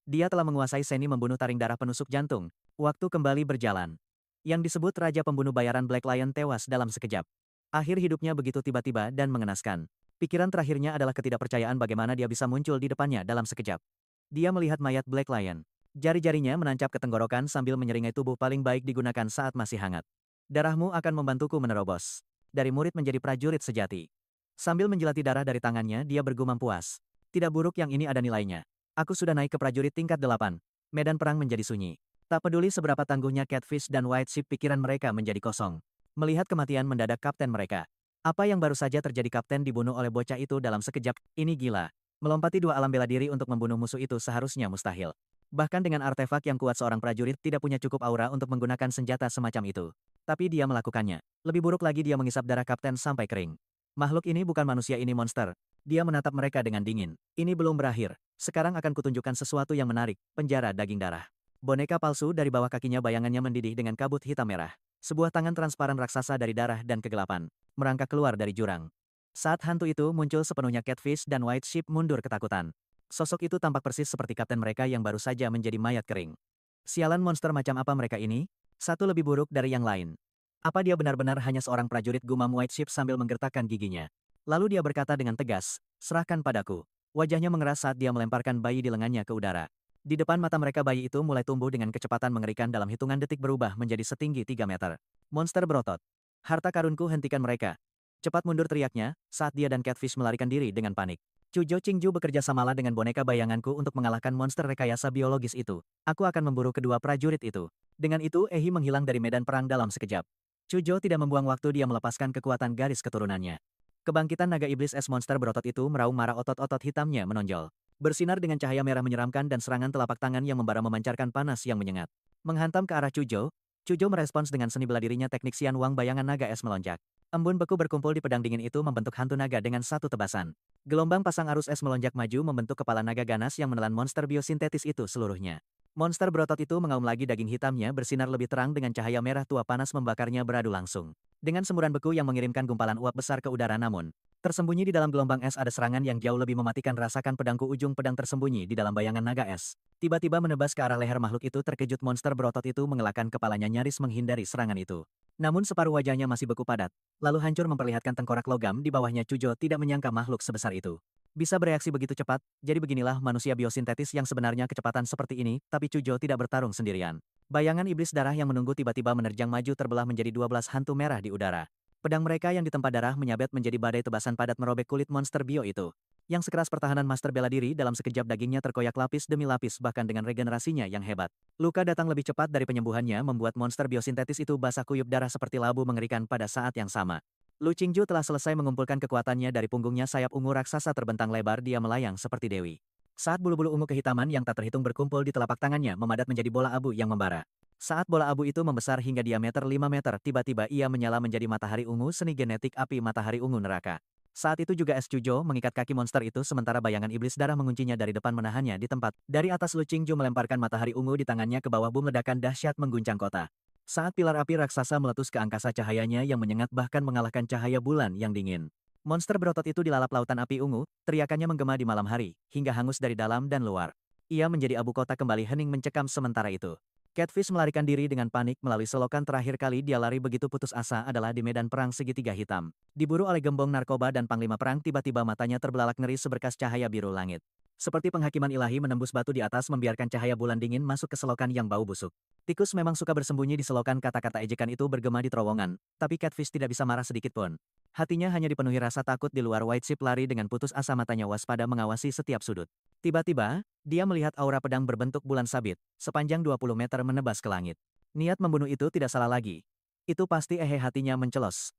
Dia telah menguasai seni membunuh taring darah penusuk jantung. Waktu kembali berjalan. Yang disebut Raja Pembunuh Bayaran Black Lion tewas dalam sekejap. Akhir hidupnya begitu tiba-tiba dan mengenaskan. Pikiran terakhirnya adalah ketidakpercayaan bagaimana dia bisa muncul di depannya dalam sekejap. Dia melihat mayat Black Lion. Jari-jarinya menancap ke tenggorokan sambil menyeringai, tubuh paling baik digunakan saat masih hangat. Darahmu akan membantuku menerobos. Dari murid menjadi prajurit sejati. Sambil menjilati darah dari tangannya, dia bergumam puas. Tidak buruk, yang ini ada nilainya. Aku sudah naik ke prajurit tingkat 8. Medan perang menjadi sunyi. Tak peduli seberapa tangguhnya Catfish dan White Ship, pikiran mereka menjadi kosong. Melihat kematian mendadak kapten mereka. Apa yang baru saja terjadi? Kapten dibunuh oleh bocah itu dalam sekejap. Ini gila. Melompati 2 alam bela diri untuk membunuh musuh itu seharusnya mustahil. Bahkan dengan artefak yang kuat, seorang prajurit tidak punya cukup aura untuk menggunakan senjata semacam itu. Tapi dia melakukannya. Lebih buruk lagi, dia mengisap darah kapten sampai kering. Makhluk ini bukan manusia, ini monster. Dia menatap mereka dengan dingin. Ini belum berakhir. Sekarang akan kutunjukkan sesuatu yang menarik, penjara daging darah. Boneka palsu dari bawah kakinya, bayangannya mendidih dengan kabut hitam merah. Sebuah tangan transparan raksasa dari darah dan kegelapan merangkak keluar dari jurang. Saat hantu itu muncul sepenuhnya, Catfish dan White Ship mundur ketakutan. Sosok itu tampak persis seperti kapten mereka yang baru saja menjadi mayat kering. Sialan, monster macam apa mereka ini? Satu lebih buruk dari yang lain. Apa dia benar-benar hanya seorang prajurit? Gumam White Ship sambil menggertakkan giginya. Lalu dia berkata dengan tegas, serahkan padaku. Wajahnya mengeras saat dia melemparkan bayi di lengannya ke udara. Di depan mata mereka, bayi itu mulai tumbuh dengan kecepatan mengerikan, dalam hitungan detik berubah menjadi setinggi 3 meter. Monster berotot. Harta karunku, hentikan mereka. Cepat mundur, teriaknya, saat dia dan Catfish melarikan diri dengan panik. Chujo Qingju bekerja samalah dengan boneka bayanganku untuk mengalahkan monster rekayasa biologis itu. Aku akan memburu kedua prajurit itu. Dengan itu, Ehi menghilang dari medan perang dalam sekejap. Chujo tidak membuang waktu, dia melepaskan kekuatan garis keturunannya. Kebangkitan naga iblis es monster berotot itu meraung marah, otot-otot hitamnya menonjol. Bersinar dengan cahaya merah menyeramkan dan serangan telapak tangan yang membara memancarkan panas yang menyengat. Menghantam ke arah Chujo, Chujo merespons dengan seni bela dirinya, teknik Xian Wang, bayangan naga es melonjak. Embun beku berkumpul di pedang dingin itu membentuk hantu naga dengan satu tebasan. Gelombang pasang arus es melonjak maju membentuk kepala naga ganas yang menelan monster biosintetis itu seluruhnya. Monster berotot itu mengaum lagi, daging hitamnya bersinar lebih terang dengan cahaya merah tua panas membakarnya beradu langsung. Dengan semburan beku yang mengirimkan gumpalan uap besar ke udara, namun tersembunyi di dalam gelombang es ada serangan yang jauh lebih mematikan. Rasakan pedangku, ujung pedang tersembunyi di dalam bayangan naga es. Tiba-tiba menebas ke arah leher makhluk itu. Terkejut, monster berotot itu mengelakkan kepalanya nyaris menghindari serangan itu. Namun separuh wajahnya masih beku padat, lalu hancur memperlihatkan tengkorak logam di bawahnya. Cujo tidak menyangka makhluk sebesar itu bisa bereaksi begitu cepat. Jadi beginilah manusia biosintetis yang sebenarnya, kecepatan seperti ini, tapi Cujo tidak bertarung sendirian. Bayangan iblis darah yang menunggu tiba-tiba menerjang maju, terbelah menjadi 12 hantu merah di udara. Pedang mereka yang ditempa darah menyabet menjadi badai tebasan padat merobek kulit monster bio itu. Yang sekeras pertahanan master bela diri, dalam sekejap dagingnya terkoyak lapis demi lapis, bahkan dengan regenerasinya yang hebat. Luka datang lebih cepat dari penyembuhannya, membuat monster biosintetis itu basah kuyup darah seperti labu mengerikan. Pada saat yang sama, Lu Qingju telah selesai mengumpulkan kekuatannya. Dari punggungnya sayap ungu raksasa terbentang lebar, dia melayang seperti dewi. Saat bulu-bulu ungu kehitaman yang tak terhitung berkumpul di telapak tangannya memadat menjadi bola abu yang membara. Saat bola abu itu membesar hingga diameter 5 meter, tiba-tiba ia menyala menjadi matahari ungu seni genetik api matahari ungu neraka. Saat itu juga es Cujo mengikat kaki monster itu, sementara bayangan iblis darah menguncinya dari depan, menahannya di tempat. Dari atas, Lu Qingju melemparkan matahari ungu di tangannya ke bawah. Boom, ledakan dahsyat mengguncang kota. Saat pilar api raksasa meletus ke angkasa, cahayanya yang menyengat bahkan mengalahkan cahaya bulan yang dingin. Monster berotot itu dilalap lautan api ungu, teriakannya menggema di malam hari, hingga hangus dari dalam dan luar. Ia menjadi abu, kota kembali hening mencekam. Sementara itu, Catfish melarikan diri dengan panik melalui selokan. Terakhir kali dia lari begitu putus asa adalah di medan perang segitiga hitam. Diburu oleh gembong narkoba dan panglima perang, tiba-tiba matanya terbelalak ngeri seberkas cahaya biru langit. Seperti penghakiman ilahi menembus batu di atas, membiarkan cahaya bulan dingin masuk ke selokan yang bau busuk. Tikus memang suka bersembunyi di selokan. Kata-kata ejekan itu bergema di terowongan, tapi Catfish tidak bisa marah sedikit pun. Hatinya hanya dipenuhi rasa takut. Di luar, White Sheep lari dengan putus asa, matanya waspada mengawasi setiap sudut. Tiba-tiba, dia melihat aura pedang berbentuk bulan sabit, sepanjang 20 meter menebas ke langit. Niat membunuh itu tidak salah lagi. Itu pasti hatinya mencelos.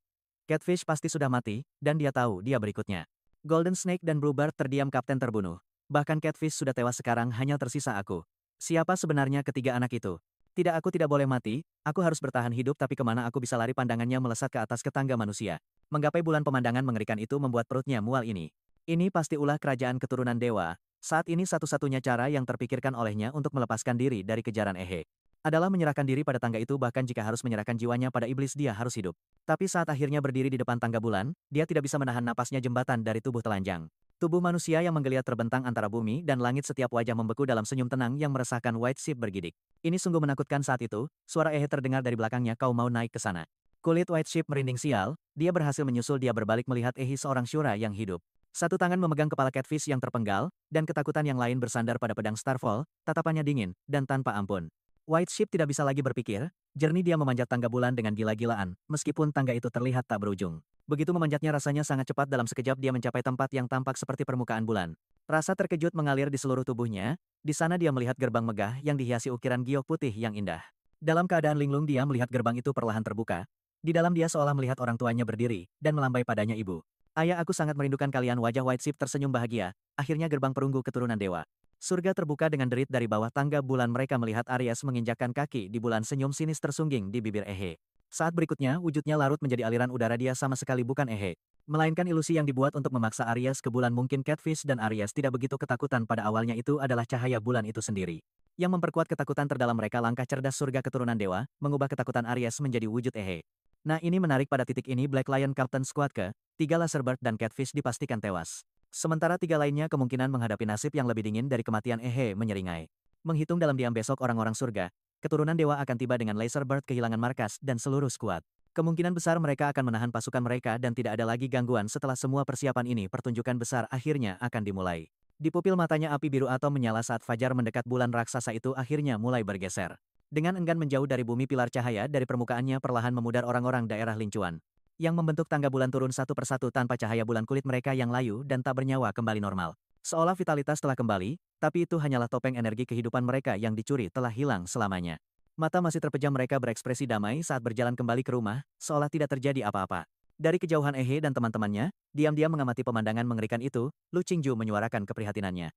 Catfish pasti sudah mati, dan dia tahu dia berikutnya. Golden Snake dan Bluebird terdiam, kapten terbunuh. Bahkan Catfish sudah tewas, sekarang hanya tersisa aku. Siapa sebenarnya ketiga anak itu? Tidak, aku tidak boleh mati, aku harus bertahan hidup. Tapi kemana aku bisa lari? Pandangannya melesat ke atas ke tangga manusia. Menggapai bulan, pemandangan mengerikan itu membuat perutnya mual. Ini pasti ulah kerajaan keturunan dewa. Saat ini satu-satunya cara yang terpikirkan olehnya untuk melepaskan diri dari kejaran adalah menyerahkan diri pada tangga itu. Bahkan jika harus menyerahkan jiwanya pada iblis, dia harus hidup. Tapi saat akhirnya berdiri di depan tangga bulan, dia tidak bisa menahan napasnya. Jembatan dari tubuh telanjang. Tubuh manusia yang menggeliat terbentang antara bumi dan langit. Setiap wajah membeku dalam senyum tenang yang meresahkan. White Sheep bergidik. Ini sungguh menakutkan. Saat itu, suara terdengar dari belakangnya. Kau mau naik ke sana? Kulit White Sheep merinding. Sial, dia berhasil menyusul. Dia berbalik melihat seorang Shura yang hidup. Satu tangan memegang kepala Catfish yang terpenggal, dan ketakutan yang lain bersandar pada pedang Starfall. Tatapannya dingin dan tanpa ampun. White Sheep tidak bisa lagi berpikir jernih. Dia memanjat tangga bulan dengan gila-gilaan, meskipun tangga itu terlihat tak berujung. Begitu memanjatnya, rasanya sangat cepat. Dalam sekejap dia mencapai tempat yang tampak seperti permukaan bulan. Rasa terkejut mengalir di seluruh tubuhnya. Di sana dia melihat gerbang megah yang dihiasi ukiran giok putih yang indah. Dalam keadaan linglung, dia melihat gerbang itu perlahan terbuka. Di dalam, dia seolah melihat orang tuanya berdiri dan melambai padanya. Ibu, ayah, aku sangat merindukan kalian. Wajah White Sheep tersenyum bahagia. Akhirnya gerbang perunggu keturunan dewa surga terbuka dengan derit. Dari bawah tangga bulan mereka melihat Aries menginjakkan kaki di bulan. Senyum sinis tersungging di bibir Saat berikutnya, wujudnya larut menjadi aliran udara. Dia sama sekali bukan melainkan ilusi yang dibuat untuk memaksa Aries ke bulan. Mungkin Catfish dan Aries tidak begitu ketakutan pada awalnya. Itu adalah cahaya bulan itu sendiri yang memperkuat ketakutan terdalam mereka. Langkah cerdas surga keturunan dewa mengubah ketakutan Aries menjadi wujud Nah, ini menarik. Pada titik ini, Black Lion Captain Squad ke-3 Laserbird dan Catfish dipastikan tewas. Sementara 3 lainnya kemungkinan menghadapi nasib yang lebih dingin dari kematian. Menyeringai. Menghitung dalam diam, besok orang-orang surga keturunan dewa akan tiba dengan Laserbird kehilangan markas dan seluruh skuad. Kemungkinan besar mereka akan menahan pasukan mereka dan tidak ada lagi gangguan. Setelah semua persiapan ini, pertunjukan besar akhirnya akan dimulai. Di pupil matanya api biru atom menyala saat fajar mendekat. Bulan raksasa itu akhirnya mulai bergeser. Dengan enggan menjauh dari bumi, pilar cahaya dari permukaannya perlahan memudar. Orang-orang daerah lincuan yang membentuk tangga bulan turun satu persatu tanpa cahaya bulan. Kulit mereka yang layu dan tak bernyawa kembali normal. Seolah vitalitas telah kembali, tapi itu hanyalah topeng. Energi kehidupan mereka yang dicuri telah hilang selamanya. Mata masih terpejam, mereka berekspresi damai saat berjalan kembali ke rumah, seolah tidak terjadi apa-apa. Dari kejauhan dan teman-temannya diam-diam mengamati pemandangan mengerikan itu. Lu Qingju menyuarakan keprihatinannya.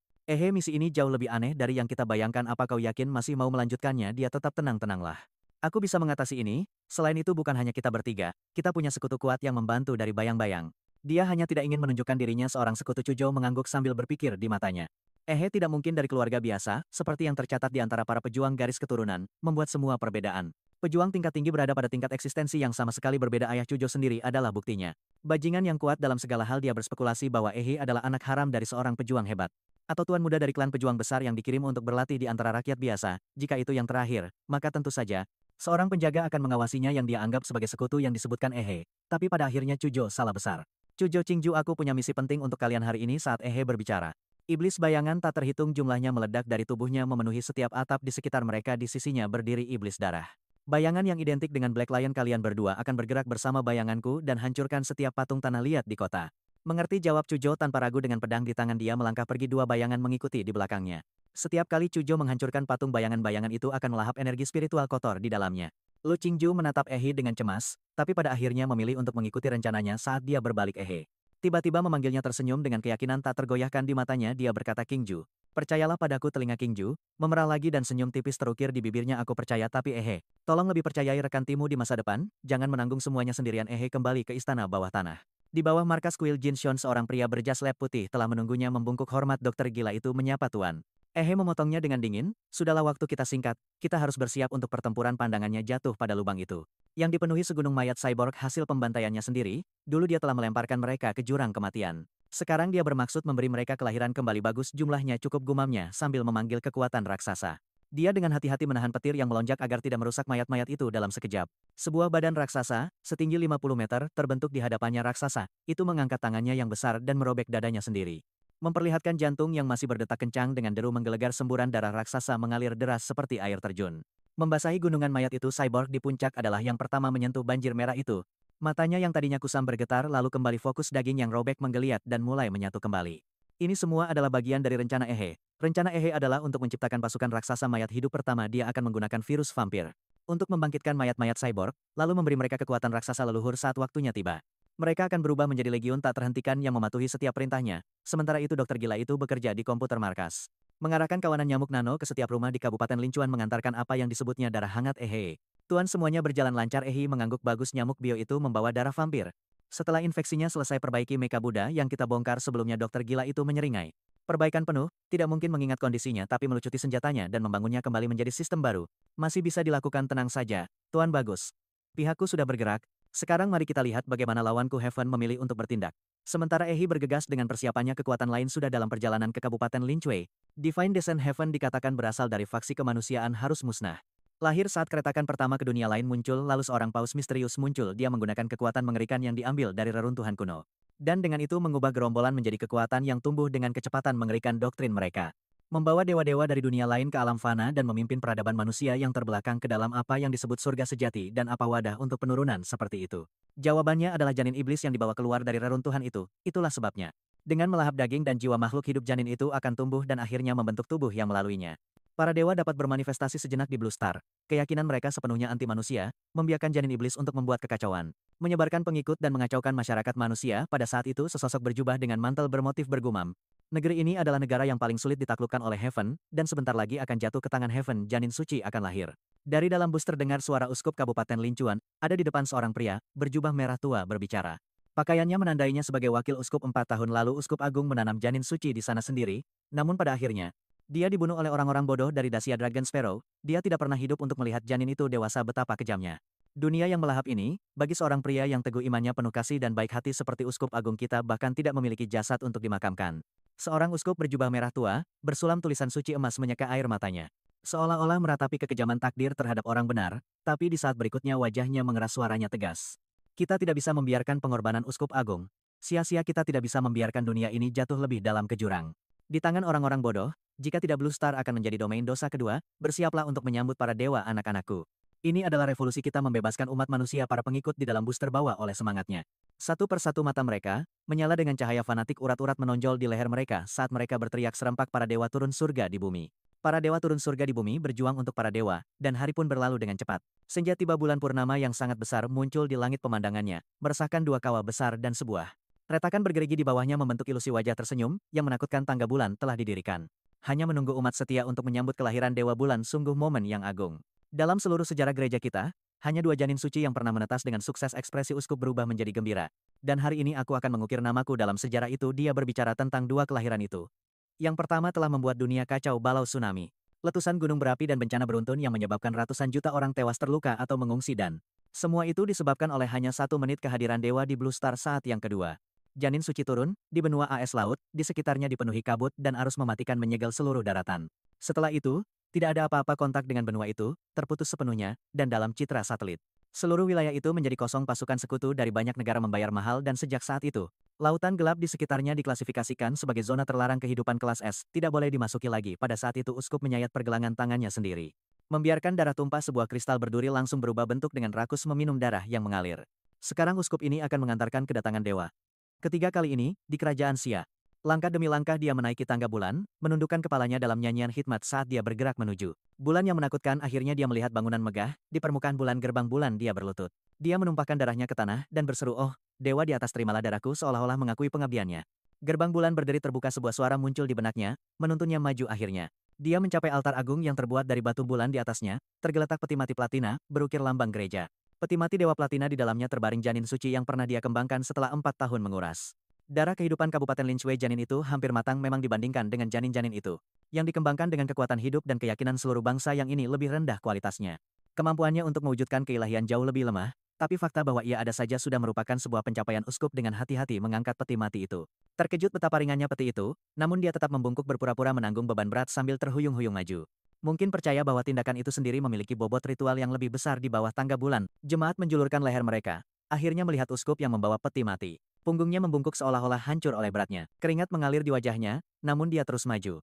Misi ini jauh lebih aneh dari yang kita bayangkan. Apa kau yakin masih mau melanjutkannya? Dia tetap tenang-tenanglah. Aku bisa mengatasi ini. Selain itu, bukan hanya kita bertiga, kita punya sekutu kuat yang membantu dari bayang-bayang. Dia hanya tidak ingin menunjukkan dirinya seorang sekutu. Cujo mengangguk sambil berpikir di matanya. Ehe tidak mungkin dari keluarga biasa, seperti yang tercatat di antara para pejuang garis keturunan, membuat semua perbedaan. Pejuang tingkat tinggi berada pada tingkat eksistensi yang sama sekali berbeda. Ayah Cujo sendiri adalah buktinya. Bajingan yang kuat dalam segala hal. Dia berspekulasi bahwa Ehe adalah anak haram dari seorang pejuang hebat. Atau tuan muda dari klan pejuang besar yang dikirim untuk berlatih di antara rakyat biasa. Jika itu yang terakhir, maka tentu saja, seorang penjaga akan mengawasinya yang dia anggap sebagai sekutu yang disebutkan Ehe. Tapi pada akhirnya Cujo salah besar. Cujo Qingju, aku punya misi penting untuk kalian hari ini. Saat Ehe berbicara, iblis bayangan tak terhitung jumlahnya meledak dari tubuhnya memenuhi setiap atap di sekitar mereka. Di sisinya berdiri iblis darah. Bayangan yang identik dengan Black Lion. Kalian berdua akan bergerak bersama bayanganku dan hancurkan setiap patung tanah liat di kota. Mengerti, jawab Cujo tanpa ragu. Dengan pedang di tangan dia melangkah pergi. Dua bayangan mengikuti di belakangnya. Setiap kali Cujo menghancurkan patung, bayangan-bayangan itu akan melahap energi spiritual kotor di dalamnya. Lu Qingju menatap Ehe dengan cemas, tapi pada akhirnya memilih untuk mengikuti rencananya. Saat dia berbalik, Ehe tiba-tiba memanggilnya, tersenyum dengan keyakinan tak tergoyahkan di matanya. Dia berkata, Qingju, percayalah padaku. Telinga Qingju memerah lagi dan senyum tipis terukir di bibirnya. Aku percaya, tapi Ehe, tolong lebih percayai rekan timmu di masa depan. Jangan menanggung semuanya sendirian. Ehe kembali ke istana bawah tanah. Di bawah markas kuil Jinshon, seorang pria berjas lab putih telah menunggunya. Membungkuk hormat, dokter gila itu menyapa tuan. Ehe memotongnya dengan dingin. Sudahlah, waktu kita singkat. Kita harus bersiap untuk pertempuran. Pandangannya jatuh pada lubang itu, yang dipenuhi segunung mayat cyborg hasil pembantaiannya sendiri. Dulu dia telah melemparkan mereka ke jurang kematian. Sekarang dia bermaksud memberi mereka kelahiran kembali. Bagus, jumlahnya cukup, gumamnya sambil memanggil kekuatan raksasa. Dia dengan hati-hati menahan petir yang melonjak agar tidak merusak mayat-mayat itu dalam sekejap. Sebuah badan raksasa, setinggi 50 meter, terbentuk di hadapannya. Raksasa itu mengangkat tangannya yang besar dan merobek dadanya sendiri, memperlihatkan jantung yang masih berdetak kencang. Dengan deru menggelegar, semburan darah raksasa mengalir deras seperti air terjun, membasahi gunungan mayat itu. Cyborg di puncak adalah yang pertama menyentuh banjir merah itu. Matanya yang tadinya kusam bergetar, lalu kembali fokus. Daging yang robek menggeliat dan mulai menyatu kembali. Ini semua adalah bagian dari rencana Ehe. Rencana Ehe adalah untuk menciptakan pasukan raksasa mayat hidup. Pertama, dia akan menggunakan virus vampir untuk membangkitkan mayat-mayat cyborg, lalu memberi mereka kekuatan raksasa leluhur saat waktunya tiba. Mereka akan berubah menjadi legiun tak terhentikan yang mematuhi setiap perintahnya. Sementara itu, dokter gila itu bekerja di komputer markas, mengarahkan kawanan nyamuk nano ke setiap rumah di Kabupaten Lincuan, mengantarkan apa yang disebutnya darah hangat Ehe. Tuan, semuanya berjalan lancar. Ehe mengangguk. Bagus, nyamuk bio itu membawa darah vampir. Setelah infeksinya selesai, perbaiki Mecha Buddha yang kita bongkar sebelumnya. Dokter gila itu menyeringai. Perbaikan penuh, tidak mungkin mengingat kondisinya, tapi melucuti senjatanya dan membangunnya kembali menjadi sistem baru. Masih bisa dilakukan, tenang saja, Tuan. Bagus. Pihakku sudah bergerak. Sekarang mari kita lihat bagaimana lawanku Heaven memilih untuk bertindak. Sementara Ehe bergegas dengan persiapannya, kekuatan lain sudah dalam perjalanan ke Kabupaten Lincui. Divine Descent Heaven dikatakan berasal dari faksi kemanusiaan harus musnah. Lahir saat keretakan pertama ke dunia lain muncul, lalu seorang paus misterius muncul. Dia menggunakan kekuatan mengerikan yang diambil dari reruntuhan kuno, dan dengan itu mengubah gerombolan menjadi kekuatan yang tumbuh dengan kecepatan mengerikan. Doktrin mereka membawa dewa-dewa dari dunia lain ke alam fana dan memimpin peradaban manusia yang terbelakang ke dalam apa yang disebut surga sejati. Dan apa wadah untuk penurunan seperti itu? Jawabannya adalah janin iblis yang dibawa keluar dari reruntuhan itu. Itulah sebabnya, dengan melahap daging dan jiwa makhluk hidup, janin itu akan tumbuh dan akhirnya membentuk tubuh yang melaluinya. Para dewa dapat bermanifestasi sejenak di Blue Star. Keyakinan mereka sepenuhnya anti manusia, membiarkan janin iblis untuk membuat kekacauan, menyebarkan pengikut dan mengacaukan masyarakat manusia. Pada saat itu, sesosok berjubah dengan mantel bermotif bergumam, negeri ini adalah negara yang paling sulit ditaklukkan oleh Heaven, dan sebentar lagi akan jatuh ke tangan Heaven. Janin suci akan lahir. Dari dalam bus terdengar suara uskup Kabupaten Lincuan. Ada di depan seorang pria berjubah merah tua berbicara. Pakaiannya menandainya sebagai wakil uskup. 4 tahun lalu uskup agung menanam janin suci di sana sendiri, namun pada akhirnya dia dibunuh oleh orang-orang bodoh dari Dacia Dragon Sparrow. Dia tidak pernah hidup untuk melihat janin itu dewasa. Betapa kejamnya dunia yang melahap ini, bagi seorang pria yang teguh imannya, penuh kasih dan baik hati seperti uskup agung kita, bahkan tidak memiliki jasad untuk dimakamkan. Seorang uskup berjubah merah tua, bersulam tulisan suci emas, menyeka air matanya, seolah-olah meratapi kekejaman takdir terhadap orang benar. Tapi di saat berikutnya wajahnya mengeras, suaranya tegas. Kita tidak bisa membiarkan pengorbanan uskup agung. Sia-sia. Kita tidak bisa membiarkan dunia ini jatuh lebih dalam ke jurang di tangan orang-orang bodoh. Jika tidak, Blue Star akan menjadi domain dosa kedua. Bersiaplah untuk menyambut para dewa, anak-anakku. Ini adalah revolusi kita, membebaskan umat manusia. Para pengikut di dalam bus terbawa oleh semangatnya. Satu persatu mata mereka menyala dengan cahaya fanatik. Urat-urat menonjol di leher mereka saat mereka berteriak serempak. Para dewa turun surga di bumi. Para dewa turun surga di bumi berjuang untuk para dewa, dan hari pun berlalu dengan cepat. Senja tiba. Bulan purnama yang sangat besar muncul di langit. Pemandangannya meresahkan. 2 kawah besar dan sebuah retakan bergerigi di bawahnya membentuk ilusi wajah tersenyum yang menakutkan. Tangga bulan telah didirikan hanya menunggu umat setia untuk menyambut kelahiran Dewa Bulan. Sungguh momen yang agung. Dalam seluruh sejarah gereja kita, hanya 2 janin suci yang pernah menetas dengan sukses. Ekspresi uskup berubah menjadi gembira. Dan hari ini aku akan mengukir namaku dalam sejarah itu. Dia berbicara tentang 2 kelahiran itu. Yang pertama telah membuat dunia kacau balau tsunami. Letusan gunung berapi dan bencana beruntun yang menyebabkan ratusan juta orang tewas terluka atau mengungsi dan semua itu disebabkan oleh hanya 1 menit kehadiran dewa di Blue Star saat yang kedua. Janin suci turun, di benua AS Laut, di sekitarnya dipenuhi kabut dan arus mematikan menyegel seluruh daratan. Setelah itu, tidak ada apa-apa kontak dengan benua itu, terputus sepenuhnya, dan dalam citra satelit. Seluruh wilayah itu menjadi kosong pasukan sekutu dari banyak negara membayar mahal dan sejak saat itu, lautan gelap di sekitarnya diklasifikasikan sebagai zona terlarang kehidupan kelas S, tidak boleh dimasuki lagi. Pada saat itu uskup menyayat pergelangan tangannya sendiri. Membiarkan darah tumpah, sebuah kristal berduri langsung berubah bentuk dengan rakus meminum darah yang mengalir. Sekarang uskup ini akan mengantarkan kedatangan dewa. Ketiga kali ini, di kerajaan Xia. Langkah demi langkah dia menaiki tangga bulan, menundukkan kepalanya dalam nyanyian hikmat saat dia bergerak menuju bulan yang menakutkan. Akhirnya dia melihat bangunan megah, di permukaan bulan gerbang bulan dia berlutut. Dia menumpahkan darahnya ke tanah dan berseru, "Oh, dewa di atas, terimalah darahku," seolah-olah mengakui pengabdiannya. Gerbang bulan berdiri terbuka, sebuah suara muncul di benaknya, menuntunnya maju akhirnya. Dia mencapai altar agung yang terbuat dari batu bulan. Di atasnya, tergeletak peti mati platina, berukir lambang gereja. Peti mati dewa platina, di dalamnya terbaring janin suci yang pernah dia kembangkan setelah 4 tahun menguras darah kehidupan Kabupaten Linshui. Janin itu hampir matang memang dibandingkan dengan janin-janin itu, yang dikembangkan dengan kekuatan hidup dan keyakinan seluruh bangsa. Yang ini lebih rendah kualitasnya. Kemampuannya untuk mewujudkan keilahian jauh lebih lemah, tapi fakta bahwa ia ada saja sudah merupakan sebuah pencapaian. Uskup dengan hati-hati mengangkat peti mati itu. Terkejut betapa ringannya peti itu, namun dia tetap membungkuk berpura-pura menanggung beban berat sambil terhuyung-huyung maju. Mungkin percaya bahwa tindakan itu sendiri memiliki bobot ritual yang lebih besar. Di bawah tangga bulan, jemaat menjulurkan leher mereka. Akhirnya melihat uskup yang membawa peti mati. Punggungnya membungkuk seolah-olah hancur oleh beratnya. Keringat mengalir di wajahnya, namun dia terus maju.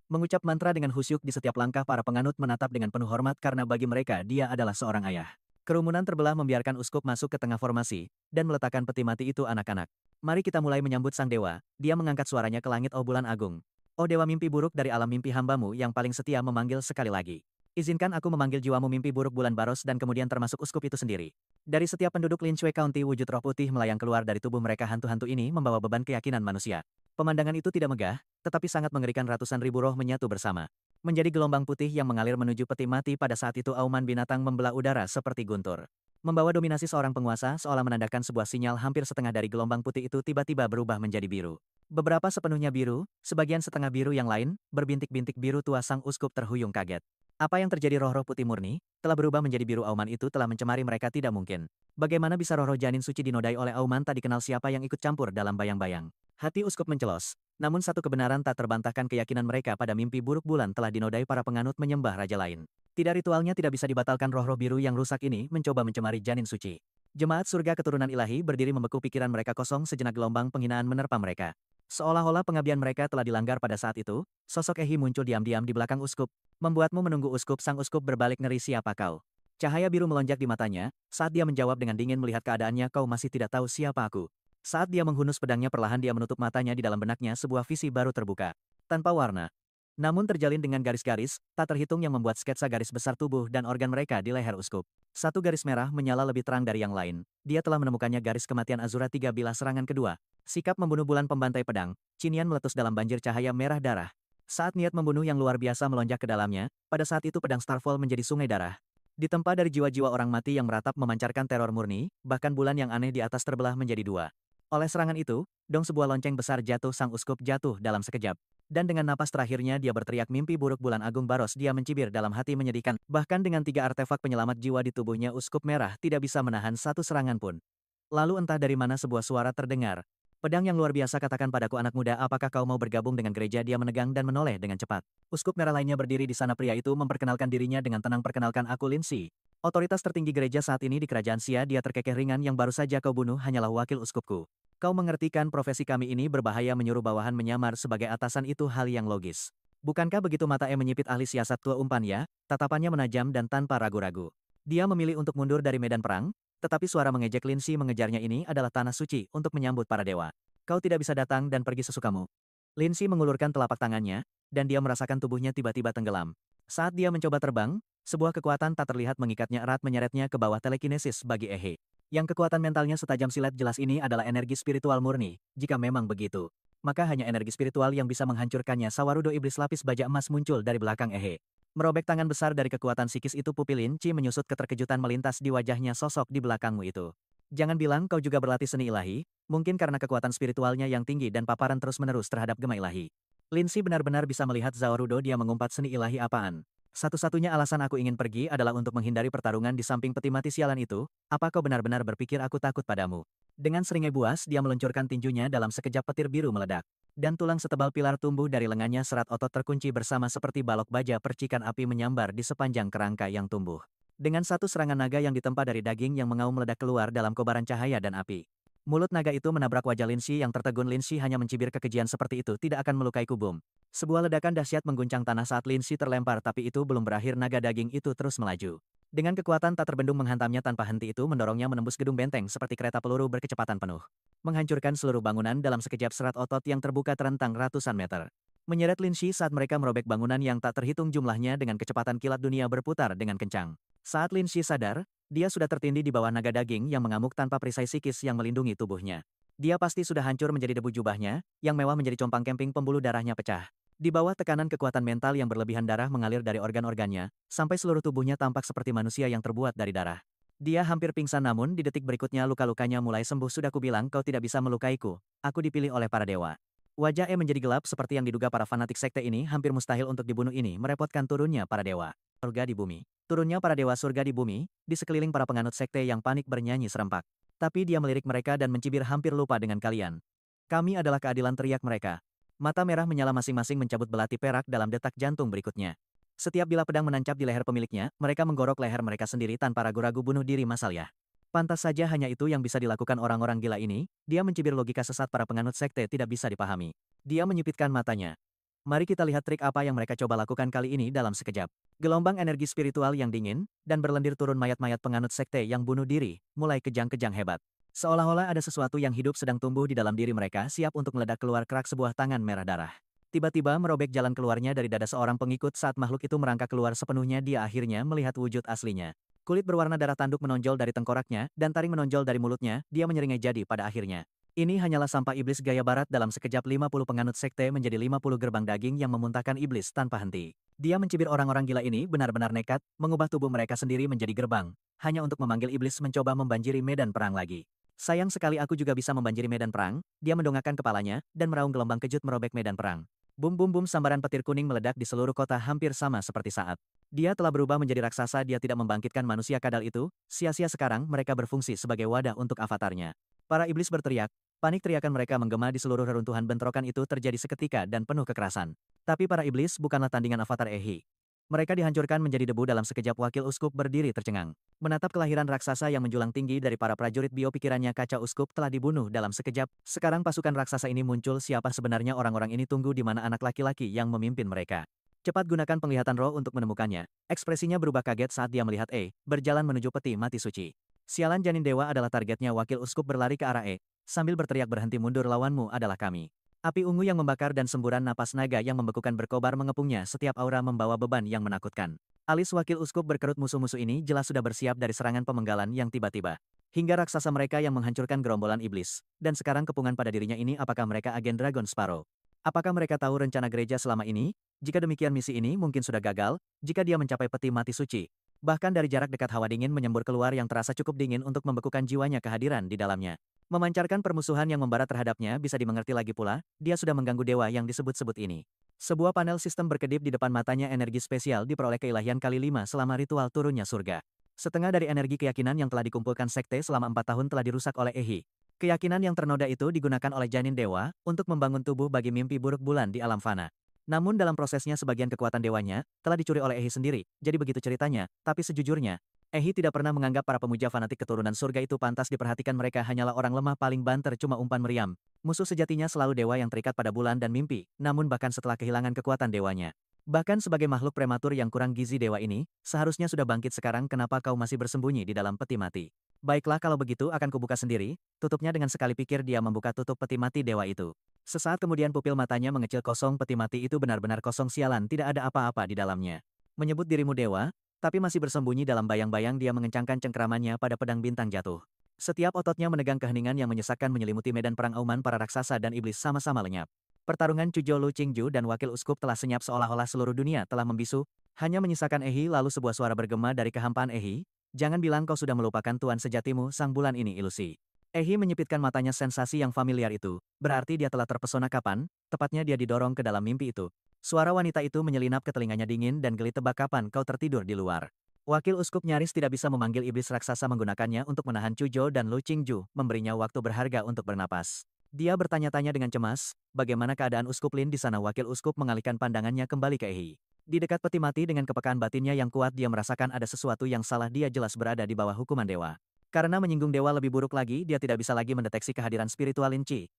Mengucap mantra dengan khusyuk di setiap langkah, para penganut menatap dengan penuh hormat karena bagi mereka dia adalah seorang ayah. Kerumunan terbelah membiarkan uskup masuk ke tengah formasi, dan meletakkan peti mati itu. "Anak-anak, mari kita mulai menyambut sang dewa." Dia mengangkat suaranya ke langit. "Oh bulan agung. Oh dewa mimpi buruk dari alam mimpi, hambamu yang paling setia memanggil sekali lagi. Izinkan aku memanggil jiwamu." Mimpi buruk bulan Baros dan kemudian termasuk uskup itu sendiri. Dari setiap penduduk Linshui County, wujud roh putih melayang keluar dari tubuh mereka. Hantu-hantu ini membawa beban keyakinan manusia. Pemandangan itu tidak megah, tetapi sangat mengerikan. Ratusan ribu roh menyatu bersama, menjadi gelombang putih yang mengalir menuju peti mati. Pada saat itu auman binatang membelah udara seperti guntur. Membawa dominasi seorang penguasa, seolah menandakan sebuah sinyal. Hampir setengah dari gelombang putih itu tiba-tiba berubah menjadi biru. Beberapa sepenuhnya biru, sebagian setengah biru, yang lain berbintik-bintik biru tua. Sang uskup terhuyung kaget. Apa yang terjadi? Roh-roh putih murni telah berubah menjadi biru. Auman itu telah mencemari mereka. Tidak mungkin. Bagaimana bisa roh-roh janin suci dinodai oleh auman? Tak dikenal siapa yang ikut campur dalam bayang-bayang. Hati uskup mencelos. Namun satu kebenaran tak terbantahkan, keyakinan mereka pada mimpi buruk bulan telah dinodai. Para penganut menyembah raja lain. Tidak, ritualnya tidak bisa dibatalkan. Roh-roh biru yang rusak ini mencoba mencemari janin suci. Jemaat surga keturunan ilahi berdiri membeku, pikiran mereka kosong. Sejenak gelombang penghinaan menerpa mereka. Seolah-olah pengabdian mereka telah dilanggar. Pada saat itu, sosok Ehi muncul diam-diam di belakang uskup. "Membuatmu menunggu." Uskup. Sang uskup berbalik, ngeri. "Siapa kau?" Cahaya biru melonjak di matanya, saat dia menjawab dengan dingin melihat keadaannya. "Kau masih tidak tahu siapa aku?" Saat dia menghunus pedangnya, perlahan dia menutup matanya. Di dalam benaknya sebuah visi baru terbuka. Tanpa warna, namun terjalin dengan garis-garis, tak terhitung yang membuat sketsa garis besar tubuh dan organ mereka di leher uskup. Satu garis merah menyala lebih terang dari yang lain. Dia telah menemukannya, garis kematian Azura. 3 bilah serangan kedua. Sikap membunuh bulan pembantai pedang. Cinian meletus dalam banjir cahaya merah darah. Saat niat membunuh yang luar biasa melonjak ke dalamnya, pada saat itu pedang Starfall menjadi sungai darah. Ditempa dari jiwa-jiwa orang mati yang meratap memancarkan teror murni, bahkan bulan yang aneh di atas terbelah menjadi dua. Oleh serangan itu, dong, sebuah lonceng besar jatuh. Sang uskup jatuh dalam sekejap. Dan dengan napas terakhirnya dia berteriak, "Mimpi buruk bulan agung Baros." Dia mencibir dalam hati menyedihkan. Bahkan dengan 3 artefak penyelamat jiwa di tubuhnya, uskup merah tidak bisa menahan satu serangan pun. Lalu entah dari mana sebuah suara terdengar. "Pedang yang luar biasa, katakan padaku anak muda, apakah kau mau bergabung dengan gereja?" Dia menegang dan menoleh dengan cepat. Uskup merah lainnya berdiri di sana. Pria itu memperkenalkan dirinya dengan tenang. "Perkenalkan, aku Lindsay, otoritas tertinggi gereja saat ini di kerajaan Xia." Dia terkekeh ringan. "Yang baru saja kau bunuh hanyalah wakil uskupku. Kau mengerti kan, profesi kami ini berbahaya." Menyuruh bawahan menyamar sebagai atasan itu hal yang logis. Bukankah begitu? Mata menyipit ahli siasat tua umpan ya, tatapannya menajam dan tanpa ragu-ragu. Dia memilih untuk mundur dari medan perang, tetapi suara mengejek Lindsay mengejarnya. "Ini adalah tanah suci untuk menyambut para dewa. Kau tidak bisa datang dan pergi sesukamu." Lindsay mengulurkan telapak tangannya, dan dia merasakan tubuhnya tiba-tiba tenggelam. Saat dia mencoba terbang, sebuah kekuatan tak terlihat mengikatnya erat, menyeretnya ke bawah. Telekinesis bagi Ehe. Yang kekuatan mentalnya setajam silat. Jelas ini adalah energi spiritual murni. Jika memang begitu, maka hanya energi spiritual yang bisa menghancurkannya. Sawarudo iblis lapis baja emas muncul dari belakang Ehe. Merobek tangan besar dari kekuatan psikis itu. Pupil Lindsay menyusut, keterkejutan melintas di wajahnya. "Sosok di belakangmu itu Jangan bilang kau juga berlatih seni ilahi, mungkin karena kekuatan spiritualnya yang tinggi dan paparan terus-menerus terhadap gema ilahi. Lindsay benar-benar bisa melihat Zhao Rudo dia mengumpat seni ilahi apaan. Satu-satunya alasan aku ingin pergi adalah untuk menghindari pertarungan di samping peti mati sialan itu, apa kau benar-benar berpikir aku takut padamu? Dengan seringai buas, dia meluncurkan tinjunya dalam sekejap petir biru meledak. Dan tulang setebal pilar tumbuh dari lengannya serat otot terkunci bersama seperti balok baja percikan api menyambar di sepanjang kerangka yang tumbuh. Dengan satu serangan naga yang ditempa dari daging yang mengaum meledak keluar dalam kobaran cahaya dan api. Mulut naga itu menabrak wajah Lindsay yang tertegun. Lindsay hanya mencibir kekejian seperti itu tidak akan melukai Kubum. Sebuah ledakan dahsyat mengguncang tanah saat Lindsay terlempar tapi itu belum berakhir naga daging itu terus melaju. Dengan kekuatan tak terbendung menghantamnya tanpa henti itu mendorongnya menembus gedung benteng seperti kereta peluru berkecepatan penuh. Menghancurkan seluruh bangunan dalam sekejap serat otot yang terbuka terentang ratusan meter. Menyeret Lindsay saat mereka merobek bangunan yang tak terhitung jumlahnya dengan kecepatan kilat dunia berputar dengan kencang. Saat Lindsay sadar, dia sudah tertindih di bawah naga daging yang mengamuk tanpa perisai psikis yang melindungi tubuhnya. Dia pasti sudah hancur menjadi debu jubahnya, yang mewah menjadi compang camping pembuluh darahnya pecah. Di bawah tekanan kekuatan mental yang berlebihan darah mengalir dari organ-organnya, sampai seluruh tubuhnya tampak seperti manusia yang terbuat dari darah. Dia hampir pingsan namun di detik berikutnya luka-lukanya mulai sembuh. Sudah kubilang kau tidak bisa melukaiku, aku dipilih oleh para dewa. Wajah menjadi gelap seperti yang diduga para fanatik sekte ini hampir mustahil untuk dibunuh ini merepotkan turunnya para dewa. Surga di bumi. Turunnya para dewa surga di bumi, di sekeliling para penganut sekte yang panik bernyanyi serempak. Tapi dia melirik mereka dan mencibir hampir lupa dengan kalian. Kami adalah keadilan teriak mereka. Mata merah menyala masing-masing mencabut belati perak dalam detak jantung berikutnya. Setiap bila pedang menancap di leher pemiliknya, mereka menggorok leher mereka sendiri tanpa ragu-ragu bunuh diri massal ya. Pantas saja hanya itu yang bisa dilakukan orang-orang gila ini, dia mencibir logika sesat para penganut sekte tidak bisa dipahami. Dia menyipitkan matanya. Mari kita lihat trik apa yang mereka coba lakukan kali ini dalam sekejap. Gelombang energi spiritual yang dingin, dan berlendir turun mayat-mayat penganut sekte yang bunuh diri, mulai kejang-kejang hebat. Seolah-olah ada sesuatu yang hidup sedang tumbuh di dalam diri mereka siap untuk meledak keluar kerak sebuah tangan merah darah. Tiba-tiba merobek jalan keluarnya dari dada seorang pengikut saat makhluk itu merangkak keluar sepenuhnya dia akhirnya melihat wujud aslinya. Kulit berwarna darah tanduk menonjol dari tengkoraknya, dan taring menonjol dari mulutnya, dia menyeringai jadi pada akhirnya. Ini hanyalah sampah iblis gaya barat dalam sekejap 50 penganut sekte menjadi 50 gerbang daging yang memuntahkan iblis tanpa henti. Dia mencibir orang-orang gila ini benar-benar nekat, mengubah tubuh mereka sendiri menjadi gerbang, hanya untuk memanggil iblis mencoba membanjiri medan perang lagi. Sayang sekali aku juga bisa membanjiri medan perang, dia mendongakkan kepalanya, dan meraung gelombang kejut merobek medan perang. Bum bum bum sambaran petir kuning meledak di seluruh kota hampir sama seperti saat dia telah berubah menjadi raksasa. Dia tidak membangkitkan manusia kadal itu, sia-sia sekarang mereka berfungsi sebagai wadah untuk avatarnya. Para iblis berteriak, panik teriakan mereka menggema di seluruh reruntuhan bentrokan itu terjadi seketika dan penuh kekerasan. Tapi para iblis bukanlah tandingan avatar Ehi. Mereka dihancurkan menjadi debu dalam sekejap. Wakil uskup berdiri tercengang. Menatap kelahiran raksasa yang menjulang tinggi dari para prajurit bio pikirannya kaca uskup telah dibunuh dalam sekejap. Sekarang pasukan raksasa ini muncul. Siapa sebenarnya orang-orang ini? Tunggu, di mana anak laki-laki yang memimpin mereka? Cepat gunakan penglihatan roh untuk menemukannya. Ekspresinya berubah kaget saat dia melihat berjalan menuju peti mati suci. Sialan janin dewa adalah targetnya. Wakil uskup berlari ke arah sambil berteriak, berhenti mundur, lawanmu adalah kami. Api ungu yang membakar dan semburan napas naga yang membekukan berkobar mengepungnya. Setiap aura membawa beban yang menakutkan. Alis wakil uskup berkerut. Musuh-musuh ini jelas sudah bersiap dari serangan pemenggalan yang tiba-tiba. Hingga raksasa mereka yang menghancurkan gerombolan iblis. Dan sekarang kepungan pada dirinya ini. Apakah mereka agen Dragon Sparrow? Apakah mereka tahu rencana gereja selama ini? Jika demikian misi ini mungkin sudah gagal, jika dia mencapai peti mati suci. Bahkan dari jarak dekat hawa dingin menyembur keluar yang terasa cukup dingin untuk membekukan jiwanya kehadiran di dalamnya. Memancarkan permusuhan yang membarat terhadapnya. Bisa dimengerti lagi pula, dia sudah mengganggu dewa yang disebut-sebut ini. Sebuah panel sistem berkedip di depan matanya. Energi spesial diperoleh keilahian kali 5 selama ritual turunnya surga. Setengah dari energi keyakinan yang telah dikumpulkan sekte selama 4 tahun telah dirusak oleh Ehi. Keyakinan yang ternoda itu digunakan oleh janin dewa untuk membangun tubuh bagi mimpi buruk bulan di alam fana. Namun dalam prosesnya sebagian kekuatan dewanya telah dicuri oleh Ehi sendiri. Jadi begitu ceritanya, tapi sejujurnya, Ehi tidak pernah menganggap para pemuja fanatik keturunan surga itu pantas diperhatikan. Mereka hanyalah orang lemah paling banter, cuma umpan meriam. Musuh sejatinya selalu dewa yang terikat pada bulan dan mimpi, namun bahkan setelah kehilangan kekuatan dewanya. Bahkan sebagai makhluk prematur yang kurang gizi, dewa ini seharusnya sudah bangkit sekarang. Kenapa kau masih bersembunyi di dalam peti mati? Baiklah, kalau begitu akan kubuka sendiri. Tutupnya dengan sekali. Pikir dia membuka tutup peti mati dewa itu. Sesaat kemudian pupil matanya mengecil kosong. Peti mati itu benar-benar kosong. Sialan, tidak ada apa-apa di dalamnya. Menyebut dirimu dewa, tapi masih bersembunyi dalam bayang-bayang. Dia mengencangkan cengkeramannya pada pedang bintang jatuh. Setiap ototnya menegang. Keheningan yang menyesakkan menyelimuti medan perang. Auman para raksasa dan iblis sama-sama lenyap. Pertarungan Cujo Lu Qingju dan wakil uskup telah senyap seolah-olah seluruh dunia telah membisu. Hanya menyisakan Ehi. Lalu sebuah suara bergema dari kehampaan Ehi. Jangan bilang kau sudah melupakan tuan sejatimu, sang bulan ini ilusi. Ehi menyipitkan matanya sensasi yang familiar itu. Berarti dia telah terpesona kapan? Tepatnya dia didorong ke dalam mimpi itu. Suara wanita itu menyelinap ke telinganya dingin dan geli tebak kapan kau tertidur di luar. Wakil uskup nyaris tidak bisa memanggil iblis raksasa menggunakannya untuk menahan Chujo dan Lu Qingju, memberinya waktu berharga untuk bernapas. Dia bertanya-tanya dengan cemas, bagaimana keadaan uskup Lin di sana. Wakil uskup mengalihkan pandangannya kembali ke Ehi. Di dekat peti mati dengan kepekaan batinnya yang kuat dia merasakan ada sesuatu yang salah. Dia jelas berada di bawah hukuman dewa. Karena menyinggung dewa lebih buruk lagi, dia tidak bisa lagi mendeteksi kehadiran spiritual Lin Qi.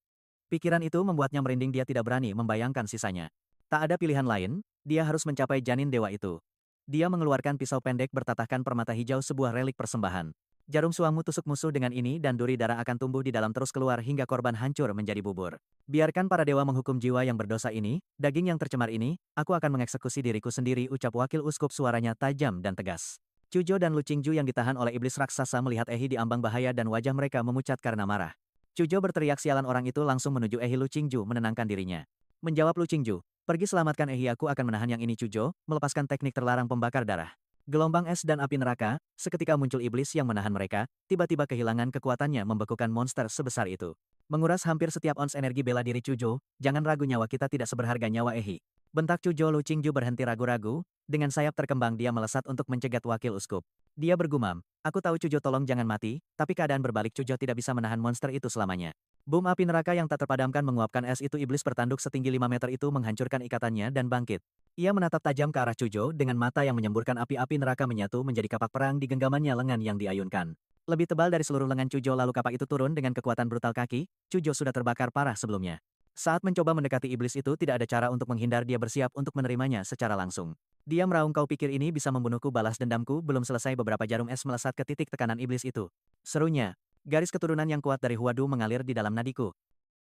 Pikiran itu membuatnya merinding. Dia tidak berani membayangkan sisanya. Tak ada pilihan lain, dia harus mencapai janin dewa itu. Dia mengeluarkan pisau pendek bertatahkan permata hijau, sebuah relik persembahan. Jarum suamu tusuk musuh dengan ini dan duri darah akan tumbuh di dalam terus keluar hingga korban hancur menjadi bubur. Biarkan para dewa menghukum jiwa yang berdosa ini, daging yang tercemar ini, aku akan mengeksekusi diriku sendiri, ucap wakil uskup suaranya tajam dan tegas. Chujo dan Lu Qingju yang ditahan oleh iblis raksasa melihat Ehi di ambang bahaya dan wajah mereka memucat karena marah. Chujo berteriak, sialan orang itu langsung menuju Ehi. Lu Qingju menenangkan dirinya. Menjawab Lu Qingju, pergi selamatkan Ehi, aku akan menahan yang ini. Chujo melepaskan teknik terlarang pembakar darah. Gelombang es dan api neraka, seketika muncul iblis yang menahan mereka, tiba-tiba kehilangan kekuatannya membekukan monster sebesar itu. Menguras hampir setiap ons energi bela diri Chujo, jangan ragu, nyawa kita tidak seberharga nyawa Ehi. Bentak Chujo. Lu Qingju berhenti ragu-ragu, dengan sayap terkembang dia melesat untuk mencegat wakil uskup. Dia bergumam, aku tahu Chujo, tolong jangan mati, tapi keadaan berbalik, Chujo tidak bisa menahan monster itu selamanya. Bom api neraka yang tak terpadamkan menguapkan es itu. Iblis bertanduk setinggi 5 meter itu menghancurkan ikatannya dan bangkit. Ia menatap tajam ke arah Chujo dengan mata yang menyemburkan api-api neraka menyatu menjadi kapak perang di genggamannya. Lengan yang diayunkan lebih tebal dari seluruh lengan Chujo, lalu kapak itu turun dengan kekuatan brutal. Kaki Chujo sudah terbakar parah sebelumnya. Saat mencoba mendekati iblis itu tidak ada cara untuk menghindar. Dia bersiap untuk menerimanya secara langsung. Dia meraung, kau pikir ini bisa membunuhku? Balas dendamku belum selesai. Beberapa jarum es melesat ke titik tekanan iblis itu. Serunya, garis keturunan yang kuat dari Huadu mengalir di dalam nadiku.